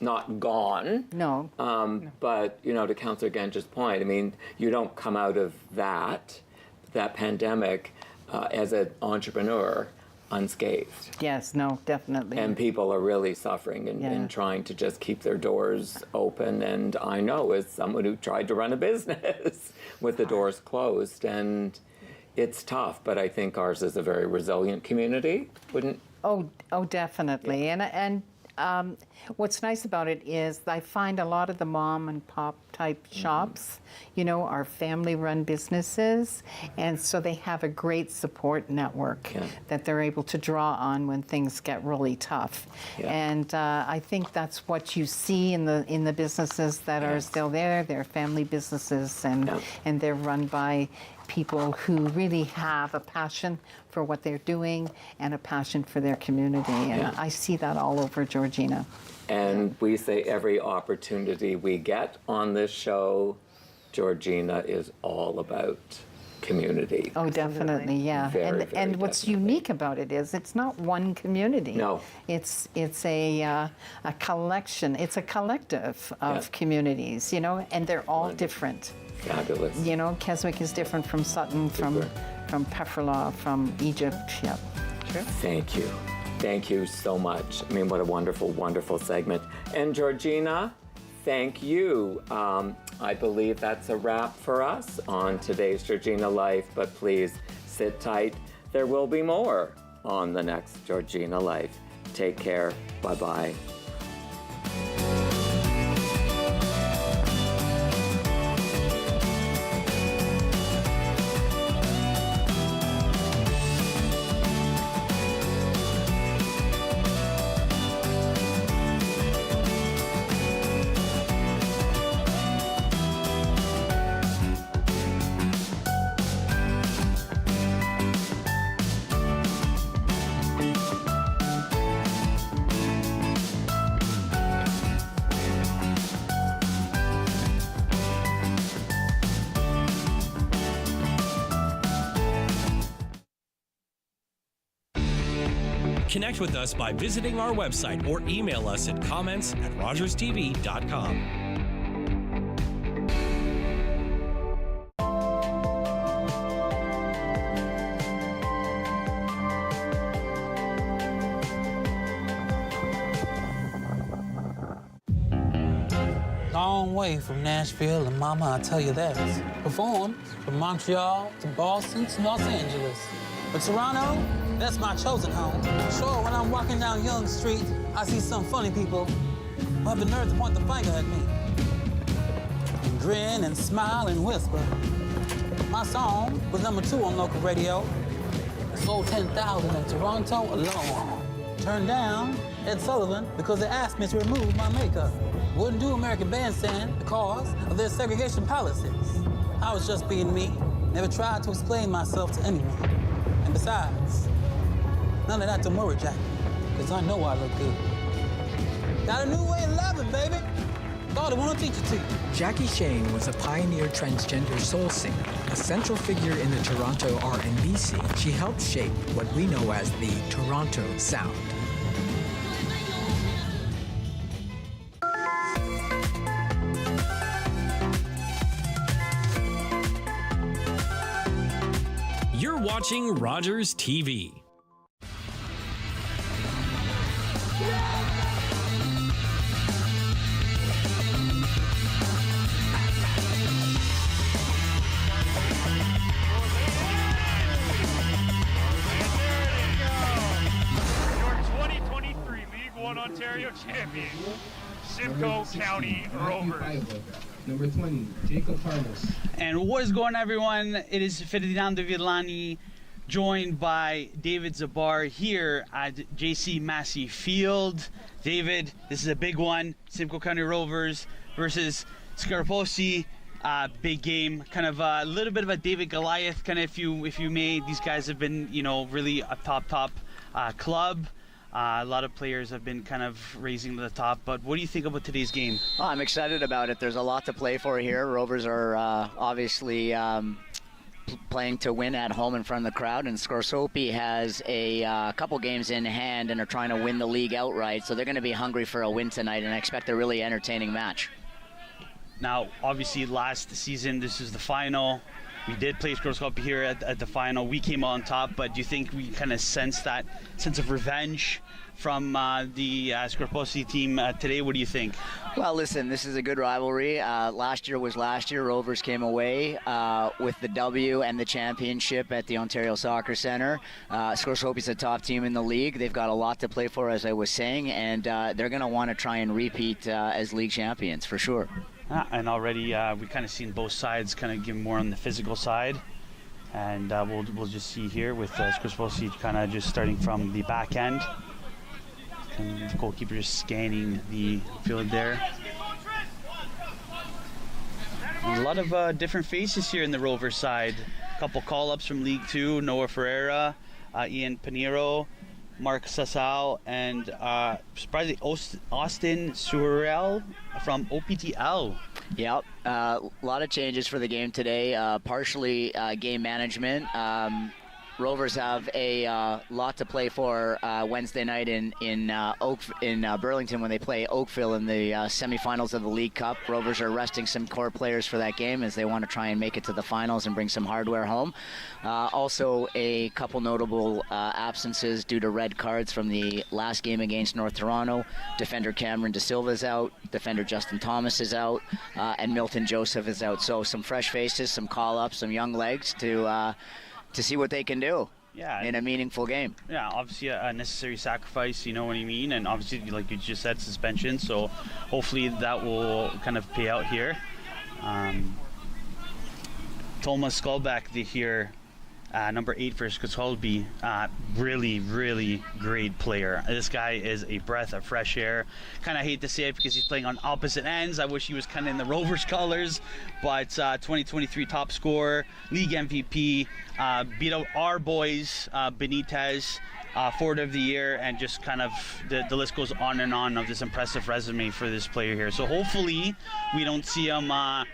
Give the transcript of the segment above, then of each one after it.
not gone. No. But, you know, to Councillor Gench's point, I mean, you don't come out of that pandemic as an entrepreneur unscathed. Yes, no, definitely. And people are really suffering in trying to just keep their doors open. And I know, as someone who tried to run a business with the doors closed, and it's tough, but I think ours is a very resilient community, wouldn't? Oh, definitely. Yeah. And what's nice about it is I find a lot of the mom and pop type shops, you know, are family-run businesses, and so they have a great support network that they're able to draw on when things get really tough. Yeah. And I think that's what you see in the businesses that are still there. They're family businesses, and they're run by people who really have a passion for what they're doing and a passion for their community. And I see that all over Georgina. And we say every opportunity we get on this show, Georgina, is all about community. Oh, definitely, yeah. Very, and what's unique about it is it's not one community. No. It's a collection. It's a collective of communities, you know, and they're all different. Fabulous. You know, Keswick is different from Sutton, from Pefferlaw, from Egypt. Yep. Sure. Thank you. Thank you so much. I mean, what a wonderful, wonderful segment. And Georgina, thank you. I believe that's a wrap for us on today's Georgina Life, but please sit tight. There will be more on the next Georgina Life. Take care. Bye-bye. Connect with us by visiting our website or email us at comments@rogerstv.com. Long way from Nashville, and mama, I tell you that. Performed from Montreal to Boston to Los Angeles. But Toronto, that's my chosen home. Sure, when I'm walking down Yonge Street, I see some funny people who have the nerve to point the finger at me. And grin and smile and whisper. My song was #2 on local radio. It sold 10,000 in Toronto alone. Turned down Ed Sullivan because they asked me to remove my makeup. Wouldn't do American Bandstand because of their segregation policies. I was just being me. Never tried to explain myself to anyone. And besides, none of that to worry, Jackie, because I know I look good. Got a new way of loving, baby. Thought I want to teach it to you. Jackie Shane was a pioneer transgender soul singer, a central figure in the Toronto R&B scene. She helped shape what we know as the Toronto sound. You're watching Rogers TV. Ontario champion, Simcoe County Rovers. Number 20, Jacob Carlos. And what is going on, everyone? It is Ferdinando Villani, joined by David Zabar here at JC Massey Field. David, this is a big one. Simcoe County Rovers versus Scrosoppi. Big game, kind of a little bit of a David Goliath, kind of if you may. These guys have been, you know, really a top club. A lot of players have been kind of raising to the top, but what do you think about today's game? I'm excited about it. There's a lot to play for here. Rovers are obviously playing to win at home in front of the crowd, and Scrosoppi has a couple games in hand and are trying to win the league outright, so they're going to be hungry for a win tonight, and I expect a really entertaining match. Now, obviously, last season, this is the final. We did play Scrosoppi here at the final. We came on top, but do you think we kind of sense that sense of revenge from the Scrosoppi team today? What do you think? Well, listen, this is a good rivalry. Last year was last year. Rovers came away with the W and the championship at the Ontario Soccer Centre. Scrosoppi's a top team in the league. They've got a lot to play for, as I was saying, and they're going to want to try and repeat as league champions for sure. And already we kind of seen both sides kind of give more on the physical side, and we'll just see here with Scrosoppi kind of just starting from the back end, and the goalkeeper just scanning the field there. A lot of different faces here in the Rover side. A couple call-ups from League Two: Noah Ferreira, Ian Pinheiro, Mark Sassal, and surprisingly Austin Surel from OPTL. Yep, a lot of changes for the game today. Partially game management. Rovers have a lot to play for Wednesday night in Burlington when they play Oakville in the semifinals of the League Cup. Rovers are resting some core players for that game as they want to try and make it to the finals and bring some hardware home. Also, a couple notable absences due to red cards from the last game against North Toronto. Defender Cameron De Silva is out. Defender Justin Thomas is out. And Milton Joseph is out. So some fresh faces, some call-ups, some young legs to see what they can do in a meaningful game. Yeah, obviously a necessary sacrifice, you know what I mean, and obviously, like you just said, suspension, so hopefully that will kind of pay out here. Thomas Skolbeck here, number 8 for Scrosoppi, really, really great player. This guy is a breath of fresh air. Kind of hate to say it because he's playing on opposite ends. I wish he was kind of in the Rovers colors, but 2023 top scorer, league MVP, beat out our boys, Benitez, forward of the year, and just kind of the list goes on and on of this impressive resume for this player here. So hopefully we don't see him on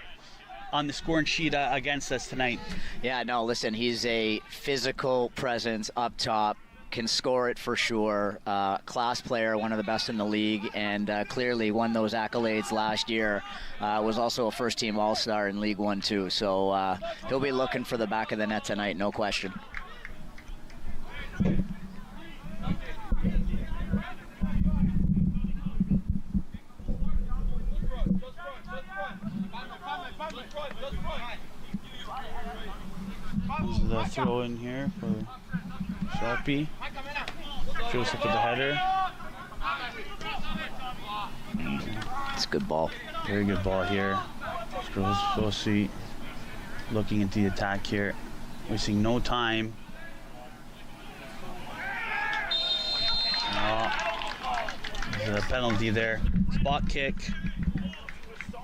the scoring sheet against us tonight. Yeah, no, listen, he's a physical presence up top, can score it for sure, class player, one of the best in the league, and clearly won those accolades last year. Was also a first-team All-Star in League One too, so he'll be looking for the back of the net tonight, no question. This is the throw in here for Sharpie. Joseph with the header. It's a good ball. Very good ball here. Scrosoppi looking into the attack here. Wasting no time. There's a penalty there. Spot kick.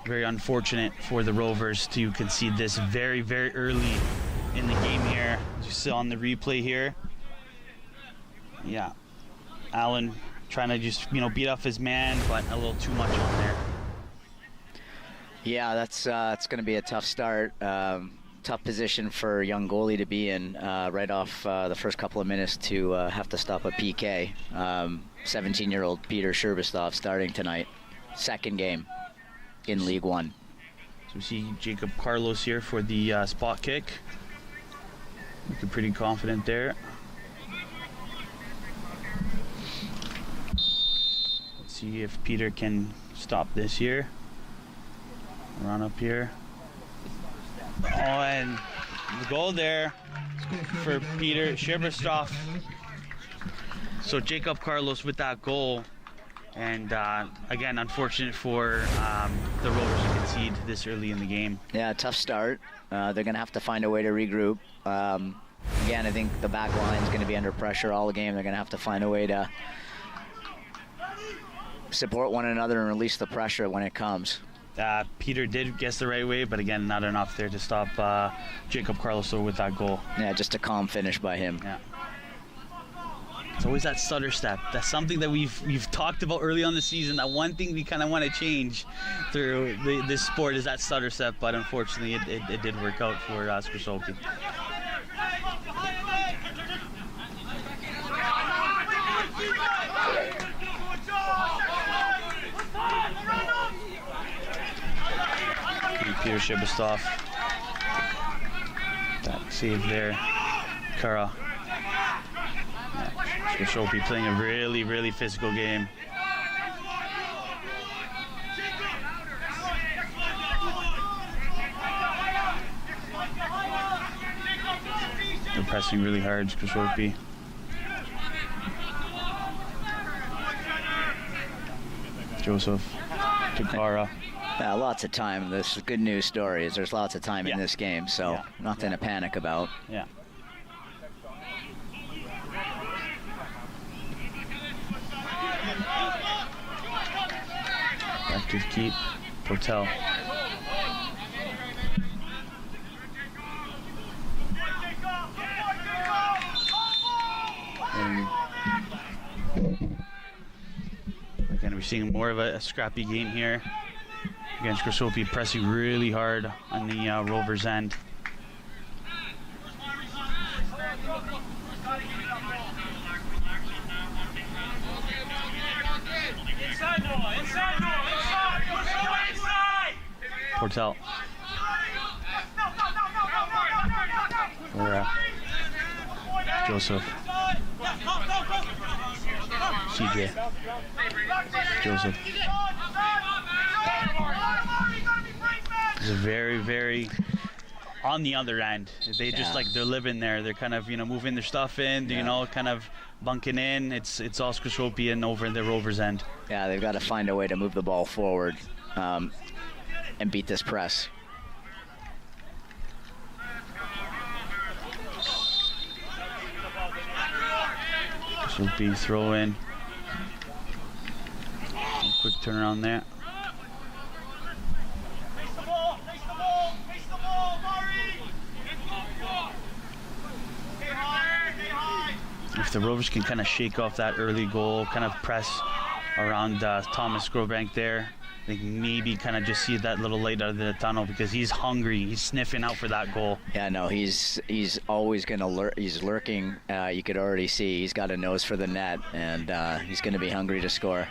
Very unfortunate for the Rovers to concede this very, very early in the game here. As you saw on the replay here. Yeah. Allen trying to just, beat off his man, but a little too much on there. Yeah, that's it's going to be a tough start. Tough position for a young goalie to be in right off the first couple of minutes to have to stop a PK. 17-year-old Peter Sherbestov starting tonight. Second game in League One. So we see Jacob Carlos here for the spot kick. Looking pretty confident there. Let's see if Peter can stop this here. Run up here. Oh, and the goal there for Peter Sherbestov. So Jacob Carlos with that goal. And again, unfortunate for the Rovers to concede this early in the game. Yeah, tough start. They're going to have to find a way to regroup. Again, I think the back line is going to be under pressure all the game. They're going to have to find a way to support one another and release the pressure when it comes. Peter did guess the right way, but again, not enough there to stop Jacob Carlos with that goal. Yeah, just a calm finish by him. Yeah. It's always that stutter step. That's something that we've talked about early on the season. That one thing we kind of want to change through this sport is that stutter step, but unfortunately it did work out for Scrosoppi. Peter Shibistov. That save there. Kara. Scrosoppi playing a really, really physical game. They're pressing really hard, Scrosoppi. Joseph to Kara. Yeah, lots of time. This good news story is there's lots of time in this game, so nothing to panic about. Yeah. Active keep. Portel. And again, we're seeing more of a scrappy game here. Again, Scrosoppi pressing really hard on the Rovers' end. Portel. For Joseph. CJ. Joseph. It's a very, very on the other end. They just like they're living there. They're kind of moving their stuff in. Kind of bunking in. It's all Scrosoppi and over in the Rovers' end. Yeah, they've got to find a way to move the ball forward and beat this press. Scrosoppi throw in. A quick turnaround there. If the Rovers can kind of shake off that early goal, kind of press around Thomas Grobank there, I think maybe kind of just see that little light out of the tunnel because he's hungry. He's sniffing out for that goal. Yeah, no, he's always going to he's lurking. You could already see he's got a nose for the net, and he's going to be hungry to score.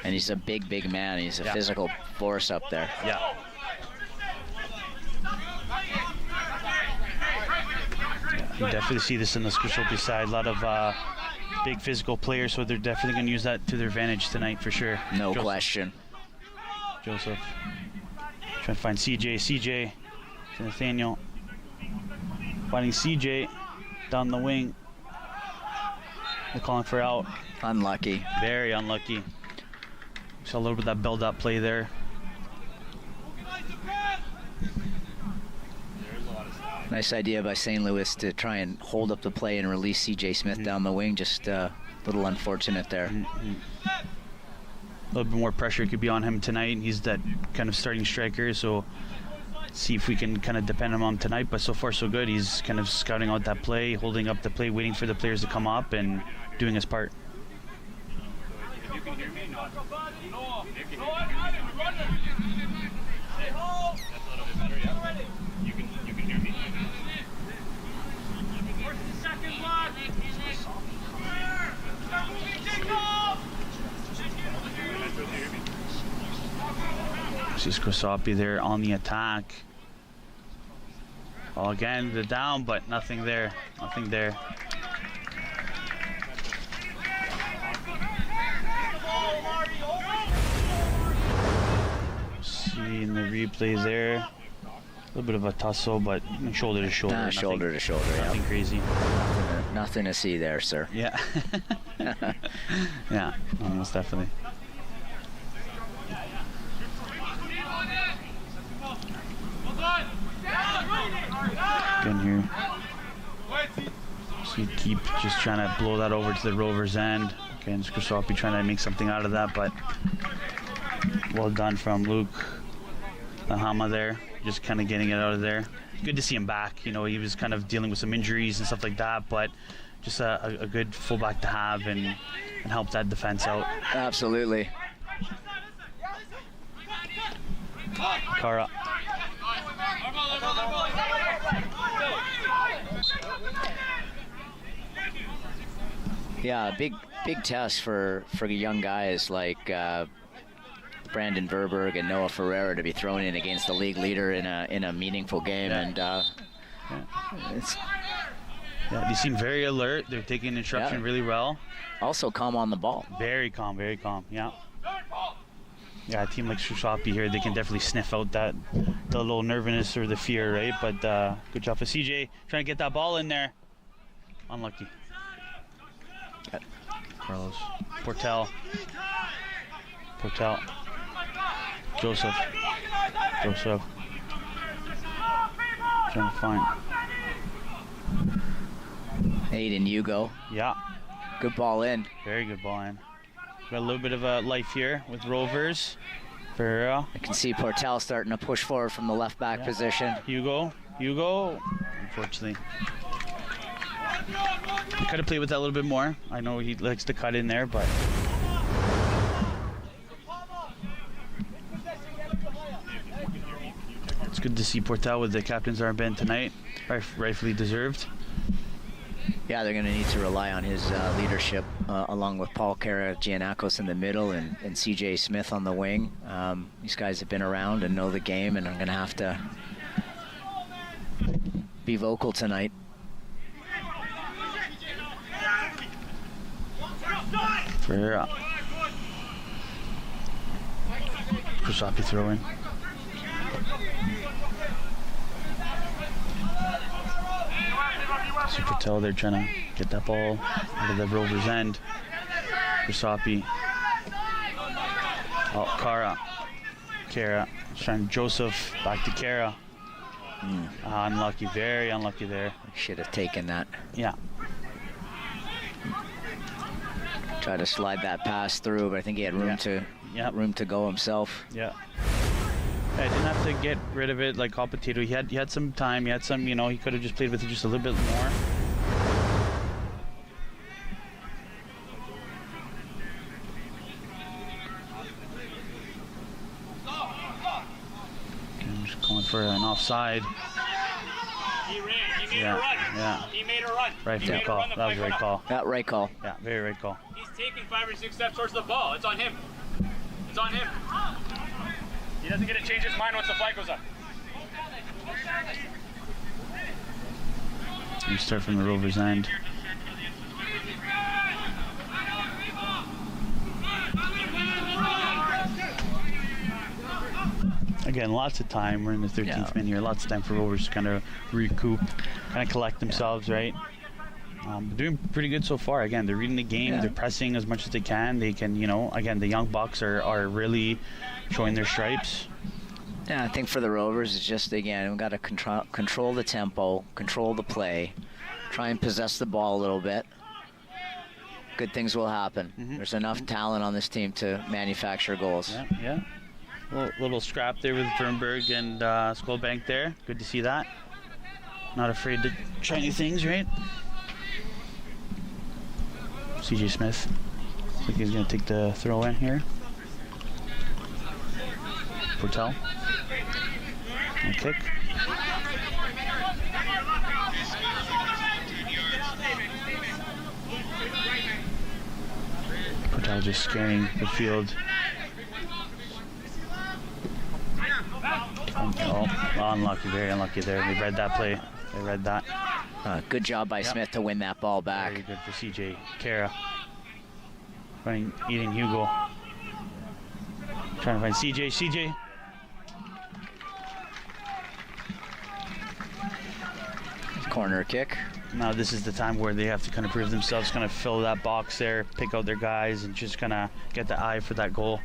And he's a big, big man. He's a physical force up there. Yeah. You definitely see this in the Scrosoppi side. A lot of big physical players, so they're definitely going to use that to their advantage tonight for sure. No question. Joseph. Trying to find CJ. CJ to Nathaniel. Finding CJ down the wing. They're calling for out. Unlucky. Very unlucky. Saw a little bit of that build-up play there. Nice idea by St. Louis to try and hold up the play and release C.J. Smith down the wing. Just a little unfortunate there. A little bit more pressure could be on him tonight. He's that kind of starting striker, so see if we can kind of depend on him tonight. But so far, so good. He's kind of scouting out that play, holding up the play, waiting for the players to come up and doing his part. This is Scrosoppi there on the attack. Well, again, they're down, but nothing there. Nothing there. Seeing the replay there. A little bit of a tussle, but shoulder to shoulder. Shoulder to shoulder, nothing crazy. Nothing to see there, sir. Yeah. Yeah, almost definitely. Again here. So you keep just trying to blow that over to the Rovers' end. Again, Scrosoppi trying to make something out of that, but well done from Luke Lahama there. Just kind of getting it out of there. Good to see him back. You know, he was kind of dealing with some injuries and stuff like that, but just a good fullback to have and help that defense out. Absolutely. Kara. Yeah, big test for young guys like Brandon Verberg and Noah Ferreira to be thrown in against the league leader in a meaningful game. And they seem very alert. They're taking instruction really well. Also calm on the ball. Very calm, yeah. Yeah, a team like Scrosoppi here, they can definitely sniff out the little nervousness or the fear, right? But good job for CJ trying to get that ball in there. Unlucky. Carlos. Portel. Joseph. Trying to find. Aiden Hugo. Yeah. Good ball in. Very good ball in. Got a little bit of a life here with Rovers. Ferreira. I can see Portel starting to push forward from the left back position. Hugo. Unfortunately. He could have played with that a little bit more. I know he likes to cut in there, but. It's good to see Portel with the captain's armband tonight. Rightfully deserved. Yeah, they're going to need to rely on his leadership, along with Paul Karagiannakos in the middle and CJ Smith on the wing. These guys have been around and know the game and are going to have to be vocal tonight. Ferreira. Scrosoppi throw-in. Super Patel, they're trying to get that ball out of the Rovers' end. Scrosoppi. Oh, Kara. Trying Joseph, back to Kara. Unlucky, very unlucky there. Should have taken that. Yeah. Try to slide that pass through, but I think he had room to go himself. Yeah. I didn't have to get rid of it like Competito. He had some time. He had some, he could have just played with it just a little bit more. I'm just going for an offside. He ran. He made a run. Yeah. He made a run. Right call. That was a right call. Yeah, right call. Yeah, very right call. He's taking 5 or 6 steps towards the ball. It's on him. He doesn't get to change his mind once the flag goes up. We start from the Rovers' end. Again, lots of time. We're in the 13th minute here. Lots of time for Rovers to kind of recoup, kind of collect themselves, right? Doing pretty good so far. Again, they're reading the game. They're pressing as much as they can. They can, again, the young bucks are really showing their stripes. Yeah, I think for the Rovers, it's just, again, we've got to control the tempo, control the play, try and possess the ball a little bit. Good things will happen. There's enough talent on this team to manufacture goals. Yeah. Little scrap there with Vernberg and Skullbank there. Good to see that. Not afraid to try new things, right? CJ Smith. I think he's going to take the throw in here. Portel. And kick. Portel just scanning the field. Unlucky, very unlucky there. They read that play. They read that. Good job by Smith to win that ball back. Very good for CJ. Kara. Eating Hugo. Trying to find CJ. Corner kick. Now this is the time where they have to kind of prove themselves, kind of fill that box there, pick out their guys, and just kind of get the eye for that goal.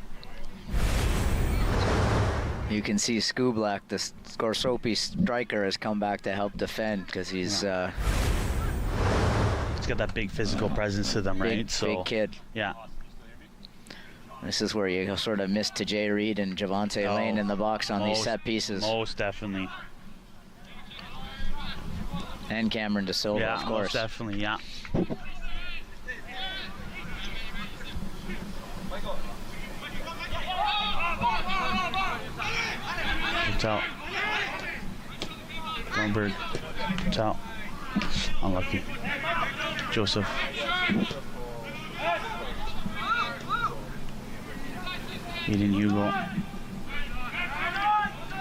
You can see Skublak, the Scrosoppi striker, has come back to help defend because he's he's got that big physical presence to them, right? Big kid. Yeah. This is where you sort of miss to Jay Reed and Javante Lane in the box on these set pieces. Most definitely. And Cameron De Silva, of course. Most definitely, yeah. Out. Lundberg. Out. Unlucky. Joseph. Aiden Hugo.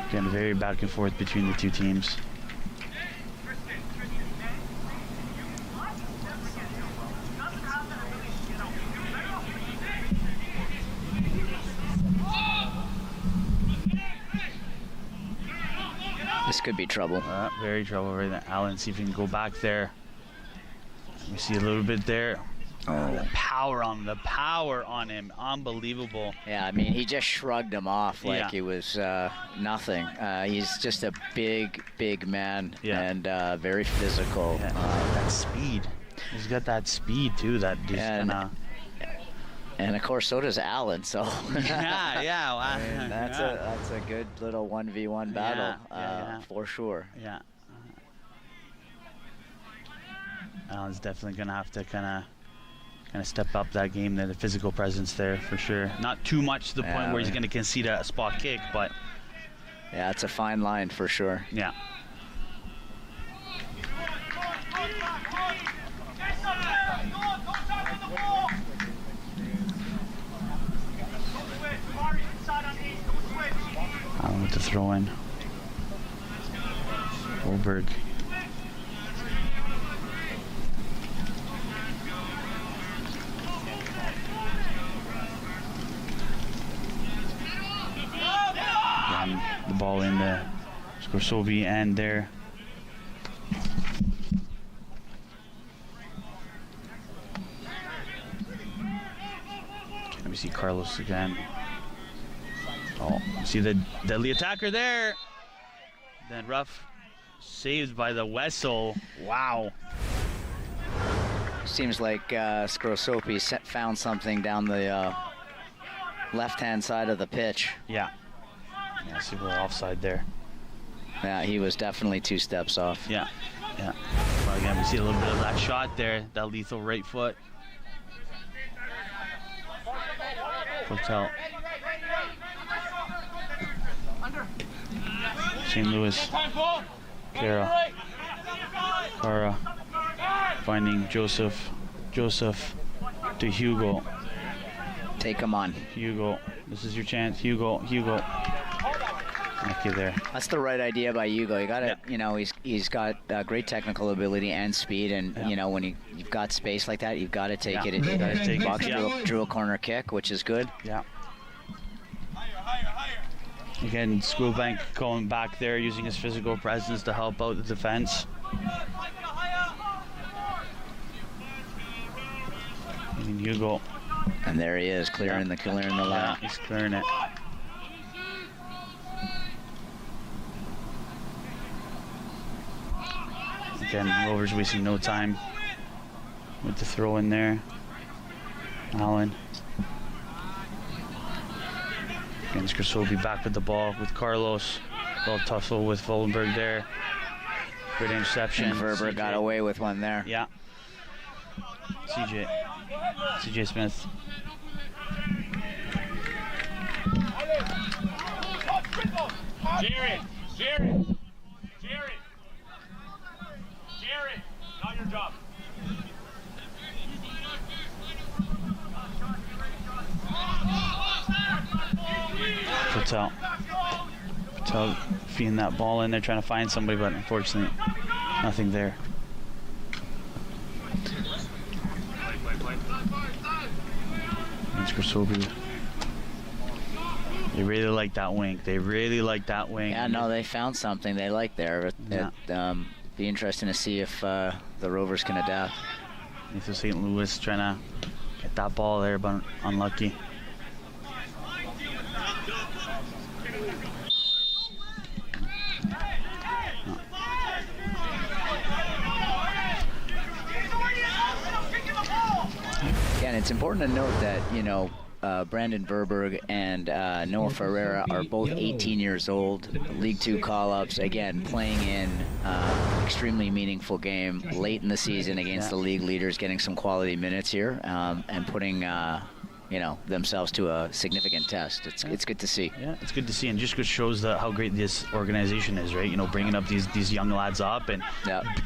Again, very back and forth between the two teams. This could be trouble. Very trouble right there. Allen, see if he can go back there. We see a little bit there. Oh. The power on him. Unbelievable. Yeah, I mean, he just shrugged him off like he was nothing. He's just a big man and very physical. Yeah. That speed. He's got that speed too. That just and of course, so does Allen. So yeah. I mean, that's a good little 1v1 battle for sure. Yeah. Allen's definitely gonna have to kind of step up that game. The physical presence there for sure. Not too much to the point where he's gonna concede a spot kick, but yeah, it's a fine line for sure. Yeah. Allen with the throw in. Goldberg. Again, the ball in the Scrosoppi end there. Let me see Carlos again. Oh, see the deadly attacker there. Then rough saved by the Wessel. Wow. Seems like Scrosoppi found something down the left-hand side of the pitch. Yeah. Yeah, see we're offside there. Yeah, he was definitely 2 steps off. Yeah. Well, again, we see a little bit of that shot there, that lethal right foot. Hotel. St. Louis. Kara finding Joseph to Hugo. Take him on. Hugo, this is your chance. Hugo. Thank you there. That's the right idea by Hugo. You gotta, he's got great technical ability and speed, and when you've got space like that, you've got to take it. You got to take box drew a corner kick, which is good. Yeah. Again, Schoolbank going back there, using his physical presence to help out the defense. And Hugo. And there he is, clearing the line. Yeah, he's clearing it. Again, Rovers wasting no time with the throw in there. Allen. And Scrosoppi back with the ball with Carlos. Ball tussle with Vollenberg there. Good interception. And Verber got away with one there. Yeah. CJ Smith. Jared, not your job. Patel feeding that ball in there, trying to find somebody, but unfortunately, nothing there. And Scrosoppi. They really like that wing. Yeah, no, they found something they like there. Be interesting to see if the Rovers can adapt. Nathan St. Louis trying to get that ball there, but unlucky. Again, it's important to note that, Brandon Verberg and Noah Ferreira are both 18 years old, League 2 call-ups, again, playing in extremely meaningful game late in the season against the league leaders, getting some quality minutes here, and putting, themselves to a significant test. It's good to see. Yeah, it's good to see, and just shows how great this organization is, right? Bringing up these young lads up and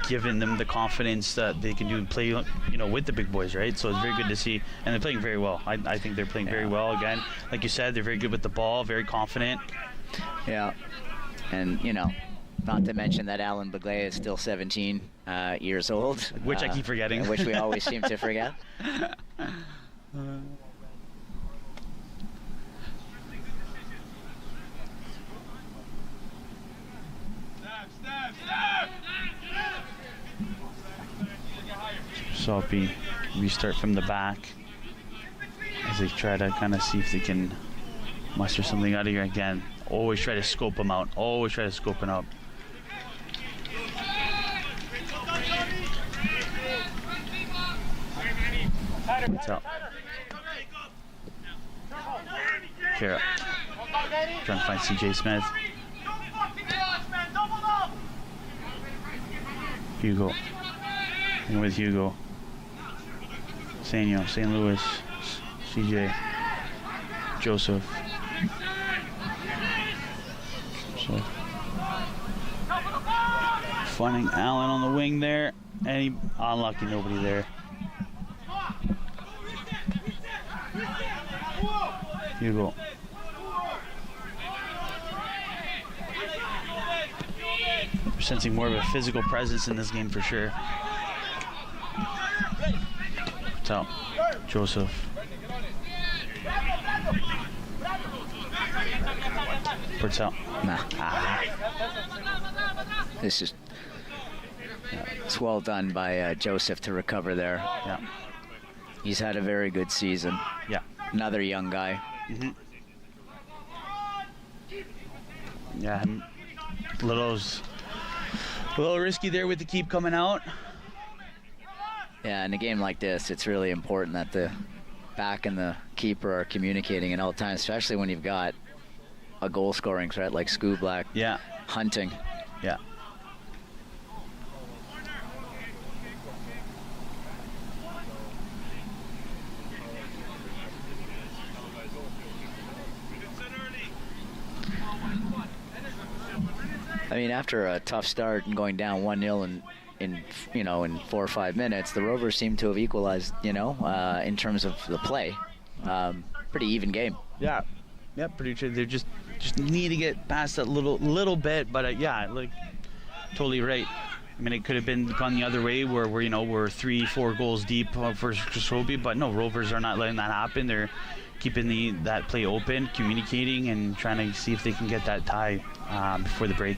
giving them the confidence that they can play, with the big boys, right? So it's very good to see, and they're playing very well. I think they're playing very well. Again, like you said, they're very good with the ball, very confident. Yeah, and not to mention that Alan Bagley is still 17 years old, which I keep forgetting, which we always seem to forget. Scrosoppi restart from the back as they try to kind of see if they can muster something out of here. Again, always try to scope them out. Always try to scope them out. What's up? Kara trying to find CJ Smith. Hugo. And with Hugo. Sanyo, St. Louis, CJ, Joseph. So, finding Allen on the wing there, and he unlucky, nobody there. Hugo. We're sensing more of a physical presence in this game for sure. So, Joseph. Purcell. Nah. This is it's well done by Joseph to recover there. Yeah. He's had a very good season. Yeah. Another young guy. Mm-hmm. Yeah, a little risky there with the keep coming out. Yeah, in a game like this, it's really important that the back and the keeper are communicating at all times, especially when you've got a goal-scoring threat like Scoo Black. Yeah. Hunting. Yeah. I mean, after a tough start and going down 1-0 in 4 or 5 minutes, the Rovers seem to have equalized, in terms of the play. Pretty even game. Yeah. Yeah, pretty true. They just need to get past that little bit, but totally right. I mean, it could have gone the other way where we're 3-4 goals deep for Scrosoppi, but no, Rovers are not letting that happen. They're keeping that play open, communicating, and trying to see if they can get that tie before the break.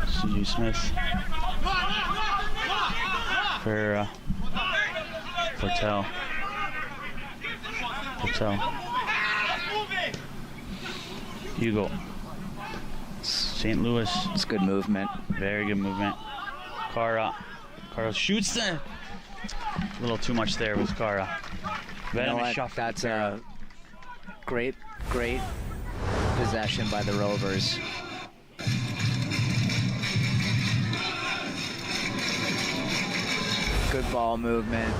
CJ Smith. For Purcell. Hugo. St. Louis. It's good movement. Very good movement. Cara shoots a little too much there with Cara. That's a great possession by the Rovers. Good ball movement.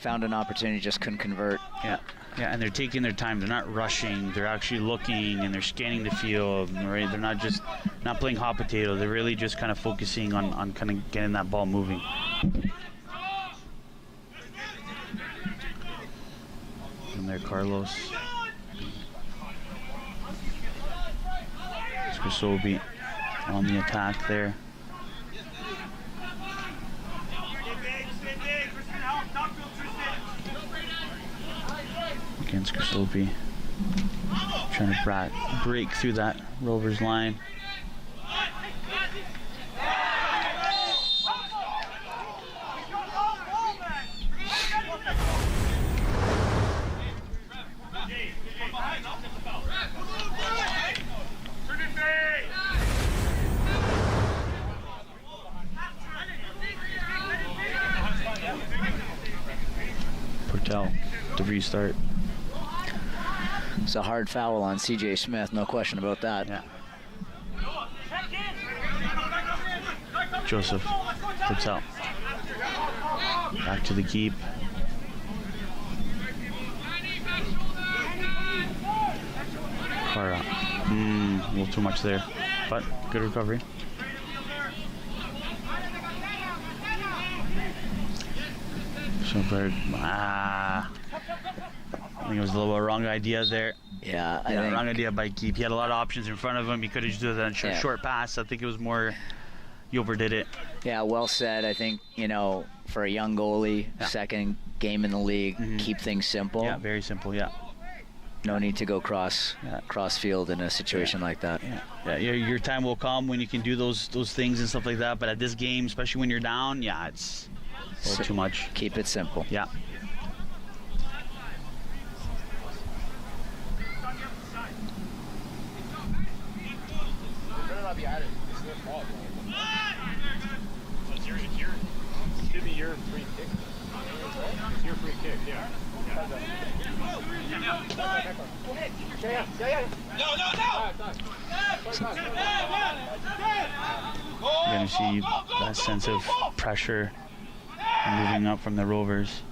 Found an opportunity, just couldn't convert. Yeah, and they're taking their time. They're not rushing. They're actually looking and they're scanning the field. Right? They're not playing hot potato. They're really just kind of focusing on kind of getting that ball moving. And there, Carlos. Scrosoppi on the attack there. Against Scrosoppi, trying to break through that Rovers line. Purcell to restart. It's a hard foul on CJ Smith, no question about that. Yeah. Joseph Flips out. Back to the keep. Far out. A little too much there, but good recovery. Schoenberg, I think it was a little wrong idea there. Yeah, I Yeah, think wrong idea by keep. He had a lot of options in front of him. He could have just done a short pass. I think it was more, he overdid it. Yeah, well said. I think, you know, for a young goalie, second game in the league, keep things simple. Yeah, very simple, yeah. No need to go cross field in a situation like that. Yeah, your time will come when you can do those things and stuff like that. But at this game, especially when you're down, yeah, it's a little too much. Keep it simple. Yeah. Should be your free kick. It's your free kick, yeah. You're going to see that sense of pressure moving up from the Rovers.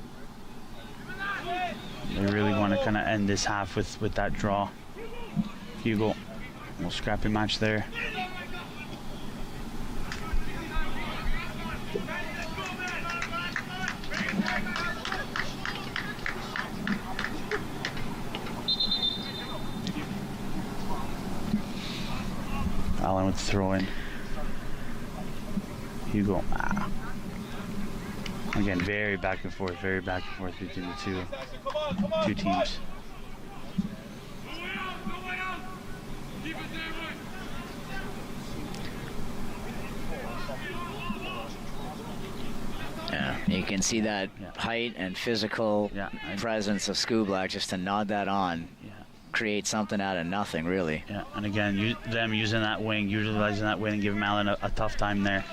They really want to kind of end this half with that draw. Hugo, a little scrappy match there. Allen with the throw in. Hugo. Again, very back and forth between the two teams. Yeah, you can see that height and physical presence of Skubla, just to nod that on. Create something out of nothing, really. Yeah, and again, them using that wing, utilizing that wing, and giving Allen a tough time there.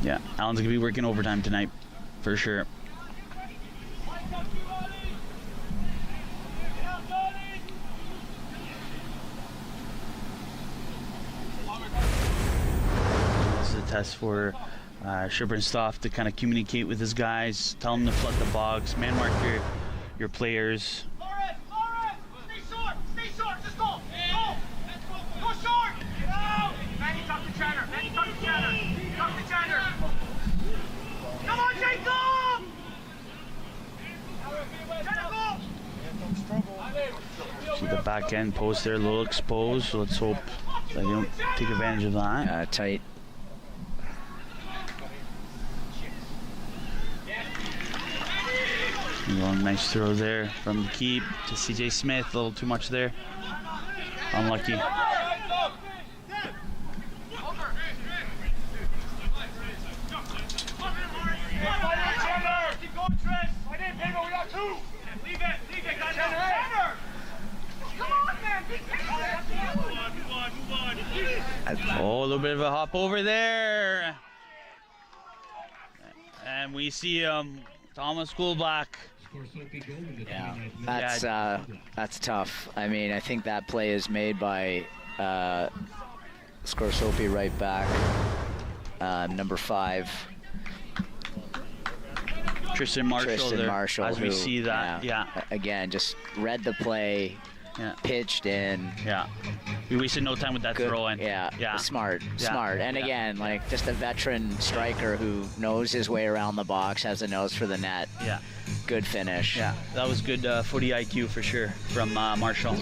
Yeah, Allen's gonna be working overtime tonight, for sure. This is a test for Shippenstoff to kind of communicate with his guys, tell them to flood the box, man mark your players. Stay short, just go! Go short! Manny, talk to Chatter. Talk to Chatter. Come on, Jacob! See the back end post there, a little exposed, so let's hope they don't take advantage of that. Tight. Nice throw there from the keep to CJ Smith. A little too much there. Unlucky. Keep going, Trent. I didn't pay, but we got two. Leave it, guys. Come on, man. Move on. Oh, a little bit of a hop over there. And we see Thomas Schoolblack. Yeah, that's tough. I mean, I think that play is made by Scrosoppi right back, number 5. Tristan Marshall, as we see that, Again, just read the play, pitched in. Yeah, we wasted no time with that throw in. Smart. And again, like, just a veteran striker who knows his way around the box, has a nose for the net. Yeah. Good finish. Yeah, that was good footy IQ for sure from Marshall.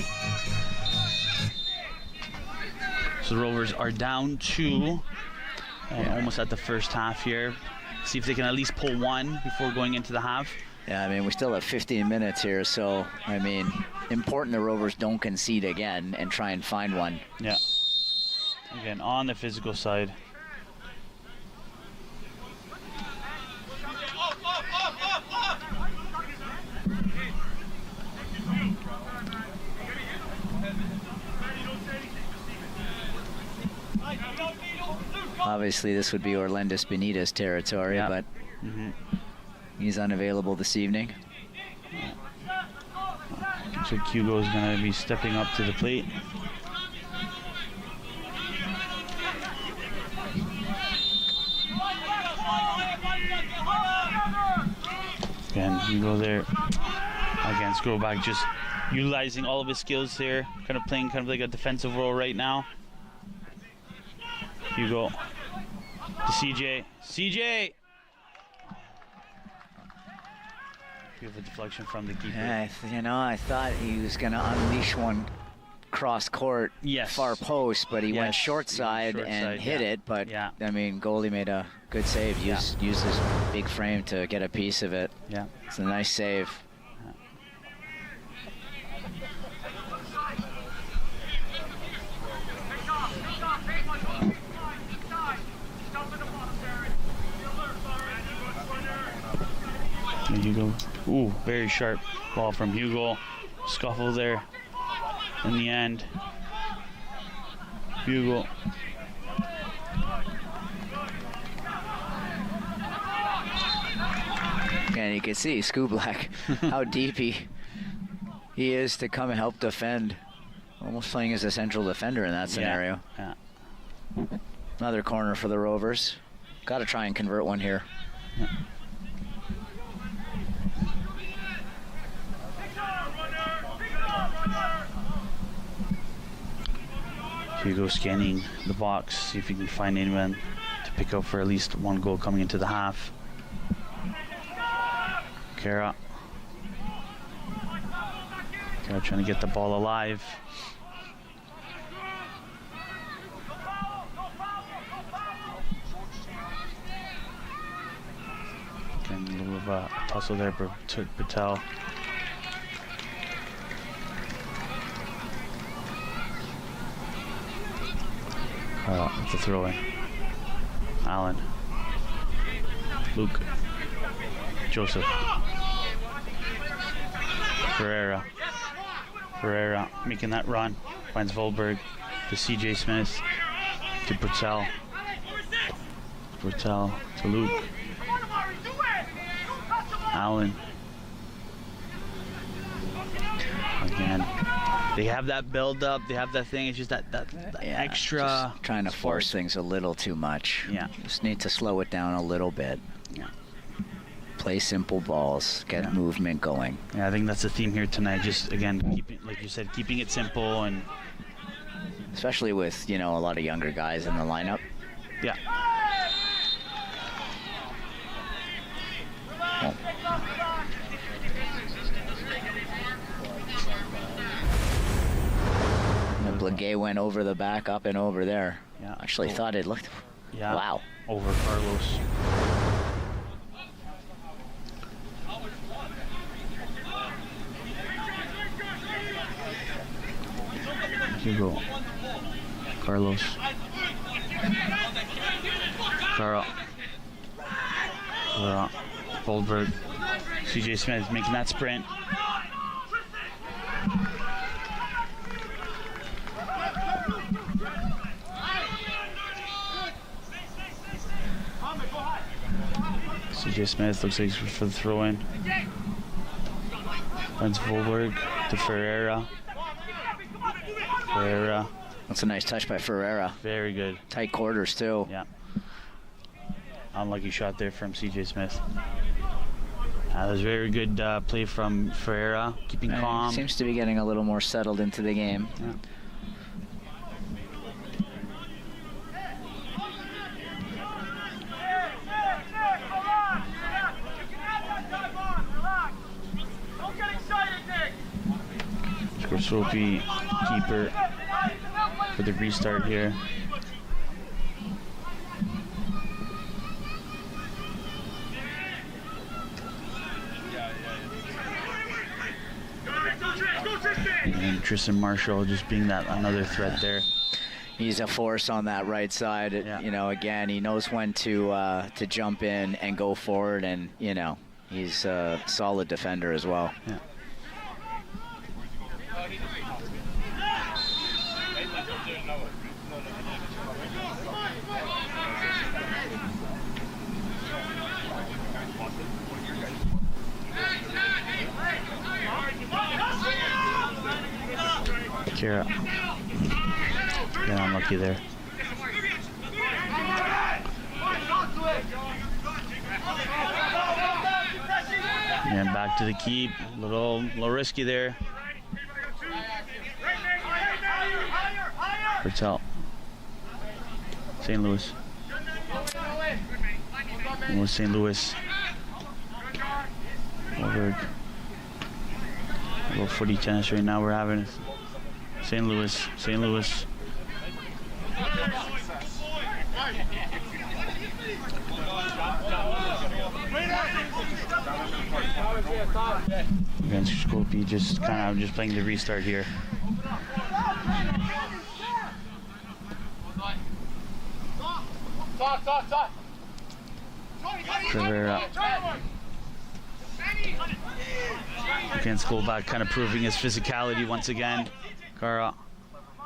So the Rovers are down 2, almost at the first half here. See if they can at least pull one before going into the half. Yeah, I mean, we still have 15 minutes here, so, I mean, important the Rovers don't concede again and try and find one. Yeah. Again, on the physical side. Obviously, this would be Orlendis Benitez territory, but he's unavailable this evening. So Hugo is going to be stepping up to the plate. Again, you go there. Again, Scrowback just utilizing all of his skills here. Kind of playing kind of like a defensive role right now. Hugo to CJ. CJ! Beautiful deflection from the keeper. Yeah, I thought he was going to unleash one cross court, far post, but he went short side and hit it. But I mean, goalie made a good save. Used his big frame to get a piece of it. Yeah, it's a nice save. There you go. Ooh, very sharp ball from Hugo. Scuffle there in the end. Hugo. And you can see Scrowback, how deep he is to come and help defend. Almost playing as a central defender in that scenario. Yeah. Another corner for the Rovers. Got to try and convert one here. Yeah. Hugo scanning the box, see if he can find anyone to pick up for at least one goal coming into the half. Kara trying to get the ball alive. Again, a little of a tussle there to Patel. It's a throw in. Allen. Luke. Joseph. Ferreira making that run. Finds Volberg to CJ Smith. To Bertel. Bertel to Luke. Allen. Again. They have that build up, they have that thing, it's just that extra. Just trying to force things a little too much. Yeah. Just need to slow it down a little bit. Yeah. Play simple balls, get movement going. Yeah, I think that's the theme here tonight. Just again, keeping, like you said, keeping it simple, and especially with a lot of younger guys in the lineup. Yeah. Well, Blagay went over the back, up and over there. Yeah. Actually thought it looked. Yeah. Wow. Over Carlos. Hugo. Carlos. Carl. Goldberg. CJ Smith making that sprint. CJ Smith looks like he's for the throw in. Finds Volberg to Ferreira. Ferreira. That's a nice touch by Ferreira. Very good. Tight quarters too. Yeah. Unlucky shot there from CJ Smith. That was very good play from Ferreira, keeping calm. Seems to be getting a little more settled into the game. Yeah. Scrosoppi, keeper for the restart here. And Tristan Marshall just being that another threat there. He's a force on that right side. Yeah. Again, he knows when to jump in and go forward, and he's a solid defender as well. Yeah. Kira. Yeah, unlucky there. And back to the keep. Little risky there. Bertel. St. Louis. Almost St. Louis. Over. A little footy tennis right now we're having. St. Louis. St. Louis. Against Scrosoppi, just playing the restart here. Rivera. Against Goldback, kind of proving his physicality once again. Cara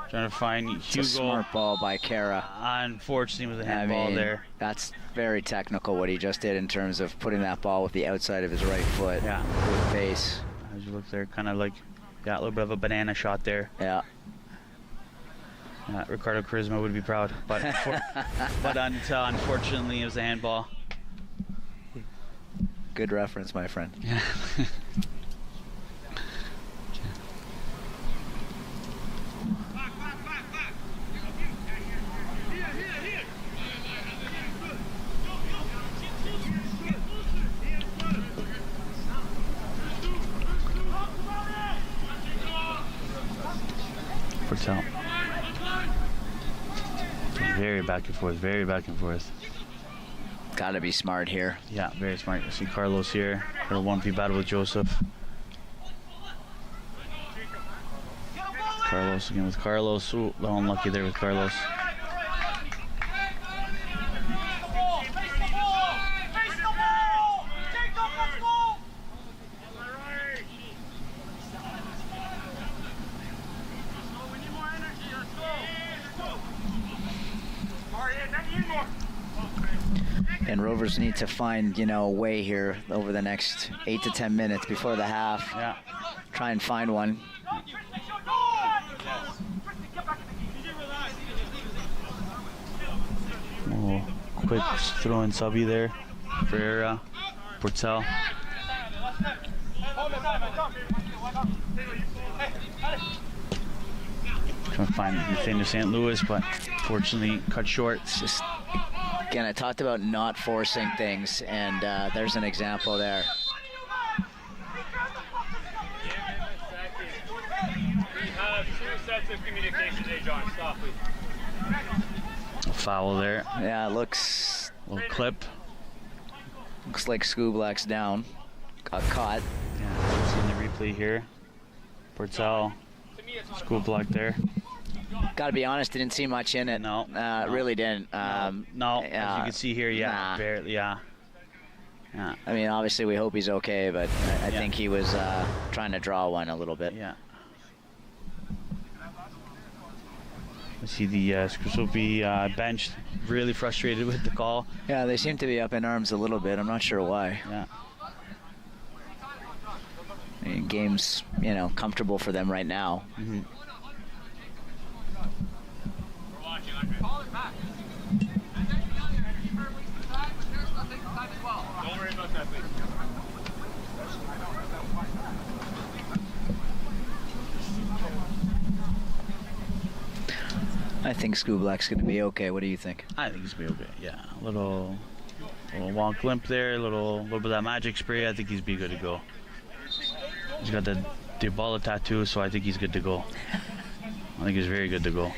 trying to find Hugo. It's a smart ball by Cara. Unfortunately, with a handball there. That's very technical what he just did in terms of putting that ball with the outside of his right foot. Yeah. With base. As you look there, kind of like, yeah, a little bit of a banana shot there. Yeah. Ricardo Charisma would be proud, but unfortunately, it was a handball. Good reference, my friend. Yeah. Bertel. Very back and forth, very back and forth. Gotta be smart here. Yeah, very smart. You see Carlos here. Got a 1v battle with Joseph. Carlos again with Carlos. Ooh, a little unlucky there with Carlos. And Rovers need to find, a way here over the next 8 to 10 minutes before the half. Yeah. Try and find one. Oh, quick throw in subby there. Ferreira, Bertel. Trying to find Nathaniel St. Louis, but fortunately cut short. It's just, again, I talked about not forcing things, and there's an example there. We have 2 sets of communication today, John. Stop, please. A foul there. Yeah, it looks clip. Looks like Skublak's down. Got caught. Yeah, seeing the replay here. Bertel, Skublak there. Gotta be honest, didn't see much in it. No. Really didn't. No, as you can see here, yeah, barely, yeah. I mean, obviously we hope he's okay, but I think he was trying to draw one a little bit. Yeah. I see the Scrosoppi bench really frustrated with the call. Yeah, they seem to be up in arms a little bit. I'm not sure why. Yeah. I mean, game's, comfortable for them right now. Mm-hmm. Don't worry about that, please. I think Skublak's going to be okay. What do you think? I think he's going to be okay, yeah. A little walk limp there, a little bit of that magic spray. I think he's be good to go. He's got the Dybala tattoo, so I think he's good to go. I think he's very good to go.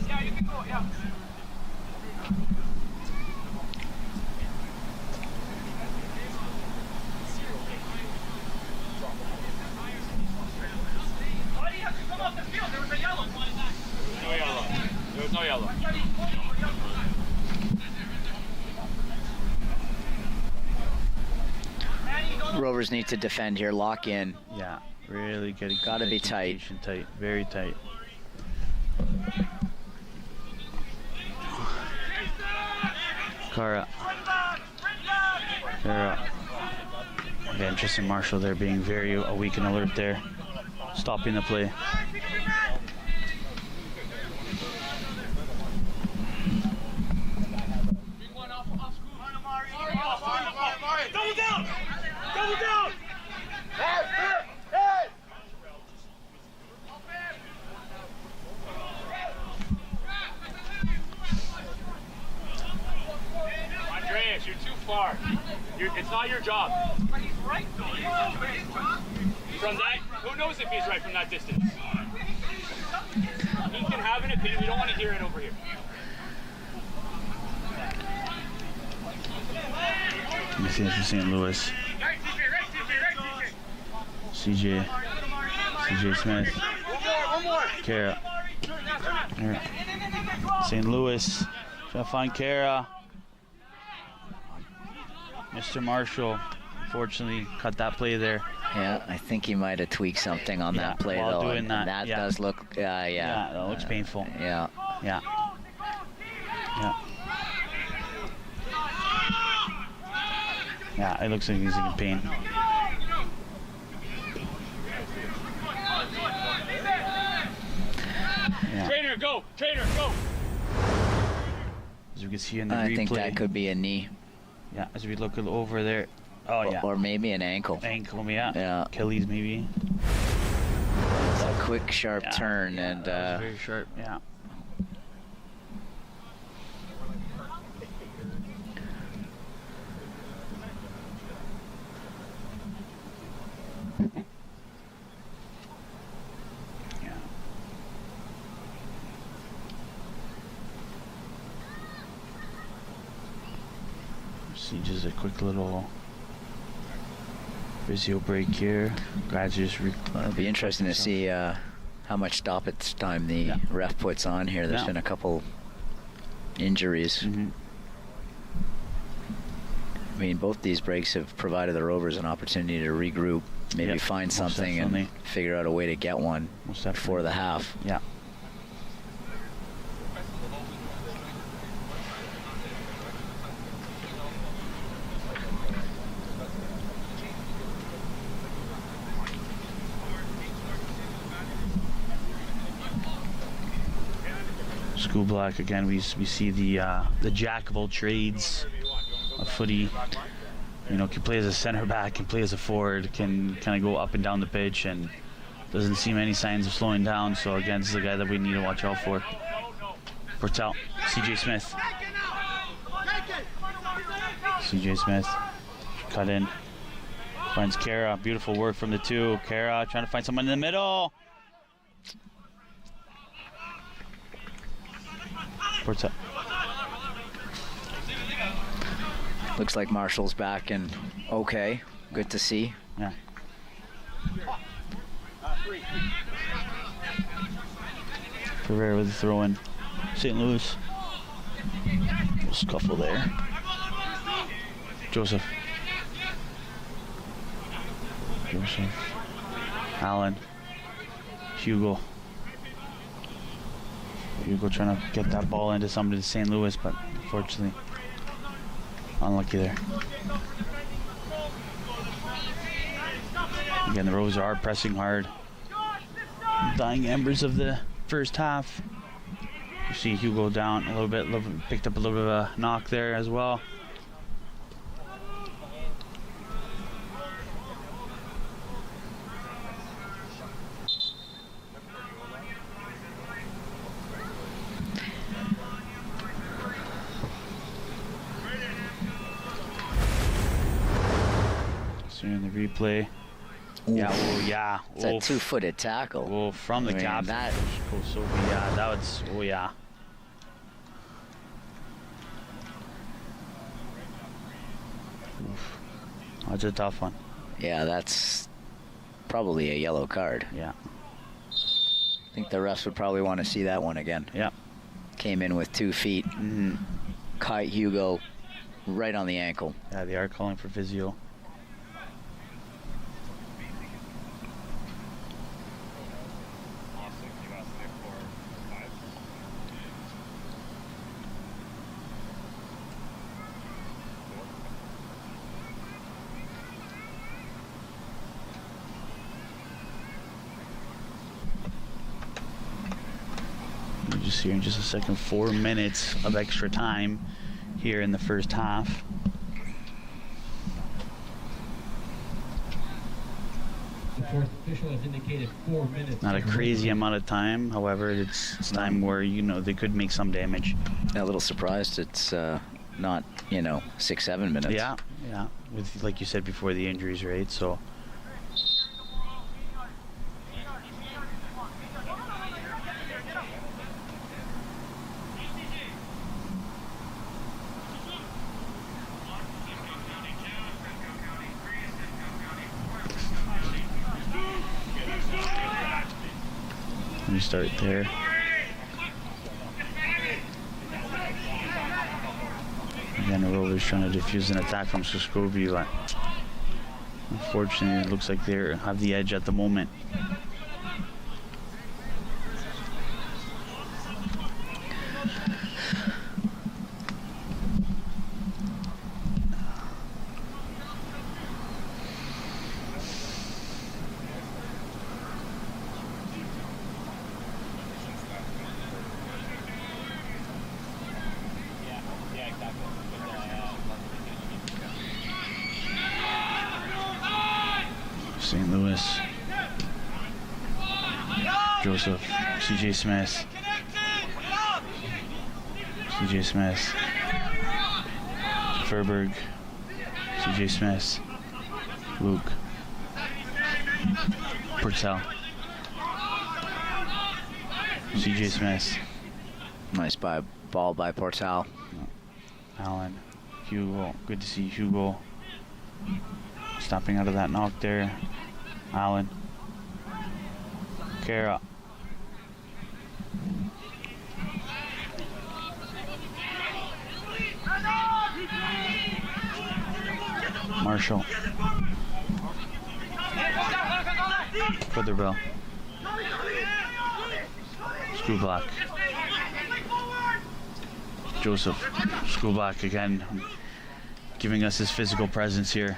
Yeah, you can go, yeah. Why do you have to come off the field? There was a yellow. No yellow. There was no yellow. Rovers need to defend here, lock in. Yeah, really getting. Gotta be tight. Tight, very tight. Cara. Again, Tristan Marshall there being very weak and alert there. stopping the play. Double down! Double down! Andreas, you're too far. It's not your job. But he's right, though. From that, who knows if he's right from that distance? He can have an opinion. We don't want to hear it over here. Let me see this from St. Louis. CJ Smith. One more. Kara. Here. St. Louis. Trying to find Kara. Mr. Marshall, unfortunately, cut that play there. Yeah, I think he might have tweaked something on that play, while though. doing that, that yeah. does look, Yeah, that looks painful. Yeah. Yeah. Yeah. Yeah, it looks like he's in pain. Yeah. Trainer, go! Trainer, go! As we can see in the I replay. think that could be a knee. Yeah, as we look over there. Oh, yeah. Or maybe an ankle. Ankle, yeah. Yeah. Achilles, maybe. It's a quick, sharp turn, yeah, and that was very sharp, yeah. See just a quick little physio break here. Guys just it'll be interesting to see how much stoppage time the ref puts on here. There's been a couple injuries. I mean, both these breaks have provided the Rovers an opportunity to regroup, maybe find something and figure out a way to get one before the half. Yeah. School Black again. We see the jack of all trades of footy. You know, can play as a center back, can play as a forward, can kind of go up and down the pitch, and doesn't seem any signs of slowing down. So again, this is a guy that we need to watch out for. Portal, CJ Smith. CJ Smith, cut in, finds Kara. Beautiful work from the two. Kara trying to find someone in the middle. Portal. Looks like Marshall's back and okay. Good to see. Yeah. Pereira with the throw in. St. Louis. Little scuffle there. Joseph. Allen. Hugo trying to get that ball into somebody to St. Louis, but unfortunately unlucky there. Again, the Rovers are pressing hard. Dying embers of the first half. You see Hugo down a little bit, picked up a little bit of a knock there as well. In the replay. Ooh. Yeah, oh yeah. It's a two-footed tackle. Oh, from the captain. That, yeah, that was, oh yeah. Oof. That's a tough one. Yeah, that's probably a yellow card. Yeah. I think the refs would probably want to see that one again. Yeah. Came in with 2 feet. Caught Hugo right on the ankle. Yeah, they are calling for physio. this here in just a second. 4 minutes of extra time here in the first half. The fourth official has indicated 4 minutes. Not a crazy amount of time, however, it's time where, you know, they could make some damage. A little surprised it's not, 6-7 minutes. Yeah, with, like you said before, the injuries, right? So let me start there. Again, the Rovers trying to defuse an attack from Scrosoppi, but unfortunately, it looks like they have the edge at the moment. St. Louis. Joseph. CJ Smith. CJ Smith. Furberg. CJ Smith. Luke. Purcell. CJ Smith. Nice ball by Portal. Allen. Hugo. Good to see Hugo stopping out of that knock there. Allen. Kara. Marshall. Featherbell. Screwblock. Joseph. Screwblock again, giving us his physical presence here.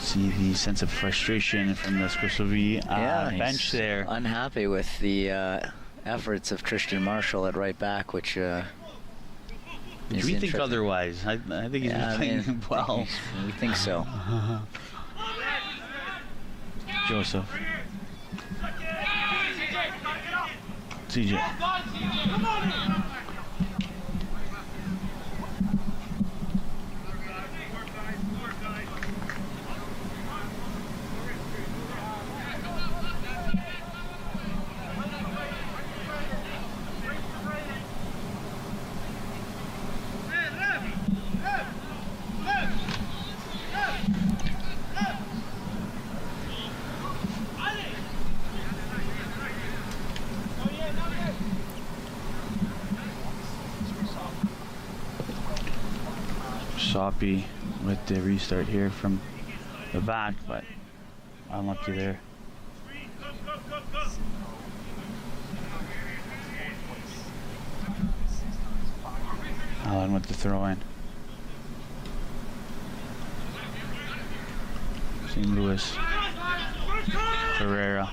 See the sense of frustration from the Scrosoppi bench there. Unhappy with the efforts of Tristan Marshall at right back, which Did we think otherwise? I think he's been playing well. We think so. Joseph. CJ. Scrosoppi with the restart here from the back, but unlucky there. Allen with the throw in. St. Louis. Ferreira.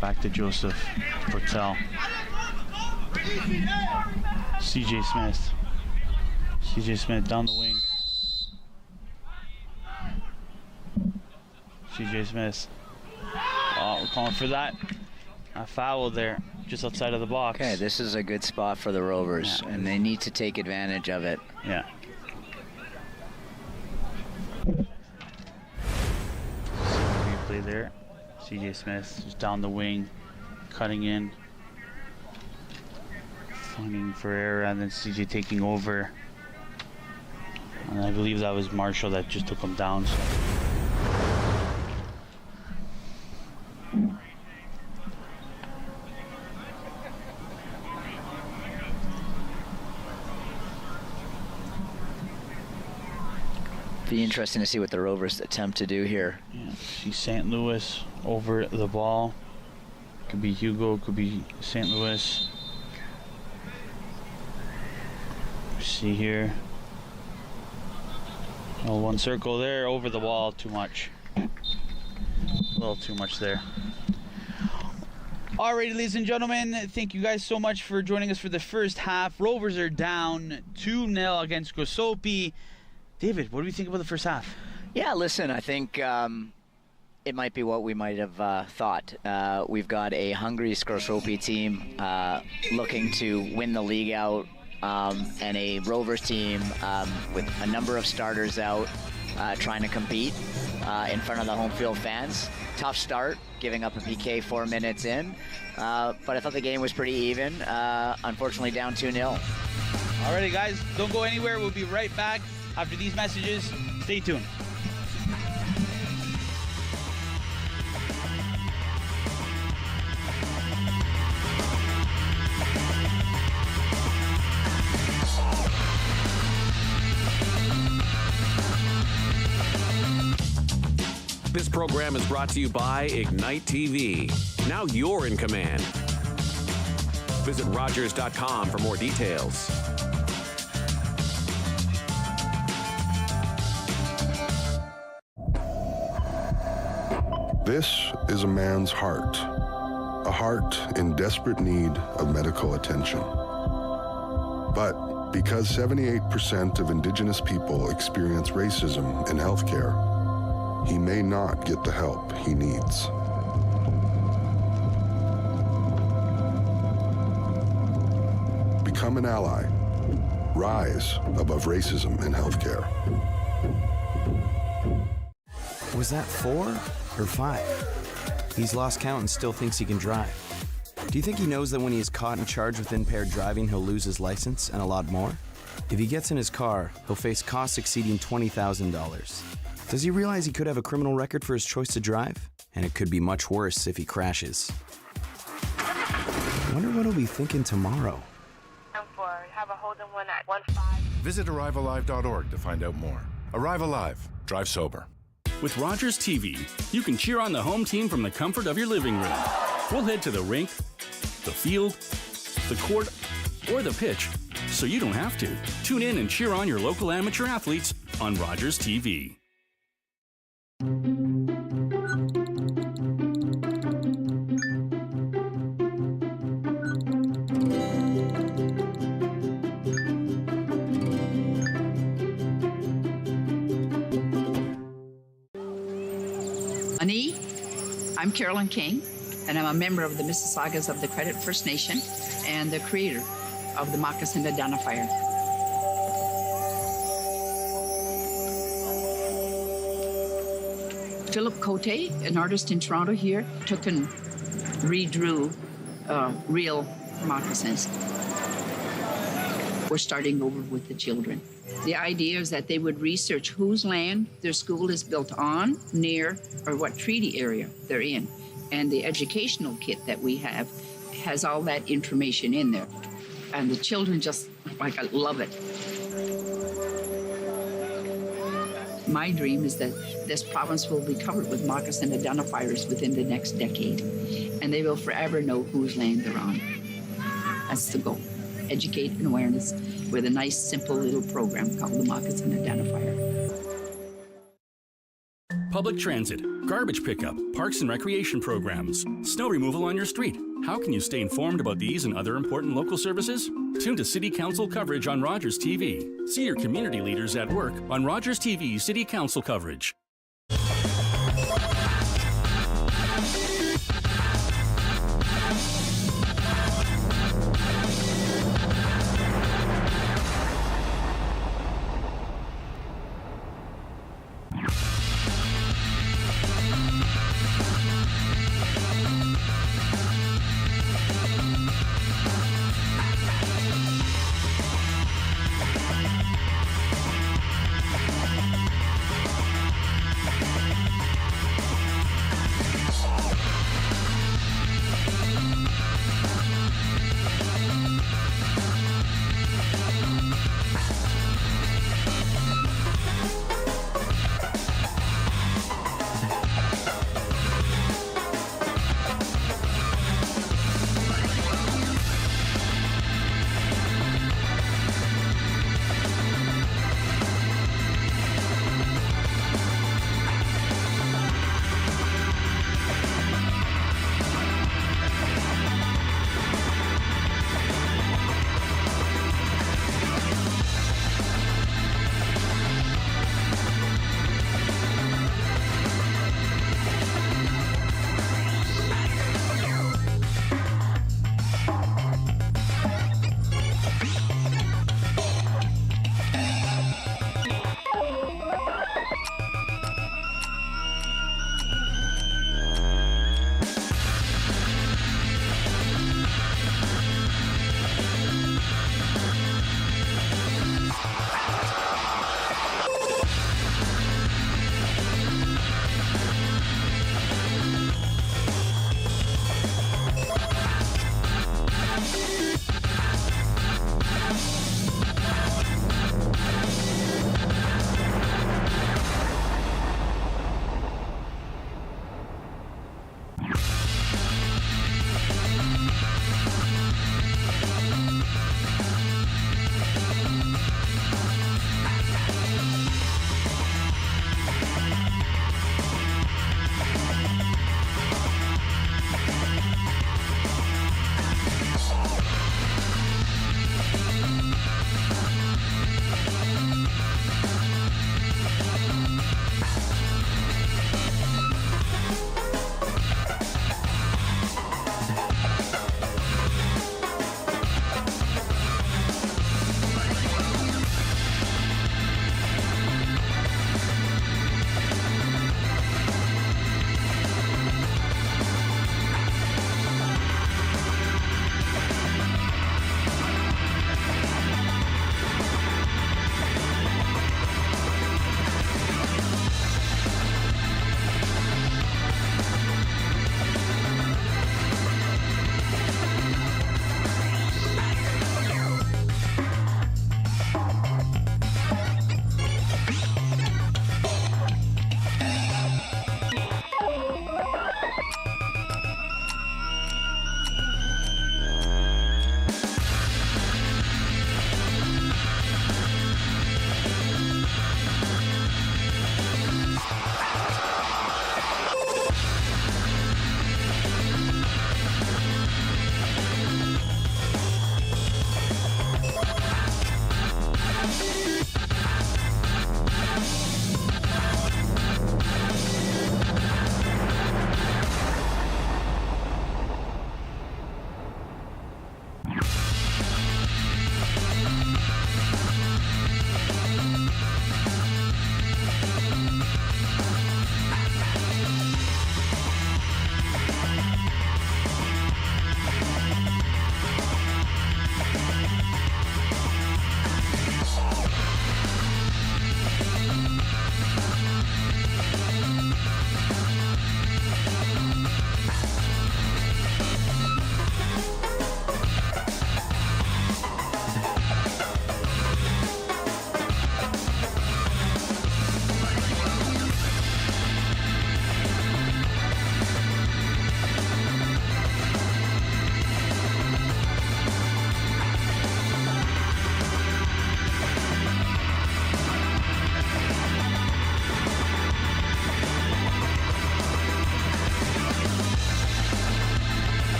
Back to Joseph. Portel. CJ Smith. CJ Smith down the wing. CJ Smith. Oh, we're calling for that. A foul there, just outside of the box. Okay, this is a good spot for the Rovers, and they need to take advantage of it. Yeah. Replay there. CJ Smith just down the wing, cutting in, finding Ferreira, and then CJ taking over. And I believe that was Marshall that just took him down. So. Be interesting to see what the Rovers attempt to do here. Yeah, see St. Louis over the ball. Could be Hugo, could be St. Louis. See here. Oh, one circle there, over the wall, too much. A little too much there. Alrighty, ladies and gentlemen, thank you guys so much for joining us for the first half. Rovers are down 2-0 against Scrosoppi. David, what do you think about the first half? Yeah, listen, I think it might be what we might have thought. We've got a hungry Scrosoppi team looking to win the league out, and a Rovers team with a number of starters out trying to compete in front of the home field fans. Tough start, giving up a PK 4 minutes in, but I thought the game was pretty even. Unfortunately, down 2-0. Alrighty, guys, don't go anywhere. We'll be right back after these messages. Stay tuned. This program is brought to you by Ignite TV. Now you're in command. Visit Rogers.com for more details. This is a man's heart, a heart in desperate need of medical attention. But because 78% of Indigenous people experience racism in healthcare, he may not get the help he needs. Become an ally. Rise above racism in healthcare. Was that 4 or 5? He's lost count and still thinks he can drive. Do you think he knows that when he is caught and charged with impaired driving, he'll lose his license and a lot more? If he gets in his car, he'll face costs exceeding $20,000. Does he realize he could have a criminal record for his choice to drive? And it could be much worse if he crashes. I wonder what he'll be thinking tomorrow. Have a Holden one at 15. Visit ArriveAlive.org to find out more. Arrive Alive. Drive sober. With Rogers TV, you can cheer on the home team from the comfort of your living room. We'll head to the rink, the field, the court, or the pitch, so you don't have to. Tune in and cheer on your local amateur athletes on Rogers TV. I'm Carolyn King, and I'm a member of the Mississaugas of the Credit First Nation and the creator of the Moccasin Identifier. Philip Cote, an artist in Toronto here, took and redrew real moccasins. We're starting over with the children. The idea is that they would research whose land their school is built on, near, or what treaty area they're in. And the educational kit that we have has all that information in there. And the children just, love it. My dream is that this province will be covered with moccasin identifiers within the next decade. And they will forever know whose land they're on. That's the goal. Educate and awareness with a nice, simple little program called the Moccasin Identifier. Public transit, garbage pickup, parks and recreation programs, snow removal on your street. How can you stay informed about these and other important local services? Tune to City Council coverage on Rogers TV. See your community leaders at work on Rogers TV City Council coverage.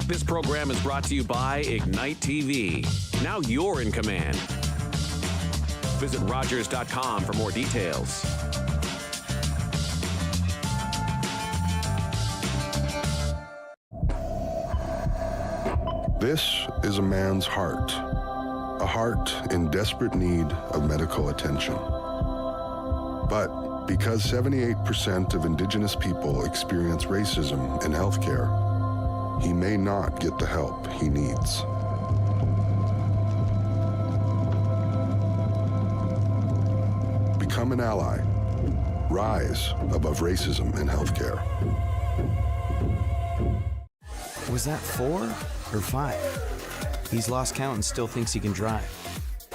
This program is brought to you by Ignite TV. Now you're in command. Visit Rogers.com for more details. This is a man's heart, a heart in desperate need of medical attention. But because 78% of Indigenous people experience racism in healthcare, he may not get the help he needs. Become an ally. Rise above racism in healthcare. Was that 4 or 5? He's lost count and still thinks he can drive.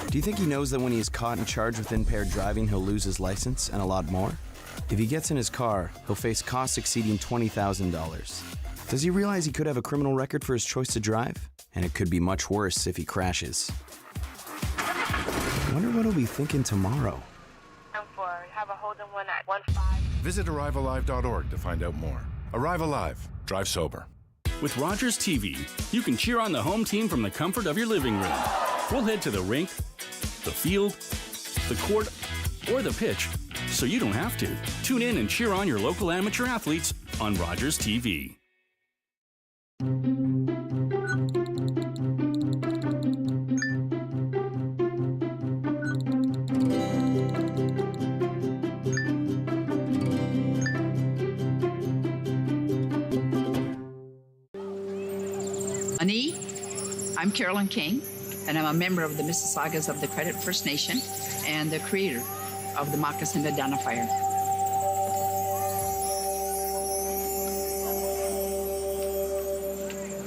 Do you think he knows that when he is caught and charged with impaired driving, he'll lose his license and a lot more? If he gets in his car, he'll face costs exceeding $20,000. Does he realize he could have a criminal record for his choice to drive? And it could be much worse if he crashes. I wonder what he'll be thinking tomorrow. Have a Holden 1 at 15. Visit ArriveAlive.org to find out more. Arrive Alive. Drive sober. With Rogers TV, you can cheer on the home team from the comfort of your living room. We'll head to the rink, the field, the court, or the pitch, so you don't have to. Tune in and cheer on your local amateur athletes on Rogers TV. I'm Carolyn King, and I'm a member of the Mississaugas of the Credit First Nation and the creator of the Moccasin Identifier.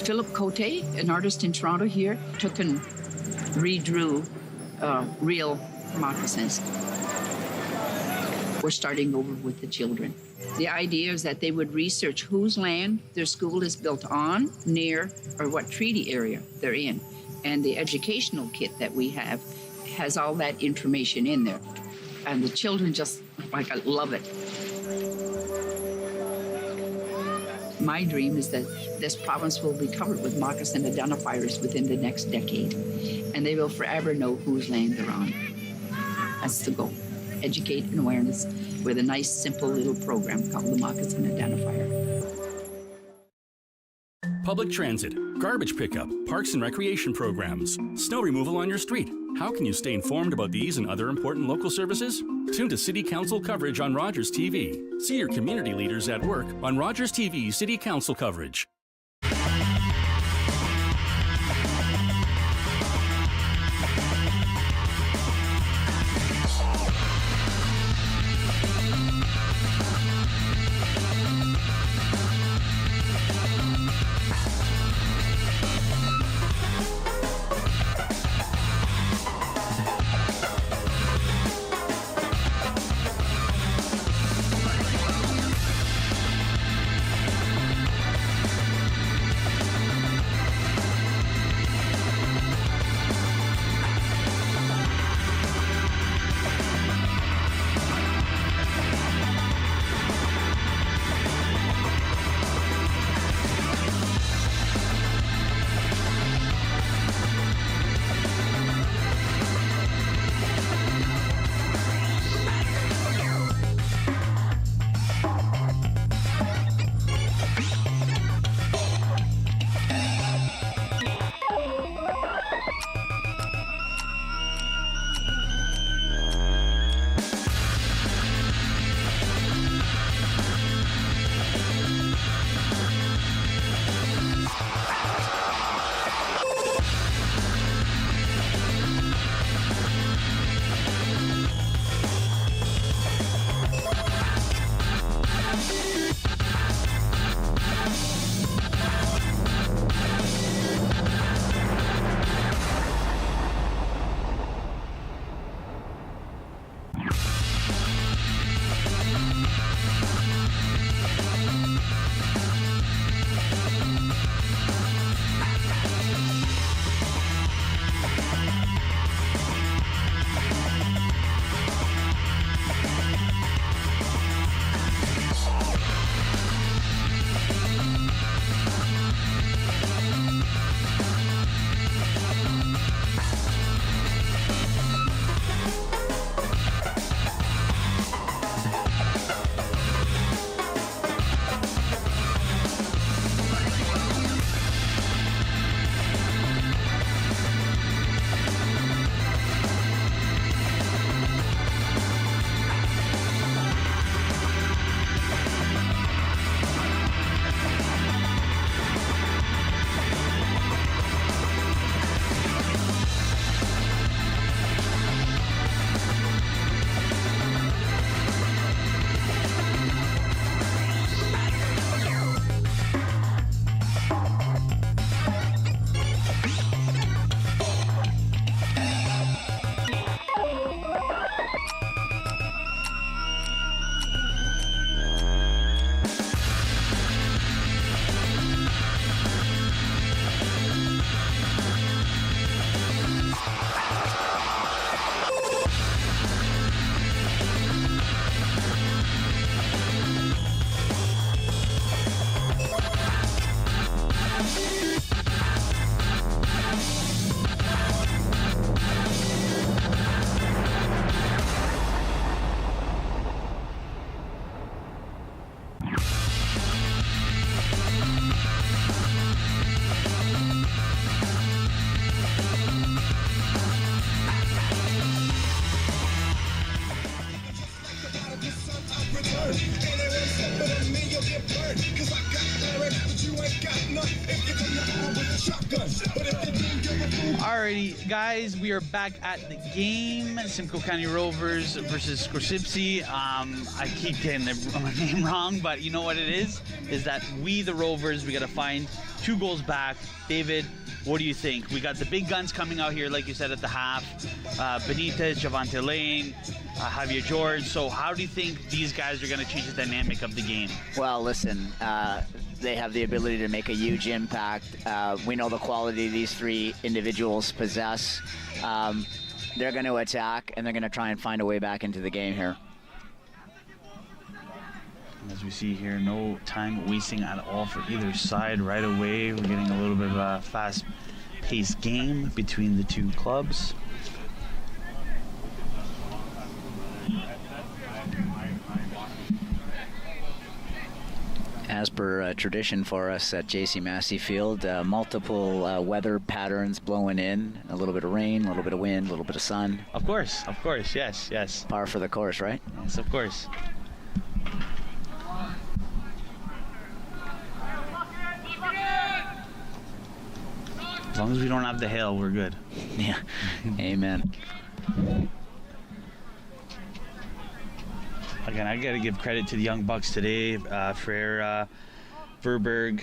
Philip Cote, an artist in Toronto here, took and redrew real moccasins. We're starting over with the children. The idea is that they would research whose land their school is built on, near, or what treaty area they're in. And the educational kit that we have has all that information in there. And the children just, love it. My dream is that this province will be covered with moccasin identifiers within the next decade. And they will forever know whose land they're on. That's the goal. Educate and awareness with a nice, simple little program called the Moccasin Identifier. Public transit, garbage pickup, parks and recreation programs, snow removal on your street. How can you stay informed about these and other important local services? Tune to City Council coverage on Rogers TV. See your community leaders at work on Rogers TV City Council coverage. Alrighty, guys, we are back at the game. Simcoe County Rovers versus Scrosoppi. I keep getting the name wrong, but you know what it is? Is that we, the Rovers, we got to find 2 goals back. David, what do you think? We got the big guns coming out here, like you said, at the half. Benitez, Javante Lane, Javier George. So how do you think these guys are going to change the dynamic of the game? Well, listen, they have the ability to make a huge impact. We know the quality these 3 individuals possess. They're going to attack, and they're going to try and find a way back into the game here. As we see here, no time wasting at all for either side. Right away, we're getting a little bit of a fast-paced game between the 2 clubs. As per tradition for us at J.C. Massey Field, multiple weather patterns blowing in. A little bit of rain, a little bit of wind, a little bit of sun. Of course, yes, yes. Par for the course, right? Yes, of course. As long as we don't have the hail, we're good. Yeah, amen. Again, I got to give credit to the young bucks today. Frere, Verberg,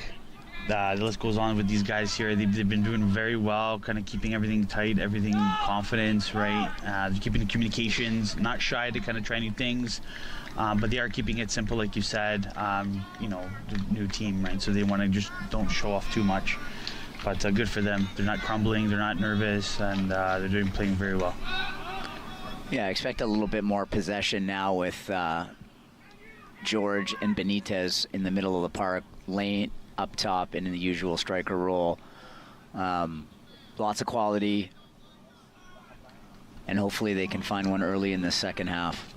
the list goes on with these guys here. They've been doing very well, kind of keeping everything tight, everything confidence, right? Keeping the communications, not shy to kind of try new things. But they are keeping it simple, like you said. You know, the new team, right? So they want to just don't show off too much. But good for them. They're not crumbling, they're not nervous, and they're playing very well. Yeah, I expect a little bit more possession now with George and Benitez in the middle of the park, Lane up top and in the usual striker role. Lots of quality, and hopefully they can find one early in the second half.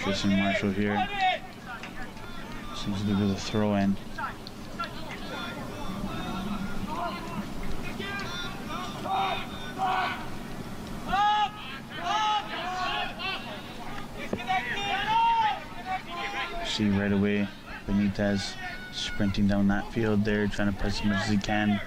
Tristan Marshall here. Seems to be the throw in. See right away Benitez sprinting down that field there, trying to press as much as he can.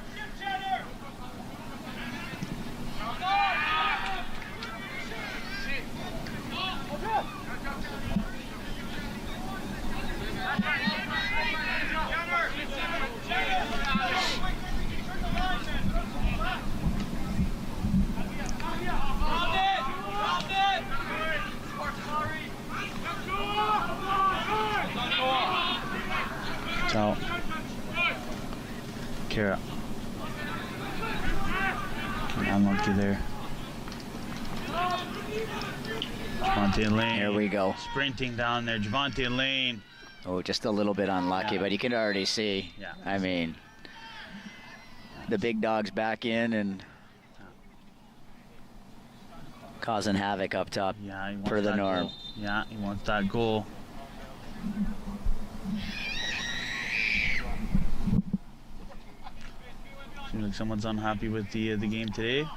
Out. Kara. Unlucky there. Javante Lane. Here we go. Sprinting down there. Javante Lane. Oh, just a little bit unlucky, but you can already see. Yeah. I mean, the big dog's back in and causing havoc up top, per the norm. Goal. Yeah, he wants that goal. Seems like someone's unhappy with the game today.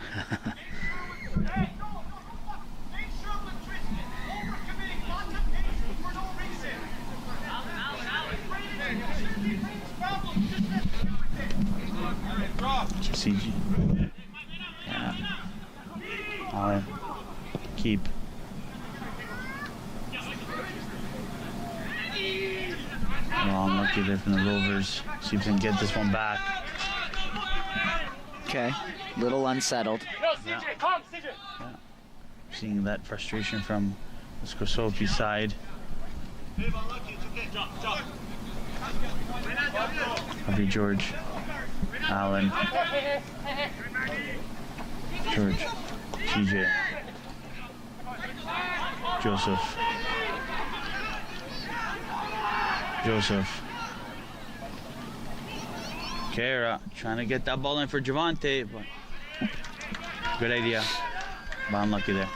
CG. Yeah. All right. Keep. Well, unlucky there from the Rovers. See if they can get this one back. Okay, little unsettled. Yeah. Yeah. Seeing that frustration from the Scrosoppi side. Javier George, Allen, George, TJ, Joseph, Kara trying to get that ball in for Javante, but good idea, but unlucky there.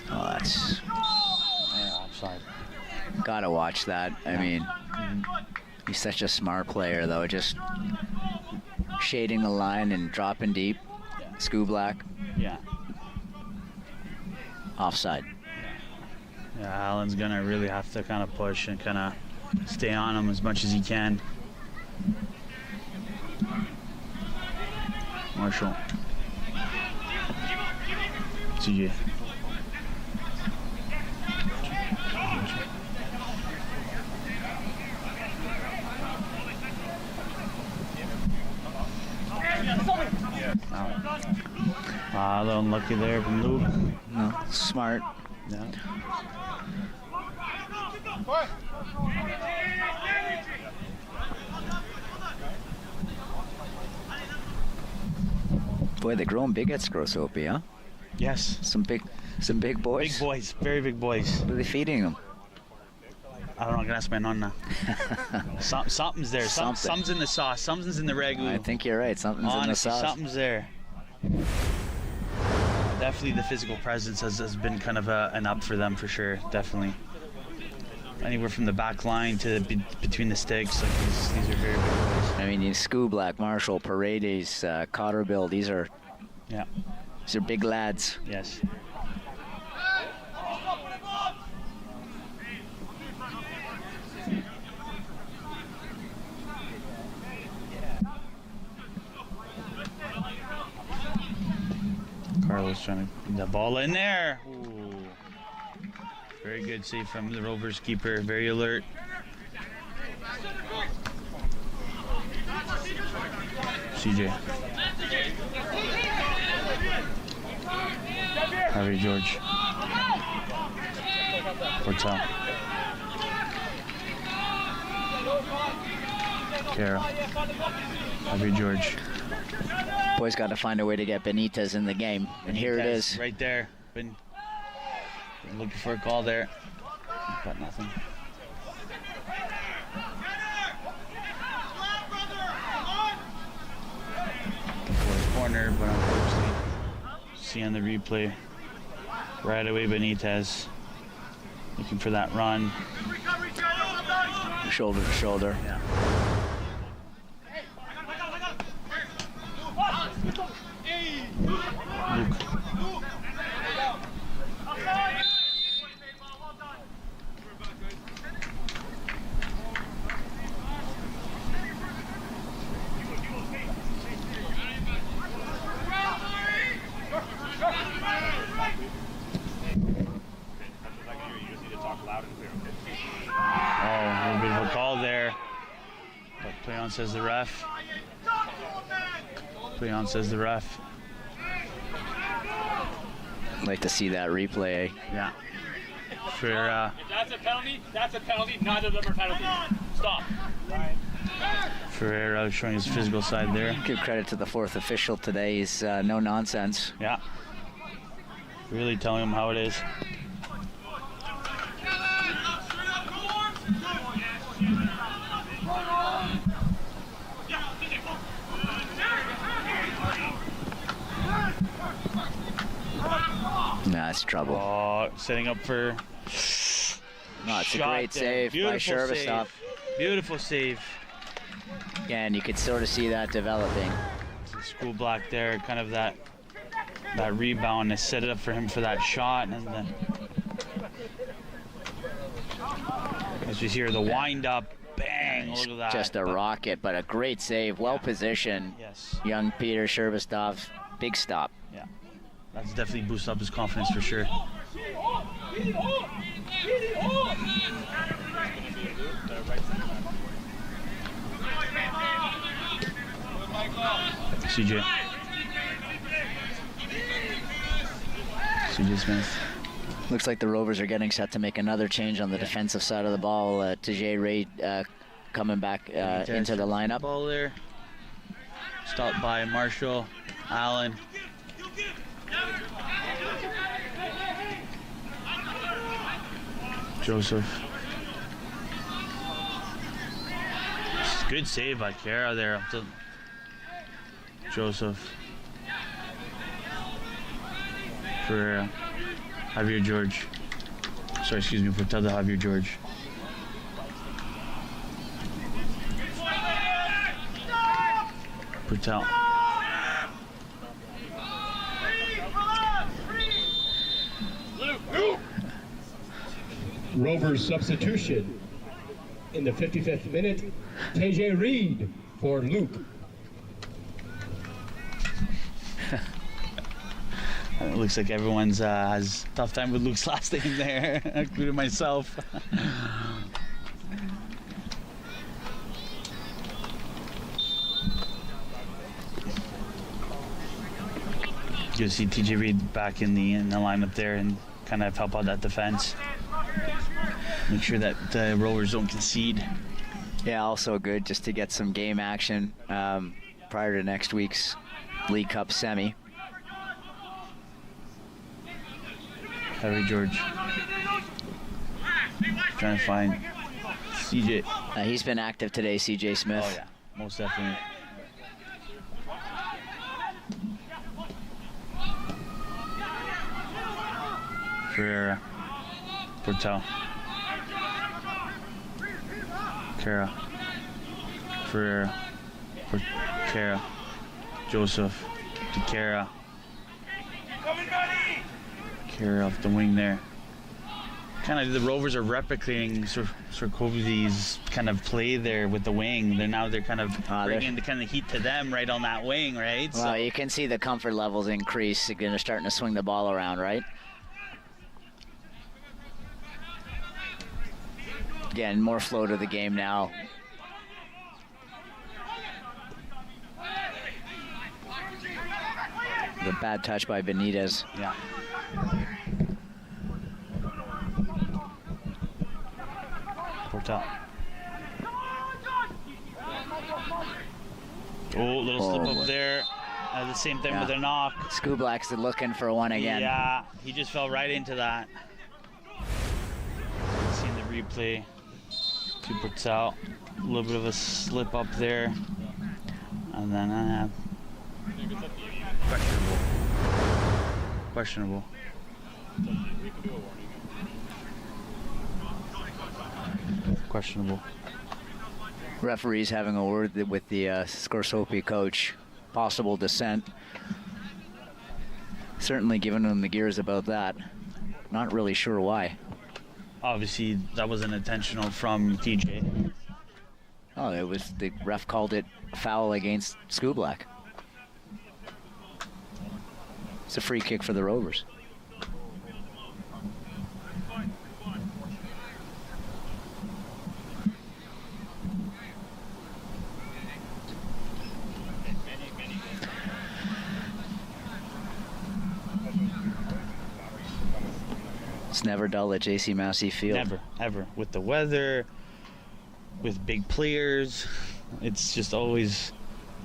Oh, that's offside. Gotta watch that. I mean, he's such a smart player, though. Just shading the line and dropping deep. Skublak. Yeah. Offside. Yeah, Allen's gonna really have to kind of push and kind of stay on him as much as he can. Marshall. CJ. A little unlucky there from Luke. No, smart. Yeah. Boy, they're growing big at Scrosoppi, huh? Yes. Some big boys. Big boys, very big boys. What are they feeding them? I don't know, I'm gonna ask my nonna. Something's there. Something's in the sauce. Something's in the ragu. I think you're right. Something's in the sauce. Something's there. Definitely the physical presence has been kind of an up for them for sure. Definitely. Anywhere from the back line to between the sticks, like these are very big boys. I mean, Skublak, Marshall, Paredes, Cotterbill, these are big lads. Yes. Carlos trying to get the ball in there. Ooh. Very good save from the Rovers keeper. Very alert. CJ. Harvey George. Portal. Carroll. Harvey George. Boys got to find a way to get Benitez in the game, and here it is. Right there. Been looking for a call there. Got nothing. Corner, but unfortunately, see on the replay right away Benitez looking for that run. Shoulder to shoulder. Yeah. Luke. Oh, a little bit of a call there. But play on says the ref. Play on says the ref. I'd like to see that replay. Yeah. For if that's a penalty, neither of them are penalties. Stop. Ferreira showing his physical side there. Give credit to the fourth official today. He's no nonsense. Yeah. Really telling him how it is. Nah, it's trouble. Oh, setting up for. No, it's a great save by Sherbastov. Beautiful save. Yeah, and you could sort of see that developing. Skublak there, kind of that rebound to set it up for him for that shot, and then as you hear the wind up, bang! Look at that. Just a rocket, but a great save, well positioned. Yes. Young Peter Sherbastov, big stop. Yeah, that's definitely boosted up his confidence for sure. CJ Smith. Looks like the Rovers are getting set to make another change on the defensive side of the ball. Tajay Ray coming back into the lineup. Ball there. Stopped by Marshall, Allen. Joseph. Good save by Kara there. Joseph. For Javier George. Sorry, excuse me, for Tada Javier George. Patel. Rovers substitution in the 55th minute, TJ Reed for Luke. It looks like everyone's has a tough time with Luke's last name there, including myself. You see TJ Reed back in the lineup there and kind of help out that defense. Make sure that the Rovers don't concede. Yeah, also good just to get some game action prior to next week's League Cup semi. Harry George. Trying to find CJ. He's been active today, CJ Smith. Oh yeah, most definitely. Ferreira. Portel. Kara. Ferreira. Kara. Joseph. To Kara. Kara off the wing there. Kind of the Rovers are replicating Scrosoppi's kind of play there with the wing. They're kind of bringing the kind of heat to them right on that wing, right? Well, so you can see the comfort levels increase. They're starting to swing the ball around, right? Again, more flow to the game now. The bad touch by Benitez. Yeah. Portal. Oh, little slip up there. At the same time with a knock. Skublak's looking for one again. Yeah, he just fell right into that. Seeing the replay. To Portal. A little bit of a slip up there. And then questionable. Questionable. Referee's having a word with the Scrosoppi coach. Possible dissent. Certainly giving him the gears about that. Not really sure why. Obviously, that wasn't intentional from TJ. Oh, it was the ref called it foul against Skublak. It's a free kick for the Rovers. It's never dull at J.C. Massey Field. Never, ever. With the weather, with big players, it's just always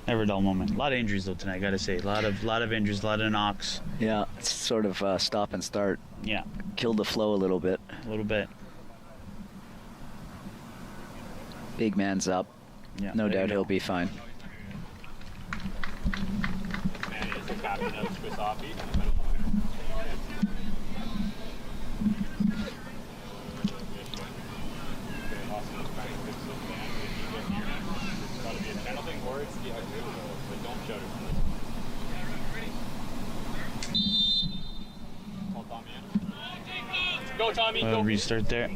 never a dull moment. A lot of injuries though tonight, gotta say. A lot of injuries, a lot of knocks. Yeah, it's sort of stop and start. Yeah. Killed the flow a little bit. A little bit. Big man's up. Yeah. No doubt he'll be fine. Man is the captain of Scrosoppi. Go, Tommy. Go. Restart there.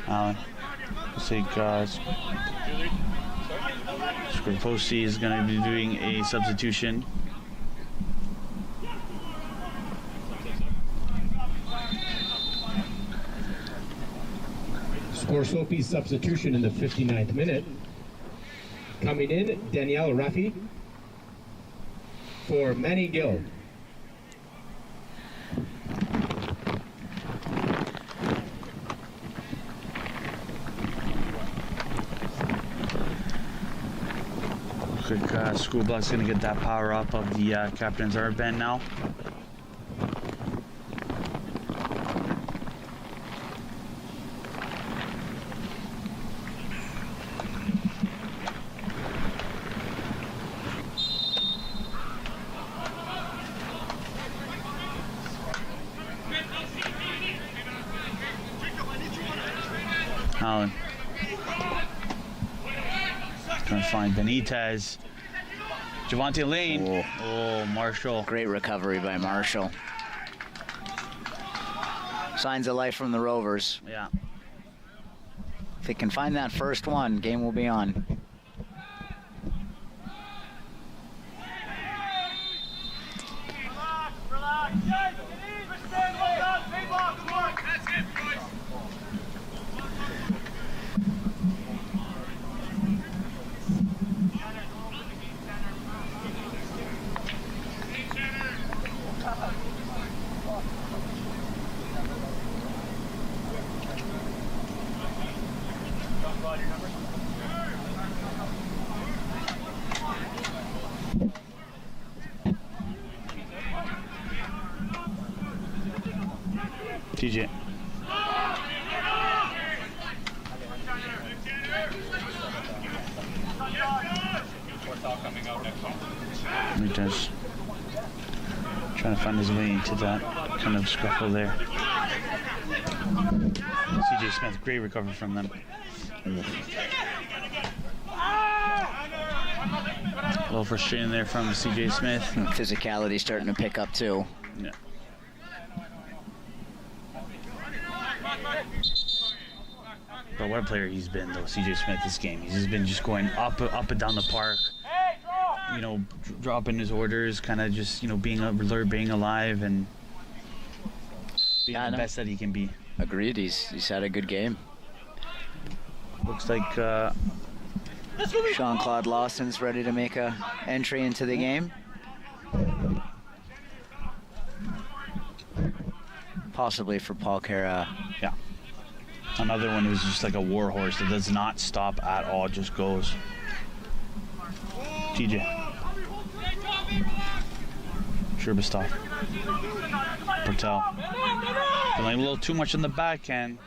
Allen. Looks like Scrosoppi is going to be doing a substitution. Scrosoppi's substitution in the 59th minute. Coming in, Danielle Raffi for Manny Gill. Quick, Skublak's going to get that power up of the captain's armband now. Allen. Gonna find Benitez. Javante Lane. Oh, Marshall. Great recovery by Marshall. Signs of life from the Rovers. Yeah. If they can find that first one, game will be on. TJ. He does. Trying to find his way into that kind of scuffle there. CJ Smith, great recovery from them. A little frustrating there from CJ Smith. Physicality starting to pick up too. Yeah. But what a player he's been, though, CJ Smith, this game. He's just been going up and down the park, you know, dropping his orders, kind of just, you know, being alert, being alive, and being the best that he can be. Agreed. He's had a good game. Looks like Jean-Claude Lawson's ready to make a entry into the game. Possibly for Paul Kara. Yeah. Another one who's just like a war horse that does not stop at all, just goes. TJ. Sherbastov. Portel. Feeling a little too much in the backhand.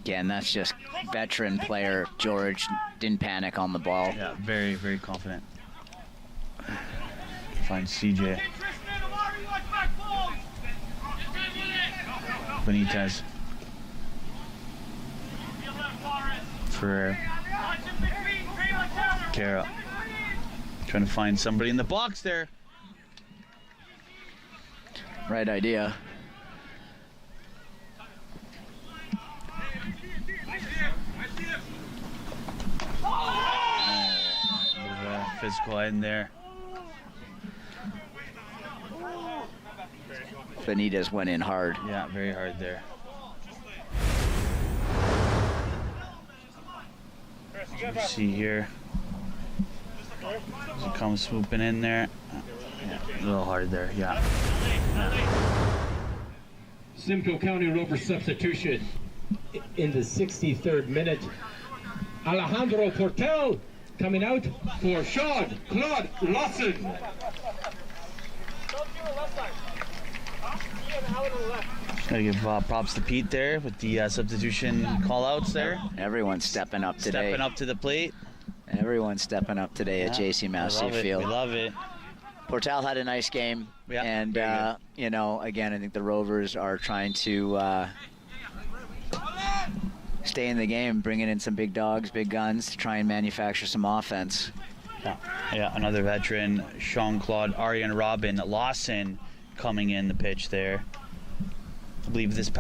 Again, that's just veteran player George. Didn't panic on the ball. Yeah, very, very confident. Find CJ. Benitez. For Kara. Trying to find somebody in the box there. Right idea. Physical end there. Benitez went in hard. Yeah, very hard there. You see here. As it comes swooping in there. Yeah, a little hard there, yeah. Simcoe County Rovers substitution in the 63rd minute. Alejandro Portel coming out for Jean-Claude Lawson. Gotta give props to Pete there with the substitution call-outs there. Everyone's stepping up today. Stepping up to the plate. Everyone's stepping up today at JC Massey Field. We love it. Portal had a nice game. Yeah, and, you know, again, I think the Rovers are trying to stay in the game, bringing in some big dogs, big guns to try and manufacture some offense. Yeah, another veteran, Jean-Claude Aryan Robin Lawson coming in the pitch there. I believe this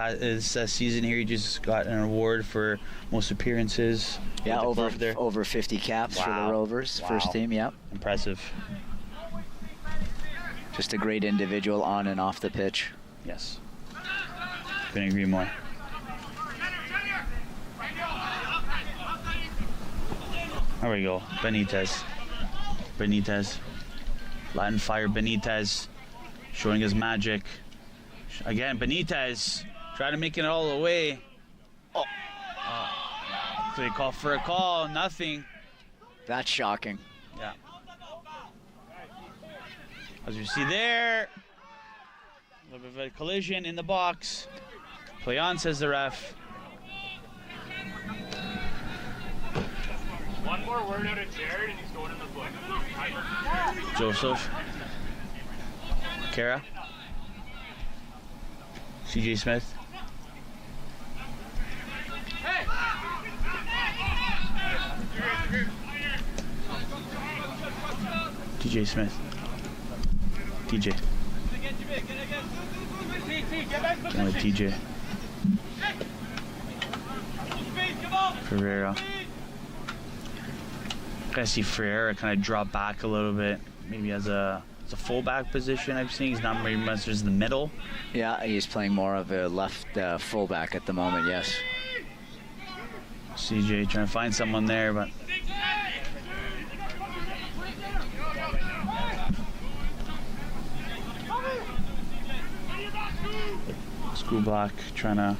season here, he just got an award for most appearances. Yeah, over 50 caps for the Rovers, first team, yep. Impressive. Just a great individual on and off the pitch. Yes. Couldn't agree more. There we go. Benitez. Latin Fire Benitez. Showing his magic. Again, Benitez. Trying to make it all the way. Oh. They call for a call. Nothing. That's shocking. Yeah. As you see there, a little bit of a collision in the box. Play on, says the ref. One more word out of Jared and he's going in the foot. Joseph. Kara. CJ Smith. TJ Smith. TJ. Going with TJ. Ferreira. I see Ferreira kind of drop back a little bit, maybe as a fullback position. I've seen he's not very much as the middle. Yeah, he's playing more of a left fullback at the moment. Yes. CJ trying to find someone there, but School Block trying to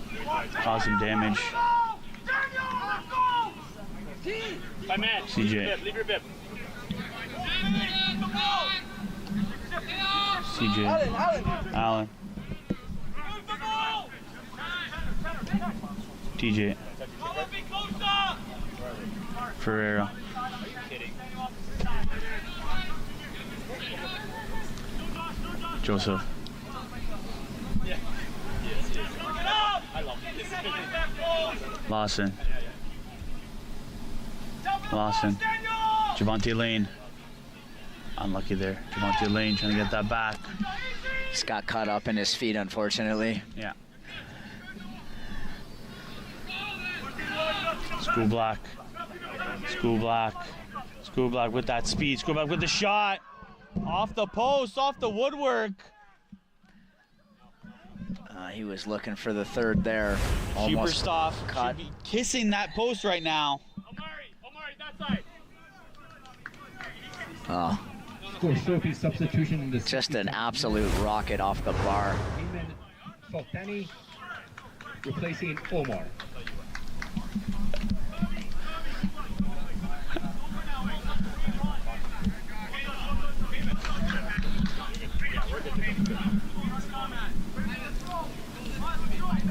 cause some damage. CJ. Leave your bib. CJ. Allen. TJ. Ferreira. Joseph. Lawson. Javonte Lane. Unlucky there. Javonte Lane trying to get that back. He's got caught up in his feet, unfortunately. Yeah. School Block. School Block with that speed. School Block with the shot. Off the post, off the woodwork. He was looking for the third there. Almost Superstoff caught. should be kissing that post right now. Omari, that side. Oh. Scrosoppi substitution in the Just an absolute rocket off the bar. Amen. Sultani replacing Omar.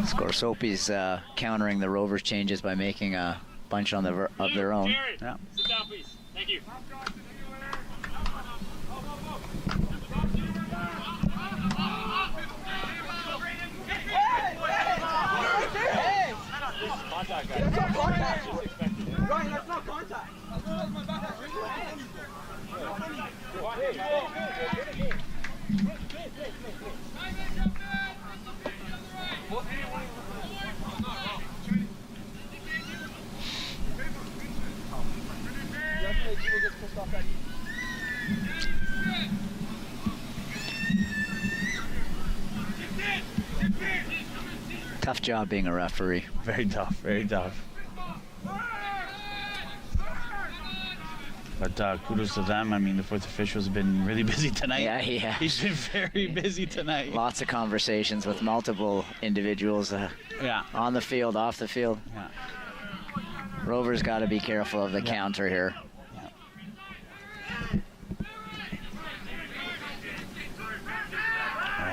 Scrosoppi's countering the Rovers changes by making a bunch on of their own. Yeah. Sit down, please. Thank you. Contact, guys. That's not contact. Ryan, that's not contact. Tough job being a referee. Very tough, very tough. But kudos to them. I mean, the fourth official's been really busy tonight. Yeah. He's been very busy tonight. Lots of conversations with multiple individuals on the field, off the field. Yeah. Rovers got to be careful of the counter here.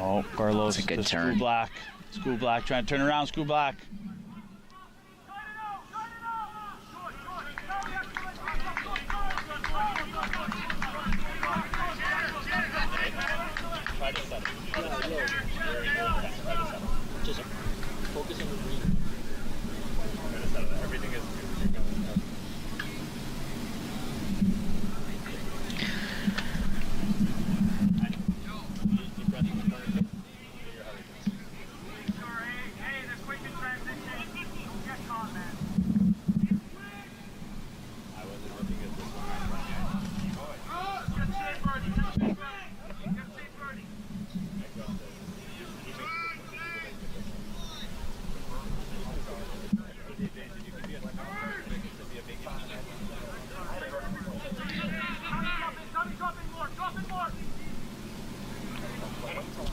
Oh, Carlos, That's a good turn. School Black trying to turn around, School Black. Just focus on the green. Everything is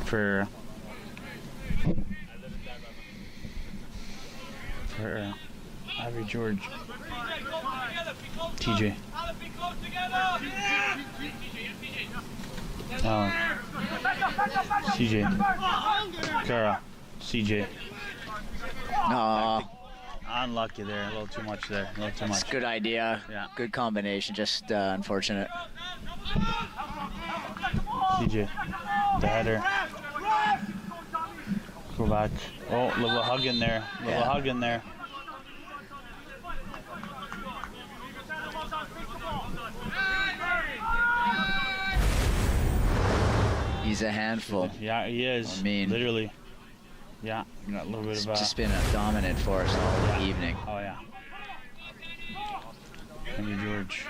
for Ivy George. TJ. CJ. Kara. CJ. No. Unlucky there. A little too much there. A little too much. That's a good idea. Yeah. Good combination. Just unfortunate. CJ. The header. Go back. Oh, little hug in there. Little hug in there. He's a handful. Yeah, he is. I mean, literally. Yeah, got a little bit of just been a dominant force all evening. Oh yeah. Henry George.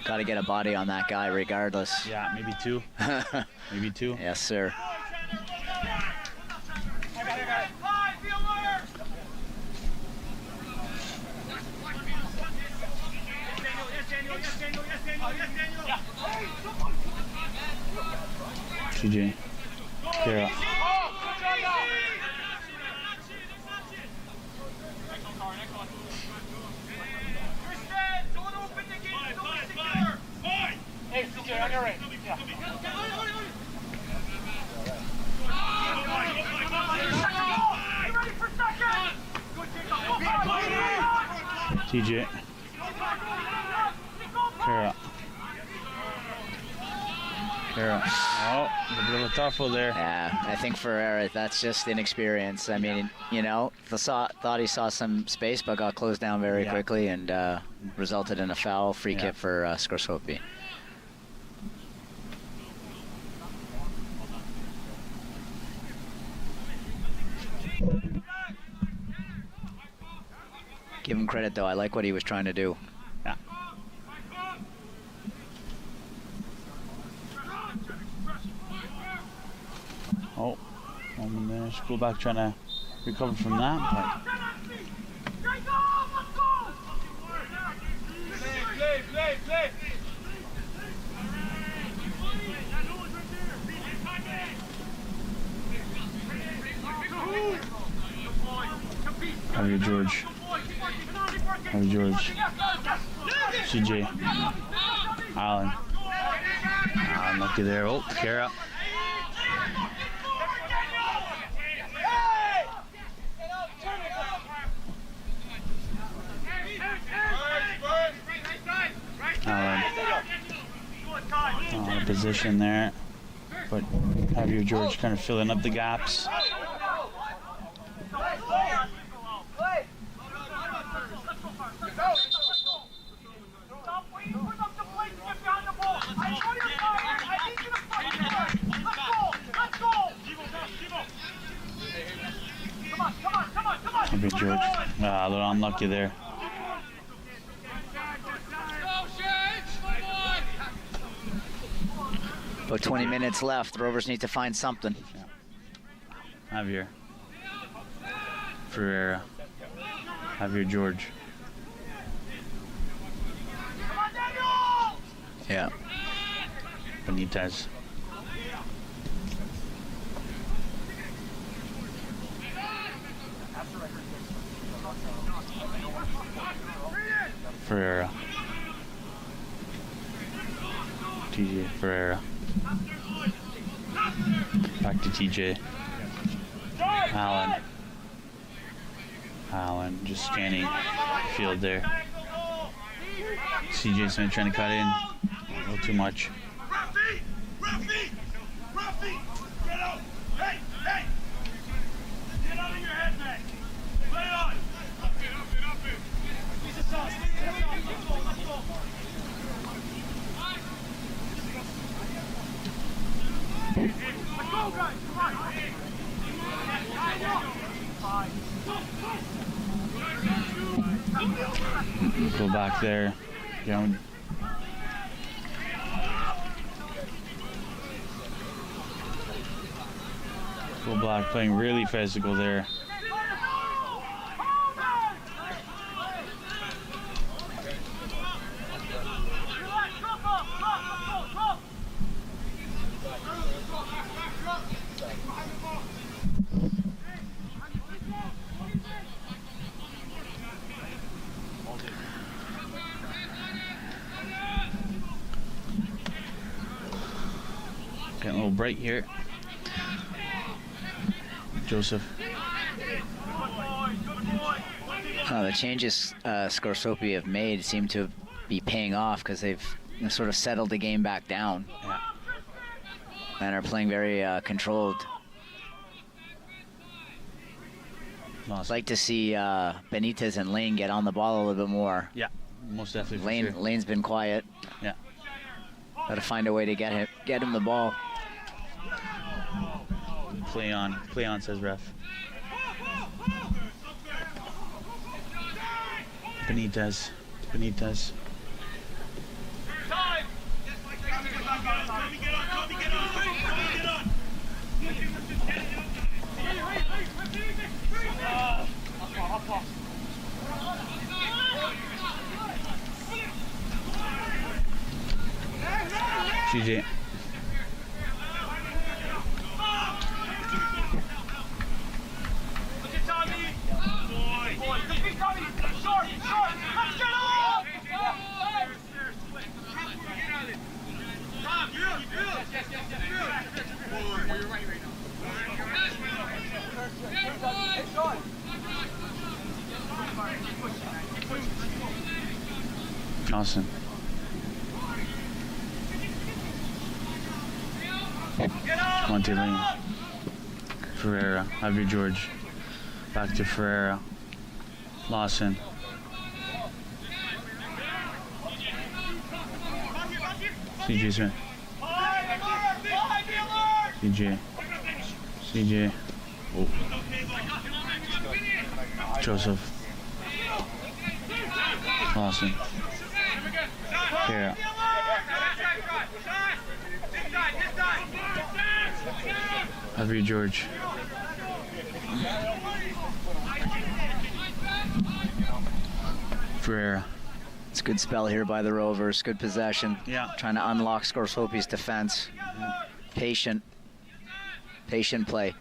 Got to get a body on that guy regardless. Yeah, maybe two. Maybe two. Yes, sir. TJ. Kara. TJ. Kara. Kara. Oh, a bit of a toughie there. Yeah, I think for Eric, that's just inexperience. I mean, you know, thought he saw some space, but got closed down very quickly and resulted in a foul. Free kick for Scrosoppi. Give him credit, though. I like what he was trying to do. Yeah. Oh, school back trying to recover from that. Play. Harry George. CJ. Allen. Lucky there. Oh, Kara. Allen. On a position there. But Javier George kind of filling up the gaps. Javier George. A little unlucky there. About 20 minutes left. The Rovers need to find something. Javier. Ferreira. Javier George. Yeah. Benitez. Ferreira. TJ Ferreira. Back to TJ. Allen just scanning field there. CJ Smith trying to cut in. A little too much. Ruffy! Get out! Hey! Get out of your head, man! Play on! Up it! Piece of sauce. Let's go! Let's go, guys! Come on! Go back there. Full Black playing really physical there. Getting a little break here. Joseph. The changes Scrosoppi have made seem to be paying off because they've sort of settled the game back down. Yeah. And are playing very controlled. I'd like to see Benitez and Lane get on the ball a little bit more. Yeah, most definitely. Lane's been quiet. Yeah. Got to find a way to get him the ball. Play on, says ref. Benitez. GG. Awesome. Monty Lane. Ferreira. Javier George. Back to Ferreira. Lawson. CJ Smith. CJ. Oh. Joseph. Lawson. Here. Javier George. Ferreira. It's a good spell here by the Rovers. Good possession. Yeah. Trying to unlock Scrosoppi's defense. Patient play.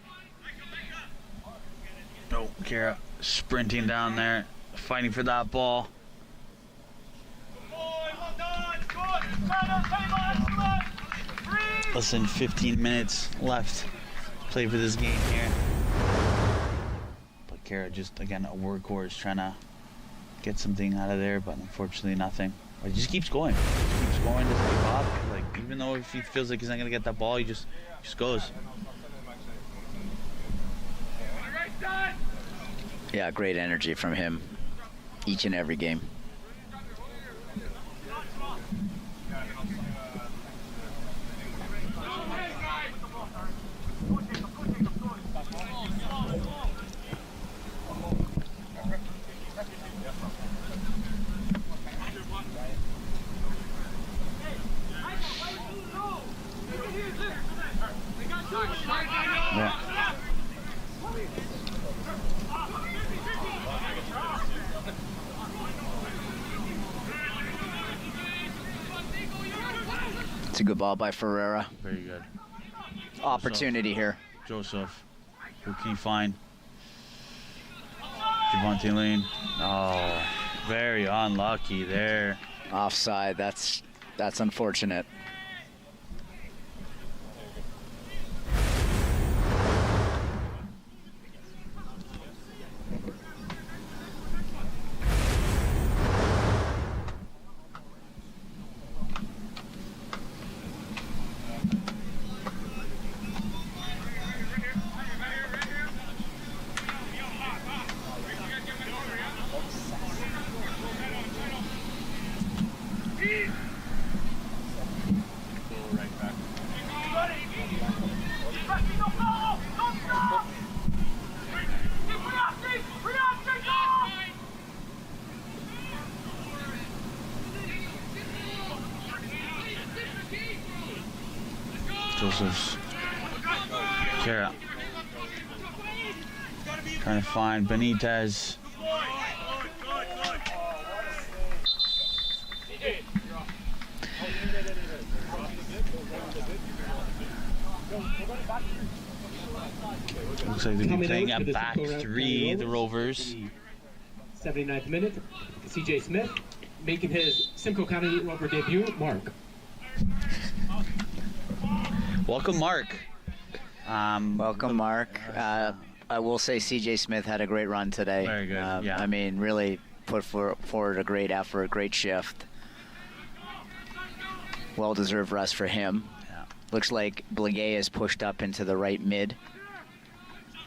Oh, Kara sprinting down there, fighting for that ball. Less than 15 minutes left to play for this game here. But Kara just, again, a workhorse trying to get something out of there, but unfortunately nothing. But he just keeps going. Doesn't give up. Like, even though if he feels like he's not going to get that ball, he just goes. Yeah, great energy from him each and every game. Yeah. It's a good ball by Ferreira. Very good. Opportunity here. Joseph. Who can he find? Javante Lane. Oh, very unlucky there. Offside. That's unfortunate. Joseph's. Kara. Trying to find Benitez. Looks like they'll be playing at back three, the Rovers. 79th minute, CJ Smith making his Simcoe County Rover debut. Mark. Welcome, Mark. Welcome, Mark. I will say CJ Smith had a great run today. Very good, yeah. I mean, really put forward a great effort, great shift. Well-deserved rest for him. Yeah. Looks like Bliguet is pushed up into the right mid.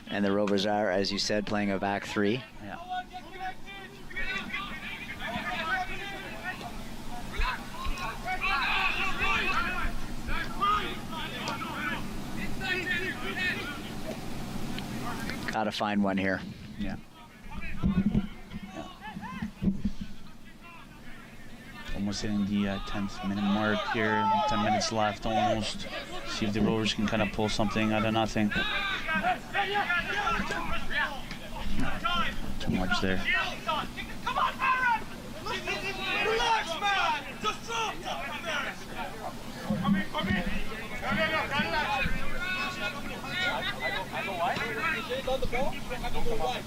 And the Rovers are, as you said, playing a back three. Yeah. Gotta find one here. Yeah. Almost hitting the 10th minute mark here. 10 minutes left almost. See if the Rovers can kind of pull something out of nothing. Too much there. Come on, Aaron! Relax, man! Just drop! Come in, come in! I go wide? Is on the ball? I go wide.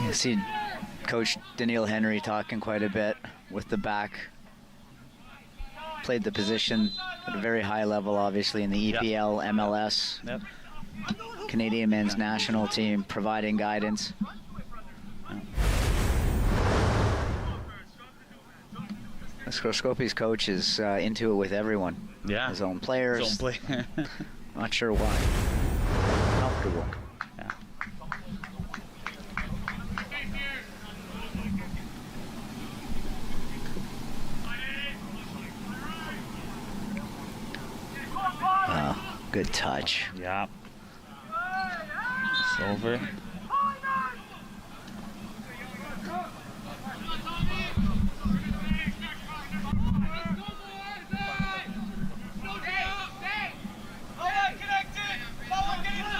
You see Coach Daniil Henry talking quite a bit with the back. Played the position at a very high level, obviously, in the EPL, MLS, Canadian men's national team, providing guidance. Scrosoppi's coach is into it with everyone. Yeah. His own players. His own player. Not sure why. Comfortable. Yeah. Oh, good touch. Yeah. It's over.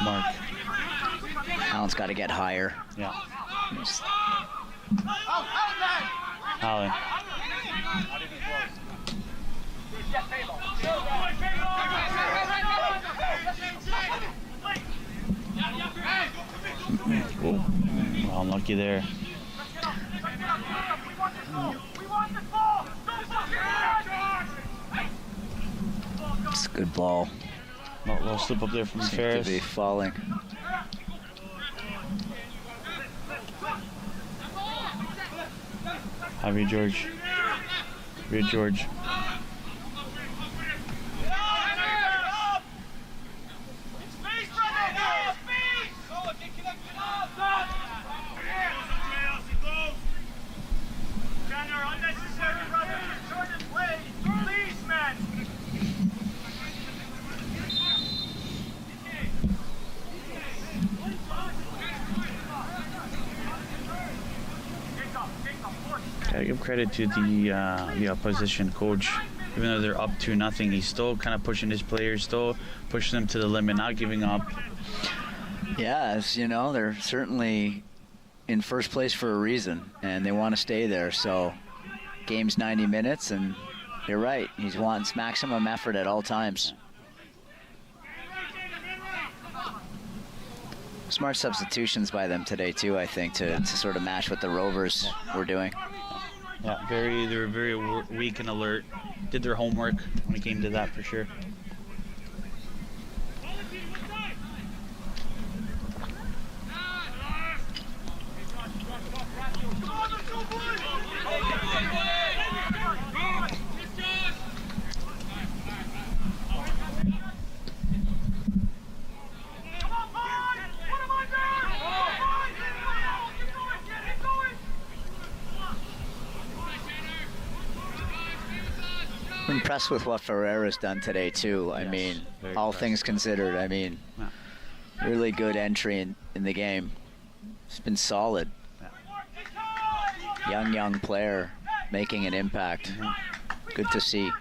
Mark. Allen's got to get higher. Yeah. Allen. Cool. Well, unlucky there. It's a good ball. Little slip up there from Ferris. To be falling. Javier George. Javier George. Gotta give credit to the opposition coach. Even though they're up 2-0, he's still kind of pushing his players, still pushing them to the limit, not giving up. Yeah, as you know, they're certainly in first place for a reason, and they want to stay there. So, game's 90 minutes, and you're right. He wants maximum effort at all times. Smart substitutions by them today too, I think, to sort of match what the Rovers were doing. Yeah, they were very weak and alert. Did their homework when it came to that for sure. I'm impressed with what Ferreira's done today too. I mean, all things considered, I mean, really good entry in the game. It's been solid. Young player making an impact. Good to see.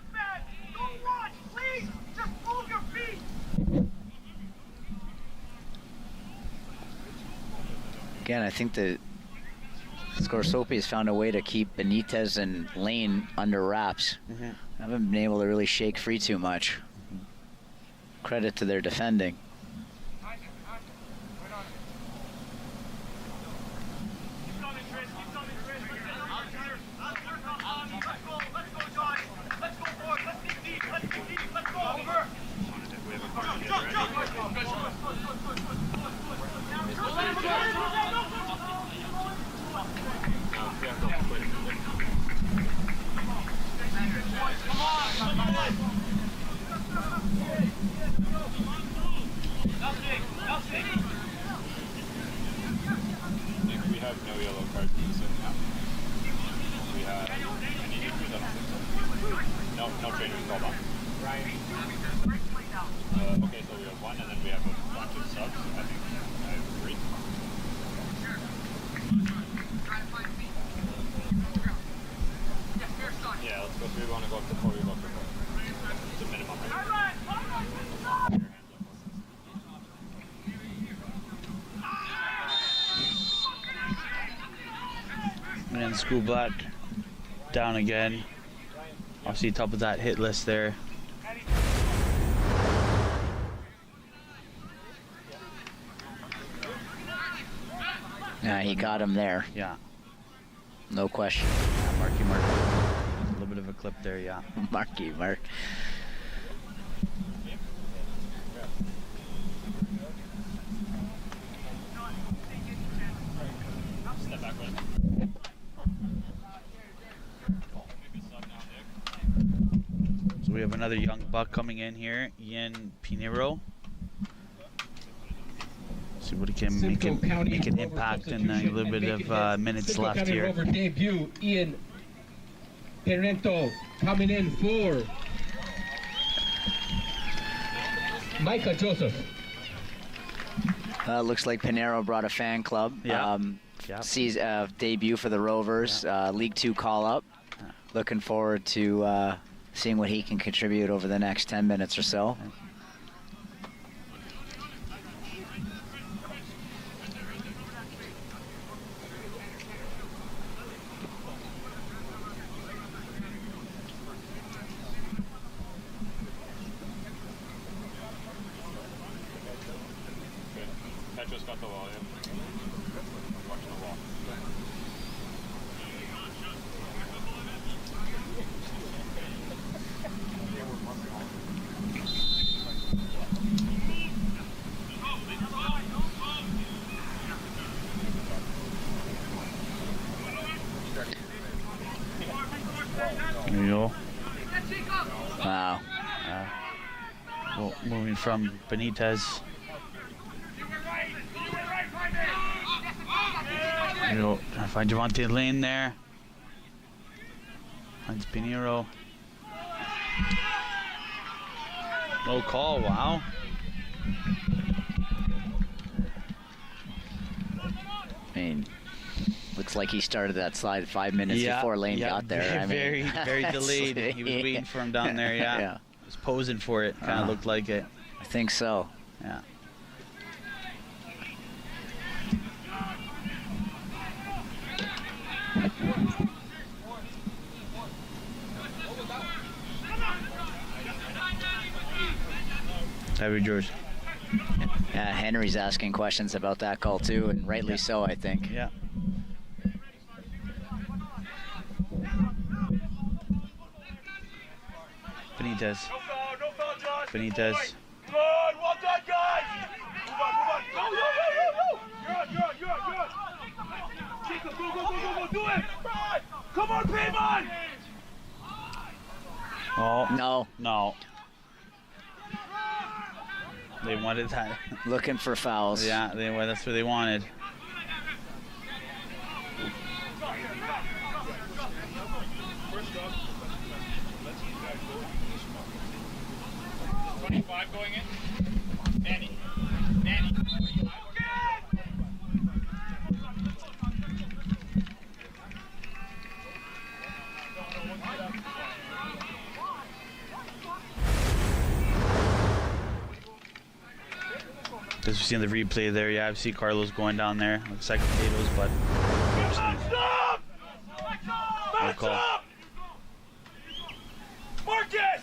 Again, I think that Scrosoppi has found a way to keep Benitez and Lane under wraps. I haven't been able to really shake free too much. Credit to their defending. We have no yellow cards in this one now. We have any injuries? I don't think so. No trainers called off. Okay, so we have one, and then we have a bunch of subs. I think I have 3. Yeah, let's go 3. We want to go up to 4. We go up to 4. It's a minimum. And then School Black down again. Obviously top of that hit list there. Yeah, he got him there. Yeah. No question. Yeah, Marky Mark. A little bit of a clip there, yeah. Marky Mark. Step back one. So we have another young buck coming in here, Ian Pinero. See what he can make an impact in a little bit of minutes Simcoe left County here. Rover debut, Ian Pinero coming in for Micah Joseph. Looks like Pinero brought a fan club. Yeah. Sees debut for the Rovers, League 2 call-up. Looking forward to seeing what he can contribute over the next 10 minutes or so. Petro's got the wall, yeah. Watching the wall. There you go. Wow. Well, moving from Benitez. There you go. Trying to find Javante Lane there. Finds Pinero. No call, wow. I mean, looks like he started that slide 5 minutes before Lane got there. I mean, very delayed. He was waiting for him down there, yeah. Yeah. He was posing for it, kind of looked like it. I think so. Yeah. Have yours. Henry's asking questions about that call too, and rightly so, I think. Yeah. Benitez. Benitez. Good, well done, guys. Move on. Go. You're on. Jacob, go. Do it. Come on, Paymon. Oh. No. They wanted that. Looking for fouls. Yeah, that's what they wanted. Going in. Manny. As we see in the replay there, yeah, I see Carlos going down there. Looks like potatoes, but no call. Marcus!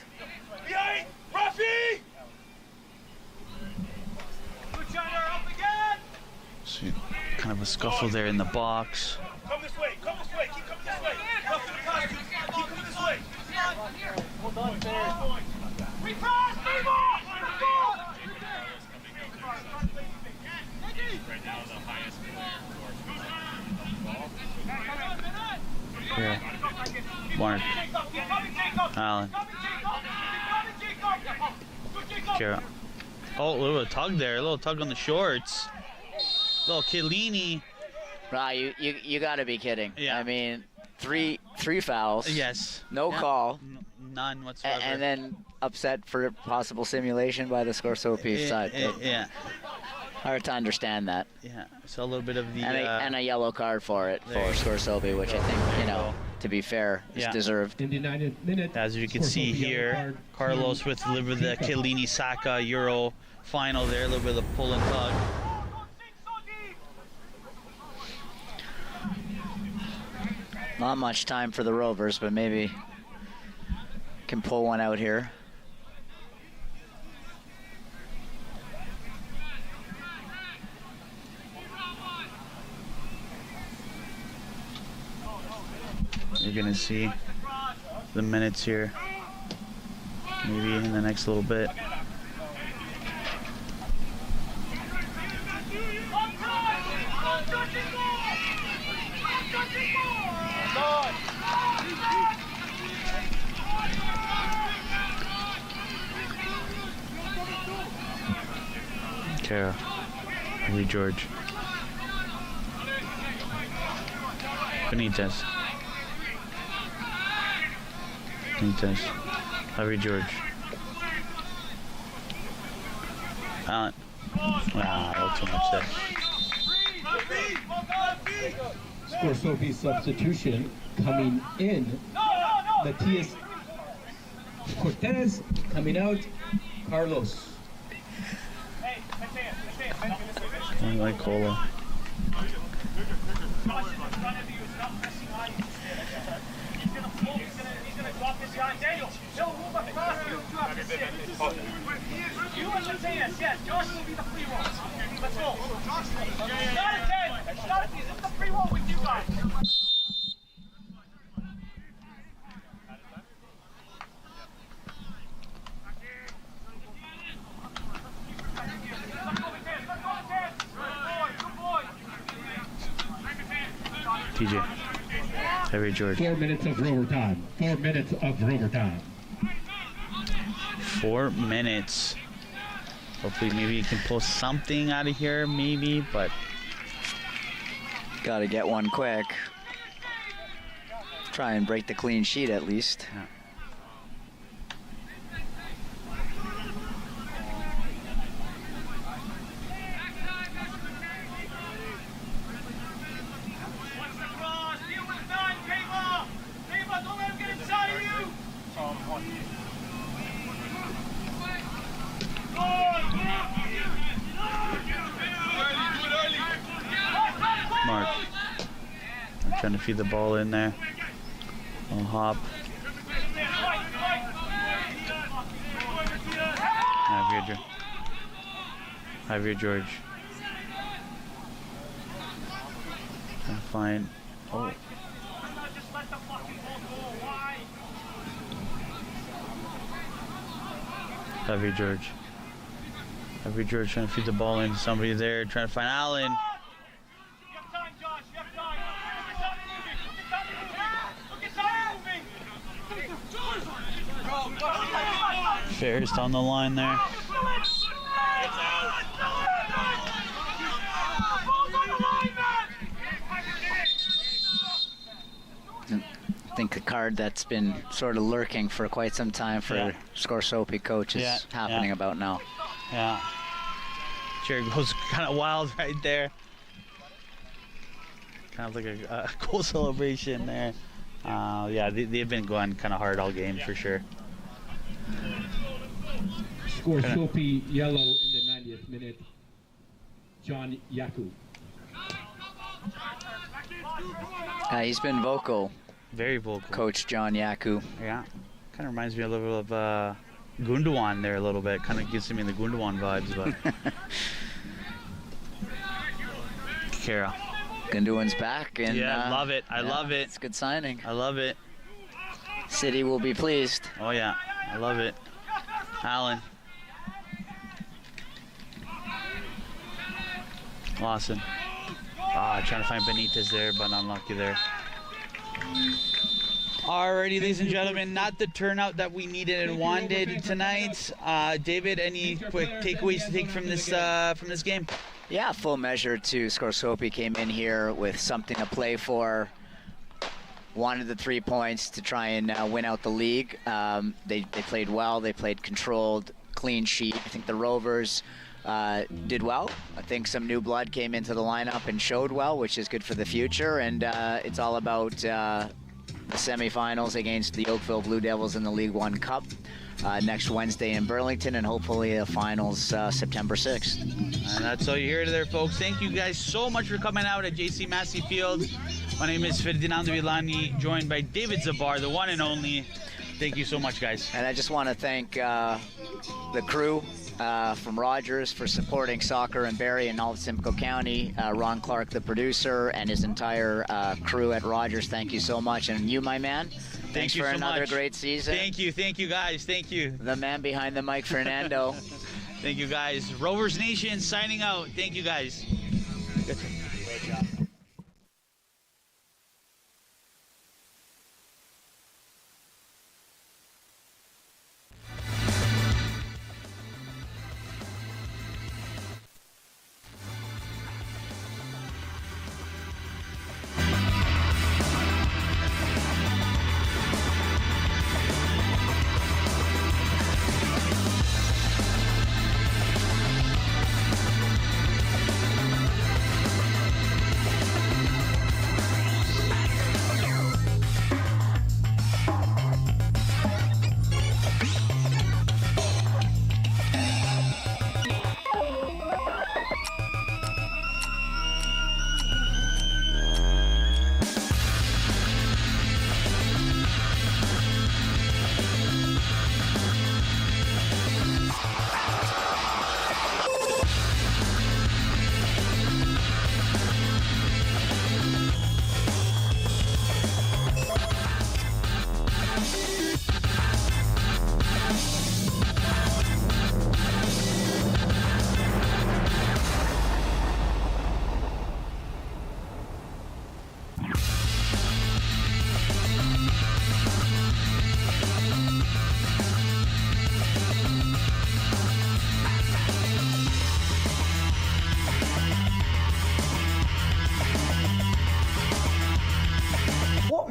Behind! Rafi! Up again! See, kind of a scuffle there in the box. Come this way, keep coming this way. Come to the costume, keep coming this way. Hold on, fair. We cross, move on! Right now, the highest Here. Mark. Allen. Kara. Oh, a little tug there. A little tug on the shorts. Little Chiellini. Right, you got to be kidding. Yeah. I mean, three 3 fouls. Yes. No call. None whatsoever. And then upset for possible simulation by the Scrosoppi side. Yeah. Hard to understand that. Yeah. So a little bit of the and a yellow card for it for Scrosoppi, which I think, to be fair, is deserved. In the 90th minute, as you can see here, Carlos with a little bit of the Chiellini Saka Euro final there, a little bit of the pull and tug. Not much time for the Rovers, but maybe can pull one out here. You're gonna see the minutes here, maybe in the next little bit. Kara, Lee George, Benitez, Harry George, Allen. Wow, a little too much there. Scrosoppi substitution coming in. Matias Cortez coming out. Carlos. I like Cola. Daniel, he'll move across you throughout the six. You and Matthias, yes. Josh will be the free roll. Let's go. Not a 10. Not a 10. This is the free roll with you guys. TJ. Harry George. 4 minutes of Rover time. 4 minutes of Rover time. 4 minutes. Hopefully maybe you can pull something out of here, maybe, but gotta get one quick. Try and break the clean sheet at least. Yeah. Mark. I'm trying to feed the ball in there. I'll hop. Javier George. Trying to find. Oh. Javier George. Javier George trying to feed the ball in. Somebody there trying to find Allen. Ferris on the line there. I think a card that's been sort of lurking for quite some time for Scrosoppi coach is happening about now. Yeah. Jared goes kind of wild right there. Kind of like a goal celebration there. Yeah, they've been going kind of hard all game for sure. Scrosoppi yellow in the 90th minute. John Yaku. He's been vocal. Very vocal. Coach John Yaku. Yeah. Kind of reminds me a little of Gundogan there a little bit. Kind of gives me the Gundogan vibes, but. Kara. Gundogan's back. And, yeah, love it. I love it. It's a good signing. I love it. City will be pleased. Oh, yeah. I love it. Allen. Lawson. Trying to find Benitez there, but unlucky there. Alrighty, ladies and gentlemen, not the turnout that we needed and wanted tonight. David, any quick takeaways to take from this game? Yeah, full measure to Scrosoppi came in here with something to play for. wanted the 3 points to try and win out the league. They played well. They played controlled, clean sheet. I think the Rovers did well. I think some new blood came into the lineup and showed well, which is good for the future. And it's all about the semifinals against the Oakville Blue Devils in the League One Cup next Wednesday in Burlington, and hopefully the finals September 6th. And that's all you hear there, folks. Thank you guys so much for coming out at J.C. Massey Field. My name is Ferdinando Villani, joined by David Zabar, the one and only. Thank you so much, guys. And I just want to thank the crew from Rogers for supporting soccer in Barrie and all of Simcoe County. Ron Clark, the producer, and his entire crew at Rogers, thank you so much. And you, my man, thanks for another great season. Thank you guys, thank you. The man behind the mic, Fernando. Thank you guys. Rovers Nation signing out. Thank you guys. Great job.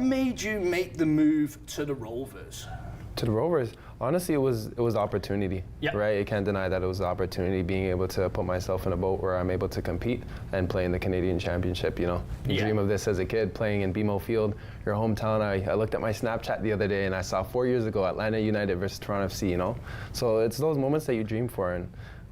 made you make the move to the Rovers? To the Rovers, honestly, it was opportunity, right? You can't deny that it was opportunity, being able to put myself in a boat where I'm able to compete and play in the Canadian Championship, you know. You dream of this as a kid, playing in BMO Field, your hometown. I looked at my Snapchat the other day and I saw 4 years ago Atlanta United versus Toronto FC, you know. So it's those moments that you dream for, and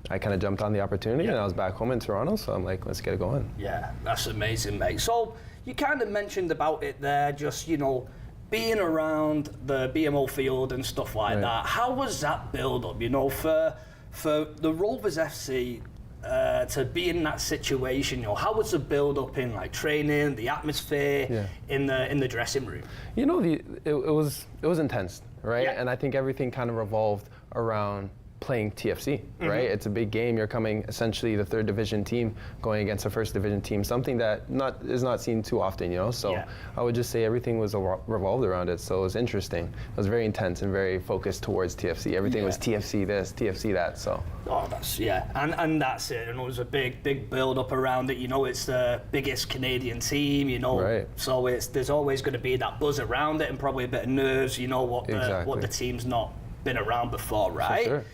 I kind of jumped on the opportunity and I was back home in Toronto, so I'm like, let's get it going. Yeah, that's amazing, mate. So you kind of mentioned about it there, just, you know, being around the BMO Field and stuff like that. How was that build-up, you know, for the Rovers FC to be in that situation? You know, how was the build-up in like training, the atmosphere in the dressing room? You know, it was intense, right? And I think everything kind of revolved around playing TFC, right? It's a big game. You're coming essentially the third division team going against a first division team, something that is not seen too often, you know? So I would just say everything was revolved around it. So it was interesting. It was very intense and very focused towards TFC. Everything was TFC this, TFC that, so. Oh, that's, and that's it. And it was a big build up around it. You know, it's the biggest Canadian team, you know. So there's always going to be that buzz around it and probably a bit of nerves, you know, what the team's not been around before, right? For sure.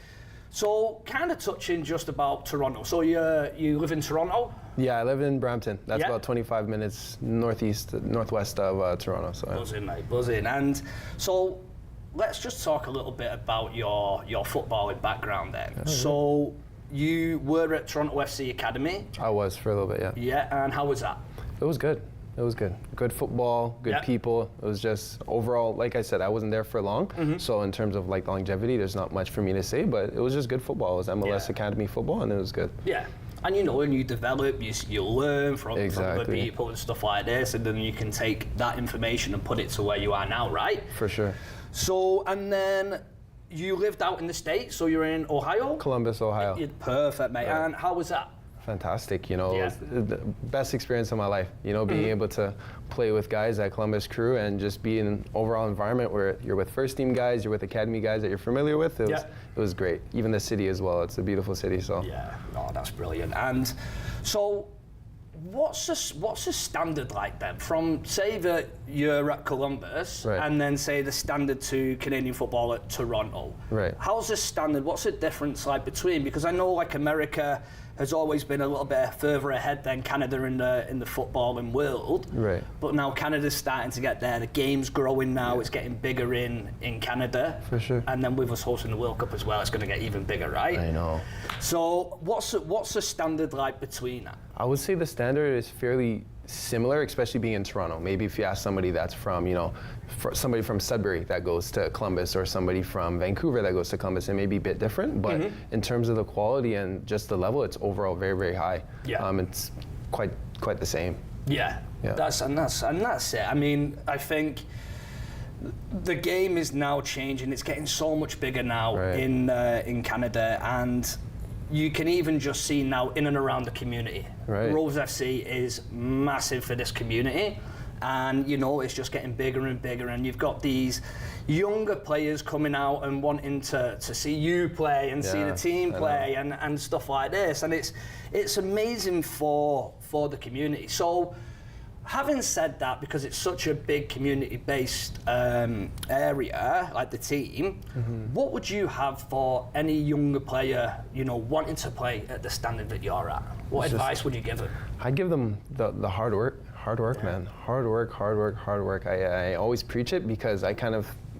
So, kind of touching just about Toronto. So, you live in Toronto? Yeah, I live in Brampton. That's about 25 minutes northwest of Toronto. So. Buzzing, mate, buzzing. And so, let's just talk a little bit about your footballing background then. So, you were at Toronto FC Academy? I was for a little bit, yeah. Yeah, and how was that? It was good. It was good. Good football, good people. It was just overall, like I said, I wasn't there for long. So in terms of like longevity, there's not much for me to say, but it was just good football. It was MLS Academy football, and it was good. Yeah. And you know, when you develop, you learn from other people and stuff like this, and then you can take that information and put it to where you are now, right? For sure. So, and then you lived out in the States, so you're in Ohio? Columbus, Ohio. Perfect, mate. And how was that? Fantastic, you know, it was the best experience of my life, you know, being able to play with guys at Columbus Crew and just be in an overall environment where you're with first team guys, you're with academy guys that you're familiar with. It was great. Even the city as well. It's a beautiful city, so. Yeah, no, that's brilliant. And so what's the standard like then? From, say that you're at Columbus, and then say the standard to Canadian football at Toronto. Right. How's the standard? What's the difference like between? Because I know like America has always been a little bit further ahead than Canada in the footballing world. Right. But now Canada's starting to get there. The game's growing now. It's getting bigger in Canada. For sure. And then with us hosting the World Cup as well, it's going to get even bigger, right? I know. So what's the standard like between that? I would say the standard is fairly similar, especially being in Toronto. Maybe if you ask somebody that's from, somebody from Sudbury that goes to Columbus, or somebody from Vancouver that goes to Columbus, it may be a bit different, but in terms of the quality and just the level, it's overall very, very high. Yeah. It's quite the same. Yeah. That's it. I mean, I think the game is now changing. It's getting so much bigger now in Canada, and you can even just see now in and around the community. Right. Rovers FC is massive for this community, and it's just getting bigger and bigger, and you've got these younger players coming out and wanting to see you play and see the team play and stuff like this, and it's amazing for the community. So having said that, because it's such a big community-based area, like the team, what would you have for any younger player, wanting to play at the standard that you're at? What advice would you give them? I'd give them the hard work. Hard work, man. Hard work. I always preach it because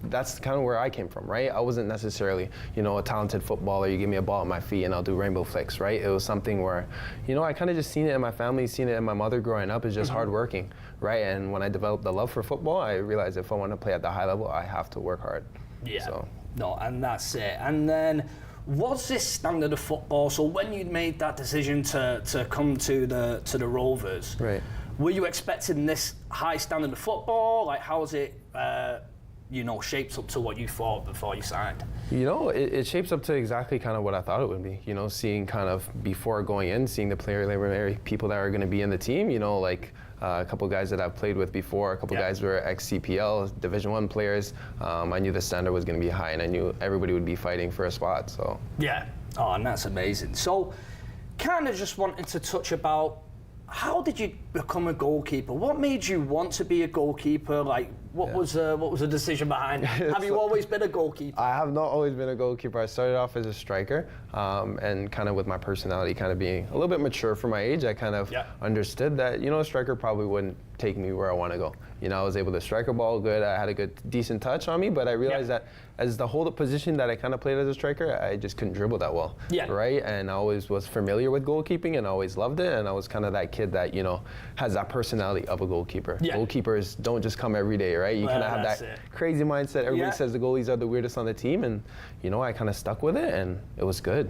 that's kind of where I came from, right? I wasn't necessarily, a talented footballer. You give me a ball at my feet and I'll do rainbow flicks, right? It was something where, I kind of just seen it in my family, seen it in my mother growing up, is just hard working, right? And when I developed the love for football, I realized if I want to play at the high level, I have to work hard. Yeah. So. No, and that's it. And then, what's this standard of football? So when you made that decision to come to the Rovers, right? Were you expecting this high standard of football? Like, how's it, shapes up to what you thought before you signed? It shapes up to exactly kind of what I thought it would be. Seeing kind of before going in, seeing the people that are going to be in the team. Like a couple guys that I've played with before, a couple guys who were ex-CPL, Division I players. I knew the standard was going to be high, and I knew everybody would be fighting for a spot. So. Yeah. Oh, and that's amazing. So, kind of just wanted to touch about, how did you become a goalkeeper? What made you want to be a goalkeeper? Like, what was the decision behind it? Have you always been a goalkeeper? I have not always been a goalkeeper. I started off as a striker, and kind of with my personality kind of being a little bit mature for my age, I kind of understood that, a striker probably wouldn't take me where I want to go. I was able to strike a ball good. I had a good, decent touch on me, but I realized that as the hold-up position that I kind of played as a striker, I just couldn't dribble that well, right? And I always was familiar with goalkeeping and always loved it, and I was kind of that kid that, has that personality of a goalkeeper. Goalkeepers don't just come every day, right? You kind of have that crazy mindset. Everybody says the goalies are the weirdest on the team, and, I kind of stuck with it, and it was good.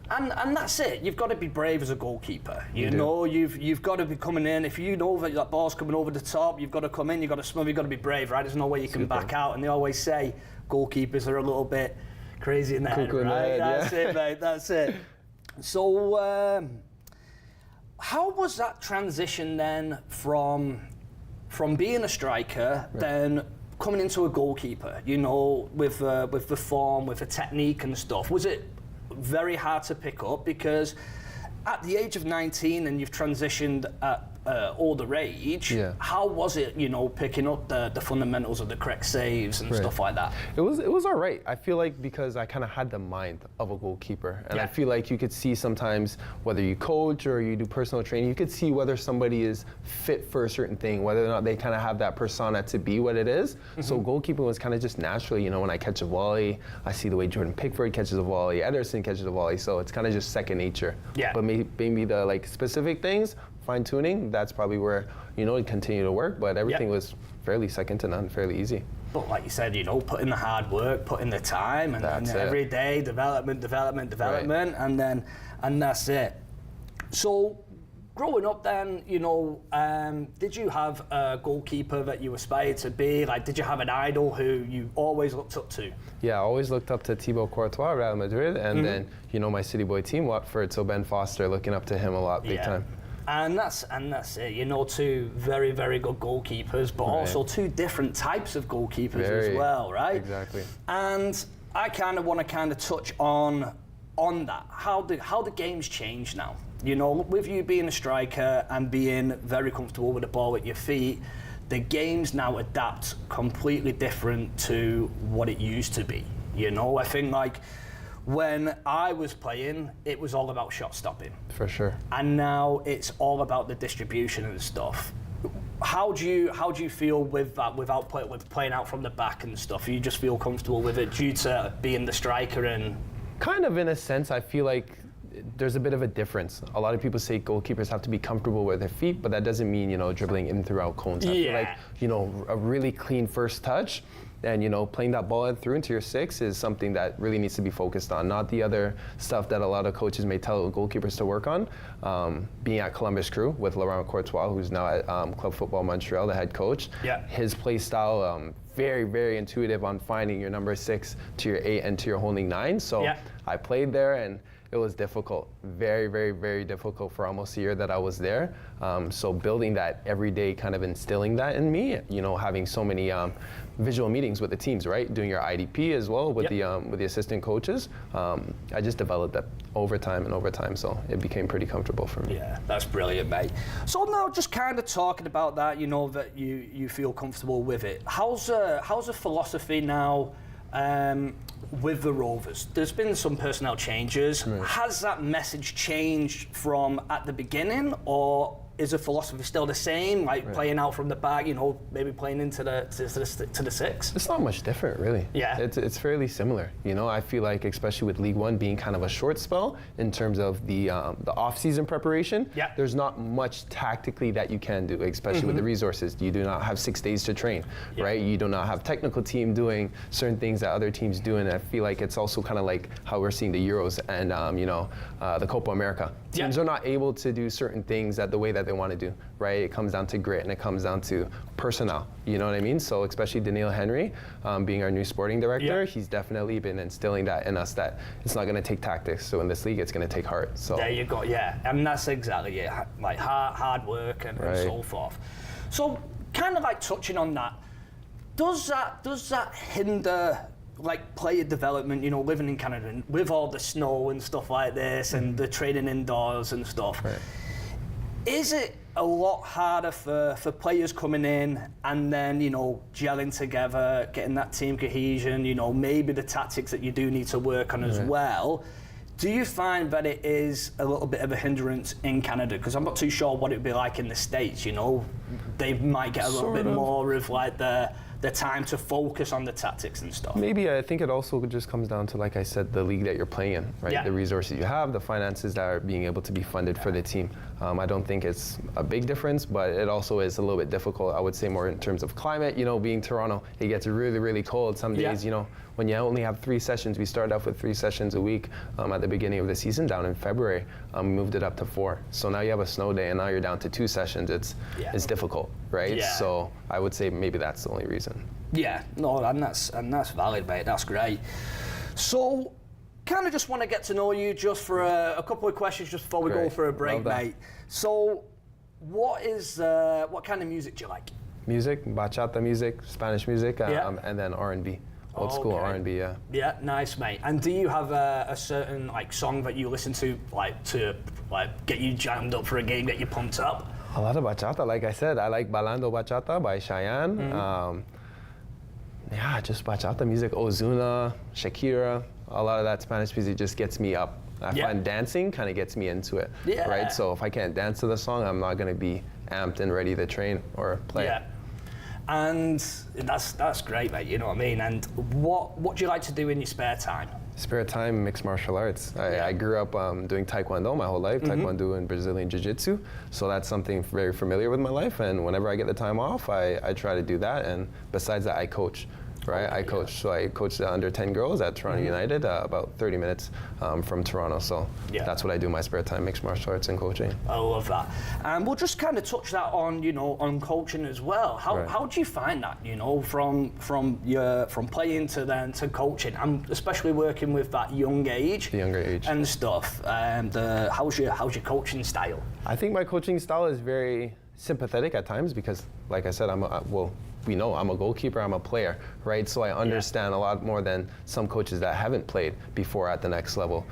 And that's it. You've got to be brave as a goalkeeper. You've got to be coming in. If you know that ball's coming over the top, you've got to come in. You've got to smother. You've got to be brave, right? There's no way you can back out. And they always say goalkeepers are a little bit crazy in the head, right? That's it, mate. That's it. So, how was that transition then from being a striker, then coming into a goalkeeper? With the form, with the technique and stuff. Was it very hard to pick up? Because at the age of 19 and you've transitioned at older age, how was it, picking up the fundamentals of the correct saves and stuff like that? It was all right. I feel like because I kind of had the mind of a goalkeeper, and I feel like you could see sometimes whether you coach or you do personal training, you could see whether somebody is fit for a certain thing, whether or not they kind of have that persona to be what it is. So goalkeeping was kind of just naturally, when I catch a volley, I see the way Jordan Pickford catches a volley, Ederson catches a volley, so it's kind of just second nature. But maybe the specific things, fine-tuning, that's probably where, it continued to work, but everything was fairly second to none, fairly easy. But like you said, put in the hard work, put in the time, and every day, development, and that's it. So, growing up then, did you have a goalkeeper that you aspired to be? Like, did you have an idol who you always looked up to? Yeah, I always looked up to Thibaut Courtois, Real Madrid, and then, my city boy team, Watford, so Ben Foster, looking up to him a lot, big time. And that's it, two very, very good goalkeepers, but also two different types of goalkeepers as well, right? Exactly. And I kind of want to touch on that. How the game's changed now. With you being a striker and being very comfortable with the ball at your feet, the games now adapt completely different to what it used to be. You know, I think like when I was playing, it was all about shot stopping. For sure. And now it's all about the distribution and stuff. How do you feel with that, with playing out from the back and stuff? You just feel comfortable with it due to being the striker and? Kind of in a sense, I feel like there's a bit of a difference. A lot of people say goalkeepers have to be comfortable with their feet, but that doesn't mean, dribbling in throughout cones. I feel like, a really clean first touch and, playing that ball through into your six is something that really needs to be focused on, not the other stuff that a lot of coaches may tell goalkeepers to work on. Being at Columbus Crew with Laurent Courtois, who's now at Club Football Montreal, the head coach, his play style, very, very intuitive on finding your number 6 to your 8 and to your holding 9. So I played there and it was difficult, very, very, very difficult for almost a year that I was there. So building that every day, kind of instilling that in me, having so many visual meetings with the teams, right? Doing your IDP as well with the assistant coaches. I just developed that over time, so it became pretty comfortable for me. Yeah, that's brilliant, mate. So now just kind of talking about that, that you feel comfortable with it. How's the philosophy now with the Rovers? There's been some personnel changes. Right. Has that message changed from at the beginning, or is the philosophy still the same, like playing out from the back, maybe playing into the 6? It's not much different, really. Yeah. It's fairly similar. I feel like, especially with League One being kind of a short spell in terms of the off-season preparation, there's not much tactically that you can do, especially with the resources. You do not have 6 days to train, right? You do not have technical team doing certain things that other teams do, and I feel like it's also kind of like how we're seeing the Euros and the Copa America. Teams are not able to do certain things the way that they want to do, right? It comes down to grit and it comes down to personnel, you know what I mean? So especially Daniil Henry, being our new sporting director, he's definitely been instilling that in us, that it's not going to take tactics. So in this league, it's going to take heart. So there you go, and that's exactly it, like hard work and so forth. So kind of like touching on that, does that hinder like player development, living in Canada with all the snow and stuff like this and the training indoors and stuff? Right. Is it a lot harder for players coming in and then, gelling together, getting that team cohesion, maybe the tactics that you do need to work on as well? Do you find that it is a little bit of a hindrance in Canada? Because I'm not too sure what it would be like in the States, They might get a little bit more of like the time to focus on the tactics and stuff. Maybe. I think it also just comes down to, like I said, the league that you're playing in, right? The resources you have, the finances that are being able to be funded for the team. I don't think it's a big difference, but it also is a little bit difficult, I would say, more in terms of climate. Being Toronto, it gets really, really cold some days, when you only have 3 sessions. We started off with 3 sessions a week at the beginning of the season down in February. We moved it up to 4. So now you have a snow day and now you're down to 2 sessions. It's difficult, right? Yeah. So I would say maybe that's the only reason. Yeah, no, and that's valid, mate. That's great. So, kind of just want to get to know you just for a couple of questions just before we go for a break, mate. So, what kind of music do you like? Music, bachata music, Spanish music, and then R&B. Old school R&B, Yeah, nice, mate. And do you have a certain song that you listen to get you jammed up for a game, get you pumped up? A lot of bachata, like I said. I like Balando Bachata by Cheyenne. Just bachata music, Ozuna, Shakira. A lot of that Spanish music just gets me up. I find dancing kind of gets me into it, right? So if I can't dance to the song, I'm not going to be amped and ready to train or play. Yeah. And that's great, mate, you know what I mean? And what do you like to do in your spare time? Spare time, mixed martial arts. I grew up doing Taekwondo my whole life, Taekwondo and Brazilian Jiu-Jitsu. So that's something very familiar with my life. And whenever I get the time off, I try to do that. And besides that, I coach. Right, I coach. So I coach the under 10 girls at Toronto United, about 30 minutes from Toronto. So that's what I do in my spare time: mixed martial arts and coaching. I love that. And we'll just kind of touch that on, on coaching as well. How do you find that, from playing to coaching, and especially working with that younger age and stuff. How's your coaching style? I think my coaching style is very sympathetic at times because, like I said, we know I'm a goalkeeper, I'm a player, right? So I understand a lot more than some coaches that haven't played before at the next level.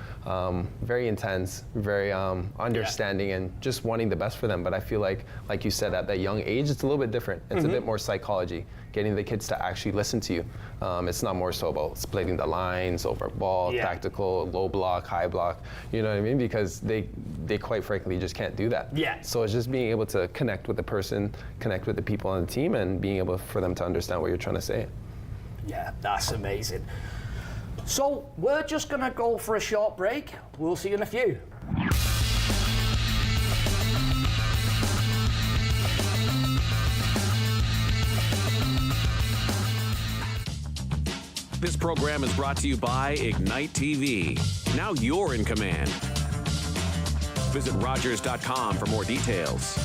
Very intense, very understanding, and just wanting the best for them. But I feel like you said, at that young age, it's a little bit different. It's a bit more psychology, getting the kids to actually listen to you. It's not more so about splitting the lines, over ball, tactical, low block, high block, you know what I mean? Because they quite frankly just can't do that. So it's just being able to connect with the person, connect with the people on the team, and being able for them to understand what you're trying to say. Yeah, that's amazing. So we're just gonna go for a short break. We'll see you in a few. This program is brought to you by Ignite TV. Now you're in command. Visit Rogers.com for more details.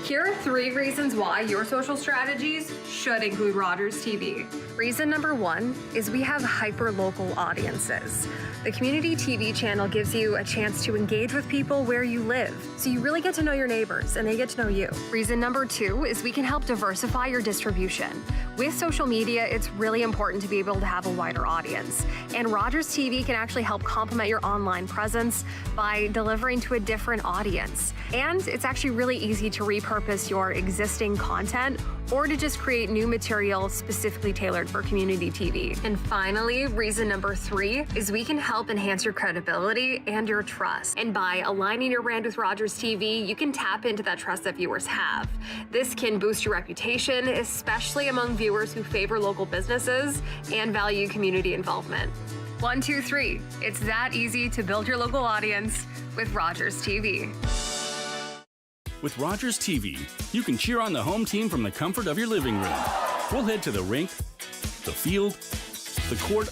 Here are 3 reasons why your social strategies should include Rogers TV. Reason number 1 is we have hyper-local audiences. The community TV channel gives you a chance to engage with people where you live, so you really get to know your neighbors and they get to know you. Reason number 2 is we can help diversify your distribution. With social media, it's really important to be able to have a wider audience, and Rogers TV can actually help complement your online presence by delivering to a different audience. And it's actually really easy to repurpose your existing content or to just create new material specifically tailored for community TV. And finally, reason number 3 is we can help enhance your credibility and your trust. And by aligning your brand with Rogers TV, you can tap into that trust that viewers have. This can boost your reputation, especially among viewers who favor local businesses and value community involvement. 1, 2, 3. It's that easy to build your local audience with Rogers TV. With Rogers TV, you can cheer on the home team from the comfort of your living room. We'll head to the rink, the field, the court,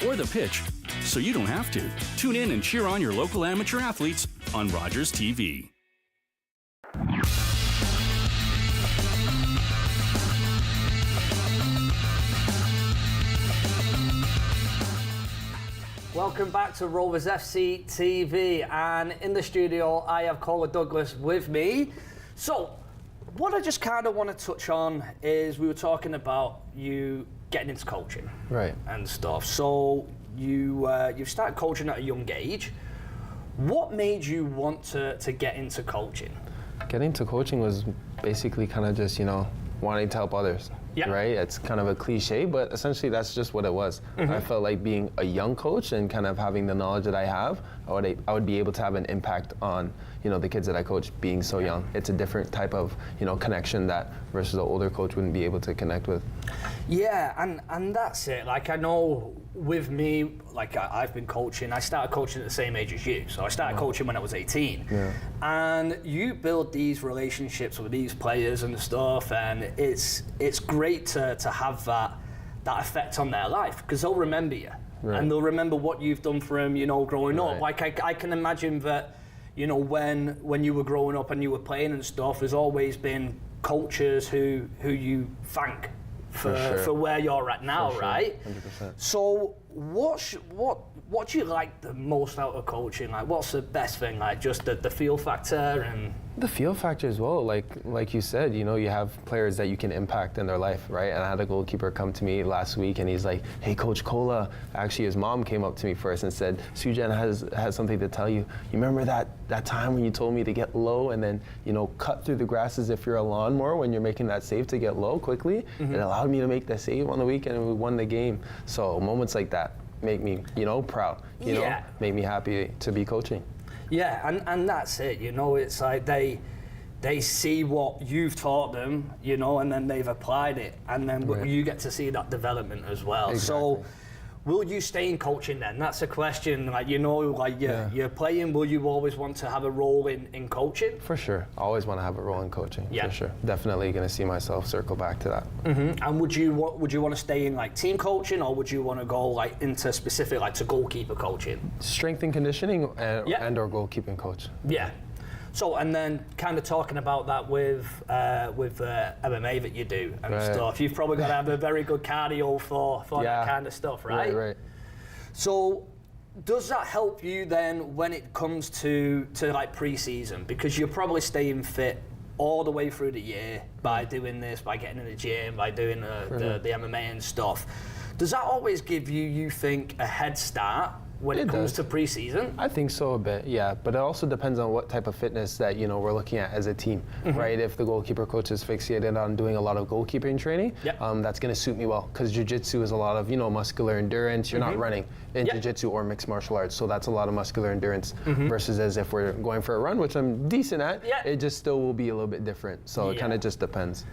or the pitch, so you don't have to. Tune in and cheer on your local amateur athletes on Rogers TV. Welcome back to Rovers FC TV, and in the studio I have Cola Douglas with me. So what I just kind of want to touch on is we were talking about you getting into coaching, right, and stuff. So you started coaching at a young age. What made you want to get into coaching? Getting into coaching was basically kind of just, wanting to help others. Right? It's kind of a cliche, but essentially that's just what it was. I felt like being a young coach and kind of having the knowledge that I have, I would be able to have an impact on, the kids that I coach being so young. It's a different type of, connection that versus an older coach wouldn't be able to connect with. Yeah, and that's it. Like, I know with me, like I've been coaching, I started coaching at the same age as you. So I started coaching when I was 18. Yeah. And you build these relationships with these players and stuff, and it's great to have that effect on their life, because they'll remember you. Right. And they'll remember what you've done for them, growing up. Like I can imagine that, when you were growing up and you were playing and stuff, there's always been coaches who you thank for where you're at now, right? 100%. So what do you like the most out of coaching? Like, what's the best thing? Like, just the feel factor and the feel factor as well. Like you said, you have players that you can impact in their life, right? And I had a goalkeeper come to me last week, and he's like, "Hey, Coach Cola." Actually, his mom came up to me first and said, "Sujan has something to tell you. You remember that time when you told me to get low and then cut through the grass as if you're a lawnmower when you're making that save to get low quickly? It allowed me to make the save on the weekend, and we won the game." So moments like that make me proud. Make me happy to be coaching. Yeah, and that's it. It's like they see what you've taught them, and then they've applied it, and then you get to see that development as well. Exactly. So, will you stay in coaching then? That's a question. Like, you're playing. Will you always want to have a role in coaching? For sure, I always want to have a role in coaching. Yeah, for sure. Definitely going to see myself circle back to that. And would you want to stay in like team coaching, or would you want to go like into specific to goalkeeper coaching? Strength and conditioning and or goalkeeping coach. Yeah. So, and then kind of talking about that with MMA that you do and stuff, you've probably got to have a very good cardio for that kind of stuff, right? Right. So, does that help you then when it comes to like pre-season? Because you're probably staying fit all the way through the year by doing this, by getting in the gym, by doing the MMA and stuff. Does that always give you, you think, a head start when it comes to pre-season? I think so a bit, yeah. But it also depends on what type of fitness that we're looking at as a team, right? If the goalkeeper coach is fixated on doing a lot of goalkeeping training, that's going to suit me well because jiu-jitsu is a lot of muscular endurance. You're not running in jiu-jitsu or mixed martial arts, so that's a lot of muscular endurance. Versus as if we're going for a run, which I'm decent at, it just still will be a little bit different. So it kind of just depends.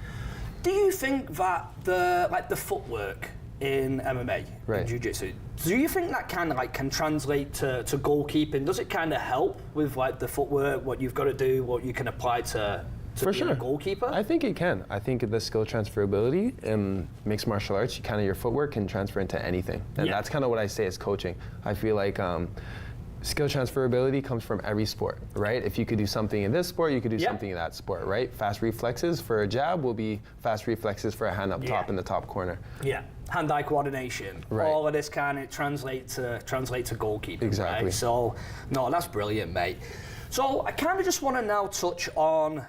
Do you think that the footwork in MMA, in jiu-jitsu, do you think that kind of can translate to goalkeeping? Does it kind of help with the footwork, what you've got to do, what you can apply to being a goalkeeper? I think it can. I think the skill transferability in mixed martial arts, your footwork can transfer into anything. And that's kind of what I say as coaching. I feel like skill transferability comes from every sport, right? If you could do something in this sport, you could do something in that sport, right? Fast reflexes for a jab will be fast reflexes for a hand up top in the top corner. Yeah, hand-eye coordination. Right. All of this kind of translate to goalkeeping. Exactly. Right? So, no, that's brilliant, mate. So I kind of just want to now touch on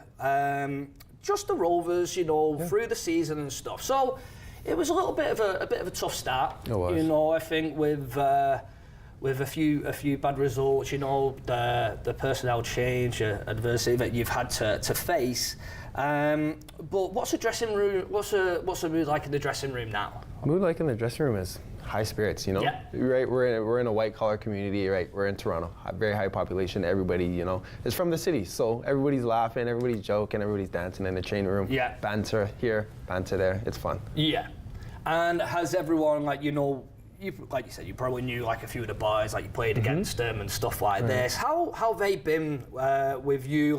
just the Rovers, through the season and stuff. So it was a little bit of a tough start. It was. I think with a few bad results, the personnel change, adversity that you've had to face. But what's the dressing room? What's the mood like in the dressing room now? Mood like in the dressing room is high spirits. Right? We're in a white collar community. Right, we're in Toronto, very high population. Everybody is from the city, so everybody's laughing, everybody's joking, everybody's dancing in the training room. Yeah. Banter here, banter there. It's fun. Yeah. And has everyone like you said, you probably knew a few of the boys, you played against them and stuff like this. How they been with you,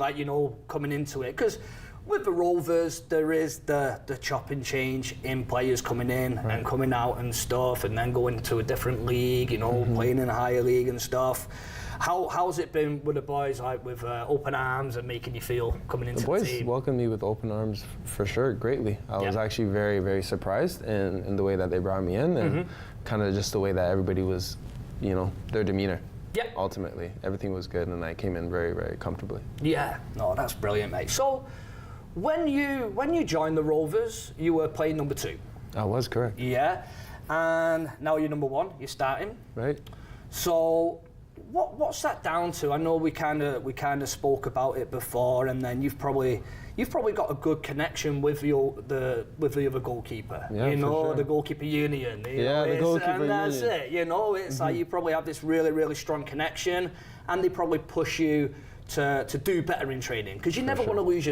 coming into it? Because with the Rovers, there is the chop and change in players coming in and coming out and stuff, and then going to a different league, playing in a higher league and stuff. How's it been with the boys, with open arms and making you feel coming into the team? The boys welcomed me with open arms for sure, greatly. I was actually very, very surprised in the way that they brought me in and kind of just the way that everybody was, their demeanor. Yeah. Ultimately, everything was good, and I came in very, very comfortably. Yeah, no, that's brilliant, mate. So, when you joined the Rovers, you were playing number 2. I was, correct. Yeah, and now you're number 1. You're starting. Right. So, what's that down to? I know we kind of spoke about it before, and then you've probably got a good connection with the other goalkeeper. Yeah, sure. The goalkeeper union. The goalkeeper union. And that's it. It's like you probably have this really, really strong connection, and they probably push you to do better in training, because you never want to lose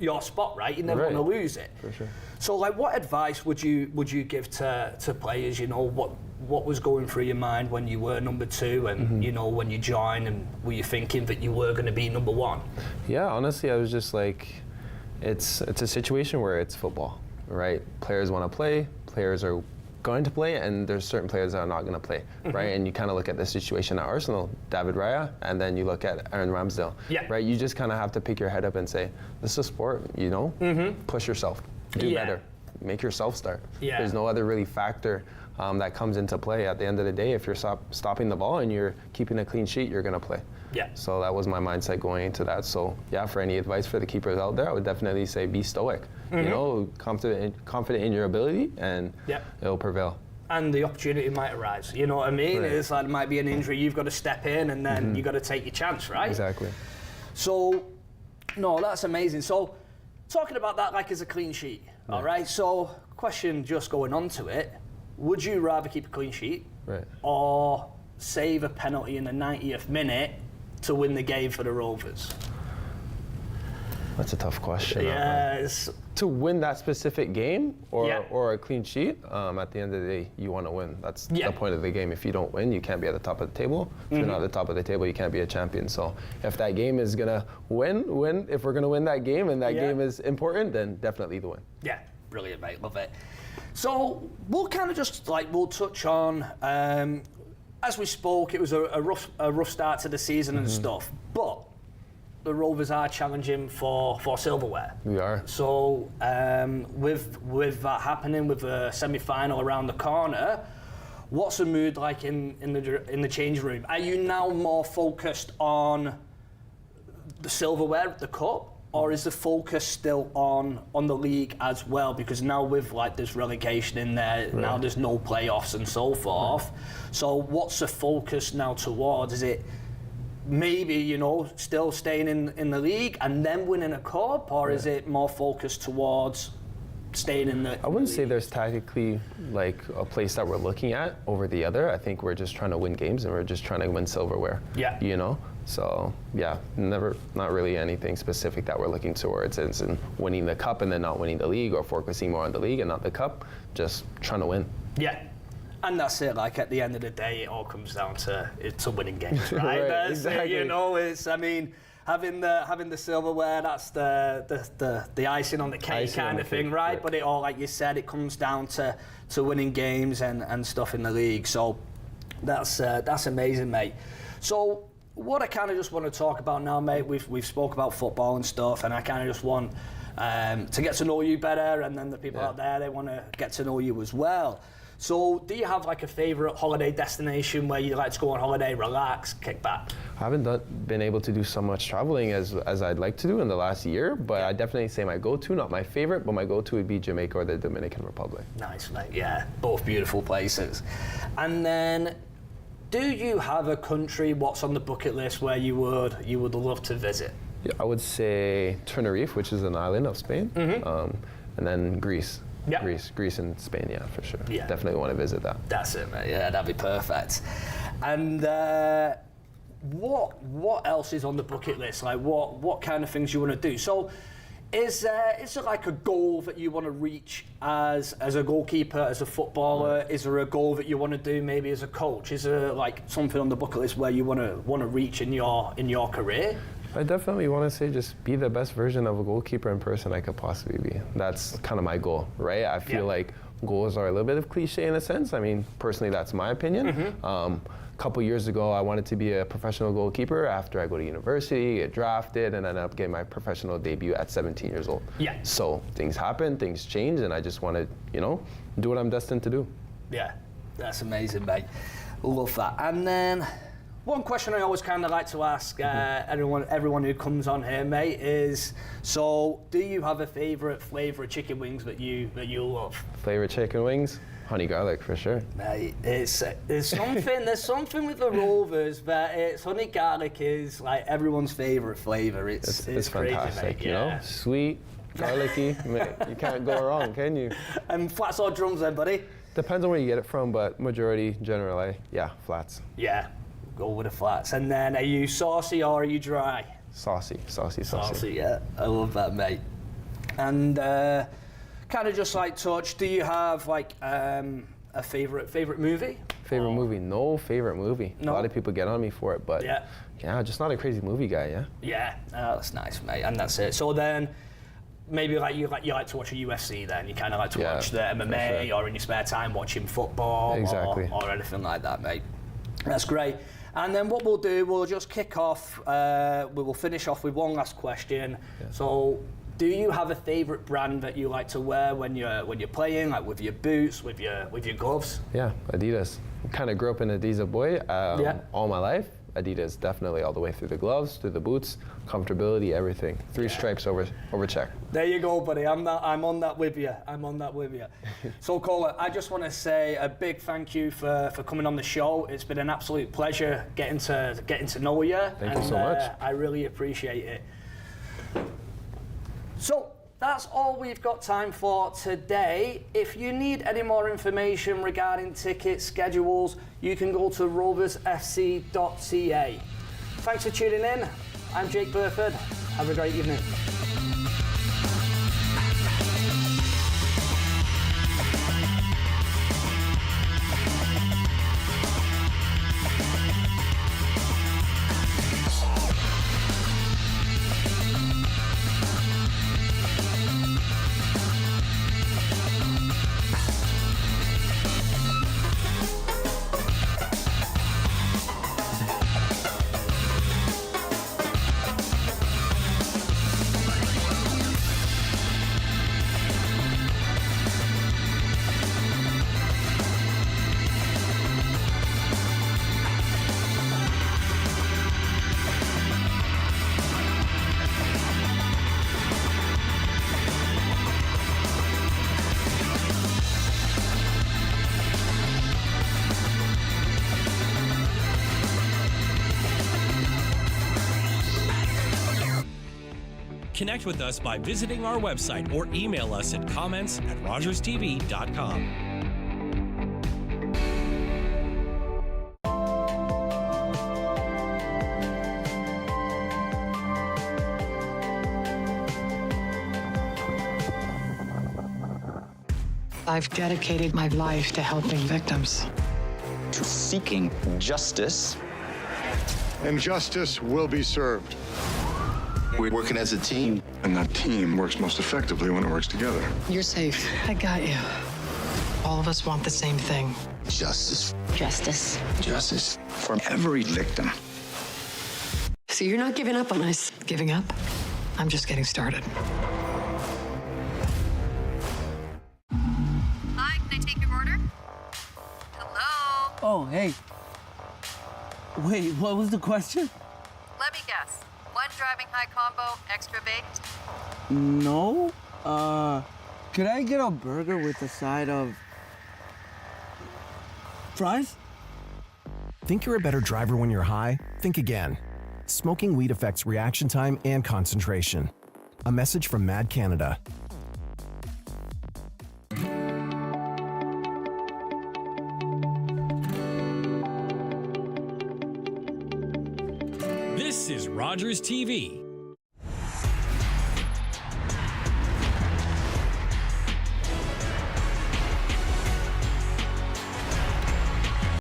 your spot, right? You never want to lose it. For sure. So, what advice would you give to players? What was going through your mind when you were number 2, and when you joined, and were you thinking that you were going to be number 1? Yeah, honestly, I was just like, it's a situation where it's football, right? Players want to play, players are going to play, and there's certain players that are not going to play, right? And you kind of look at the situation at Arsenal, David Raya, and then you look at Aaron Ramsdale, right? You just kind of have to pick your head up and say, this is a sport, push yourself, do better, make yourself start. There's no other really factor that comes into play. At the end of the day, if you're stopping the ball and you're keeping a clean sheet, you're going to play. Yeah. So that was my mindset going into that. So yeah, for any advice for the keepers out there, I would definitely say be stoic. Confident in your ability, and it'll prevail. And the opportunity might arise. You know what I mean? Right. It's like there might be an injury, you've got to step in, and then you got to take your chance, right? Exactly. So, no, that's amazing. So, talking about that as a clean sheet, all right? So, question just going on to it, would you rather keep a clean sheet or save a penalty in the 90th minute to win the game for the Rovers? That's a tough question. Yes. To win that specific game or a clean sheet, at the end of the day, you want to win. That's the point of the game. If you don't win, you can't be at the top of the table. If you're not at the top of the table, you can't be a champion. So if that game is going to win, if we're going to win that game and that game is important, then definitely the win. Yeah, brilliant, mate. Love it. So we'll kind of just we'll touch on, as we spoke, it was a rough start to the season and stuff, but the Rovers are challenging for silverware. We are. So with that happening, with the semi-final around the corner, What's the mood like in the change room? Are you now more focused on the silverware, the cup, or is the focus still on the league as well? Because now with like this relegation in there, now there's no playoffs and so forth. So what's the focus now towards? Is it maybe, you know, still staying in the league and then winning a cup, or is it more focused towards staying in the... I wouldn't say there's tactically like a place that we're looking at over the other. I think we're just trying to win games and we're just trying to win silverware. Yeah. You know? So yeah, not really anything specific that we're looking towards. It's in winning the cup and then not winning the league, or focusing more on the league and not the cup. Just trying to win. Yeah. And that's it, like at the end of the day, it all comes down to winning games, right? That's exactly. it, you know, having the silverware, that's the icing on the cake kind of thing, right? But it all, like you said, it comes down to winning games and stuff in the league. So that's amazing, mate. So what I kind of just want to talk about now, mate, we've spoke about football and stuff, and I kind of just want to get to know you better, and then the people out there, they want to get to know you as well. So do you have like a favourite holiday destination where you like to go on holiday, relax, kick back? I haven't been able to do so much traveling as I'd like to do in the last year, but I definitely say my go-to, not my favorite, but my go-to would be Jamaica or the Dominican Republic. Nice, mate. Yeah, both beautiful places. And then, do you have a country, what's on the bucket list where you would love to visit? Yeah, I would say Tenerife, which is an island of Spain, and then Greece. Yeah. Greece and Spain, yeah, for sure. Yeah. Definitely want to visit that. That's it, mate. Yeah, that'd be perfect. And what else is on the bucket list? Like, what kind of things you want to do? So, is there like a goal that you want to reach as a goalkeeper, as a footballer? Is there a goal that you want to do maybe as a coach? Is there like something on the bucket list where you want to reach in your career? I definitely want to say just be the best version of a goalkeeper in person I could possibly be. That's kind of my goal, right? I feel like goals are a little bit of cliche in a sense. I mean, personally, that's my opinion. A couple years ago, I wanted to be a professional goalkeeper after I go to university, get drafted, and ended up getting my professional debut at 17 years old. Yeah. So things happen, things change, and I just want to, you know, do what I'm destined to do. Yeah, that's amazing, mate. Love that. And then, one question I always kind of like to ask everyone who comes on here, mate, is, so do you have a favourite flavour of chicken wings that you love? Favourite chicken wings? Honey garlic, for sure. Mate, there's something with the Rovers that it's honey garlic is like everyone's favourite flavour. It's crazy, fantastic, mate. you know? Sweet, garlicky, mate, you can't go wrong, can you? And flats or drums then, buddy? Depends on where you get it from, but majority, generally, yeah, flats. Yeah. Go with the flats. And then, are you saucy or are you dry? Saucy. Saucy, yeah. I love that, mate. And kind of just like touch, do you have like a favorite movie? Favorite movie? No favorite movie. No? A lot of people get on me for it, but yeah, just not a crazy movie guy, yeah? Yeah, that's nice, mate. And that's it. So then, maybe like you like to watch a UFC then? You kind of like to watch the MMA, or in your spare time watching football or anything like that, mate. That's great. And then what we'll do, we'll just kick off, we will finish off with one last question. Yeah. So, do you have a favourite brand that you like to wear when you're playing, like with your boots, with your gloves? Yeah, Adidas. Kind of grew up an Adidas boy all my life. Adidas, definitely, all the way through the gloves, through the boots, comfortability, everything. 3 stripes over check. There you go, buddy. I'm on that with you. So, Colin, I just want to say a big thank you for coming on the show. It's been an absolute pleasure getting to know you. Thank you so much. I really appreciate it. So, that's all we've got time for today. If you need any more information regarding tickets, schedules, you can go to roversfc.ca. Thanks for tuning in. I'm Jake Burford. Have a great evening. Connect with us by visiting our website or email us at comments@rogerstv.com. I've dedicated my life to helping victims. To seeking justice. And justice will be served. We're working as a team. And that team works most effectively when it works together. You're safe. I got you. All of us want the same thing. Justice. Justice. Justice for every victim. So you're not giving up on us. Giving up? I'm just getting started. Hi, can I take your order? Hello? Oh, hey. Wait, what was the question? Let me guess. One driving high combo, extra baked? No. Could I get a burger with a side of fries? Think you're a better driver when you're high? Think again. Smoking weed affects reaction time and concentration. A message from Mad Canada. This is Rogers TV.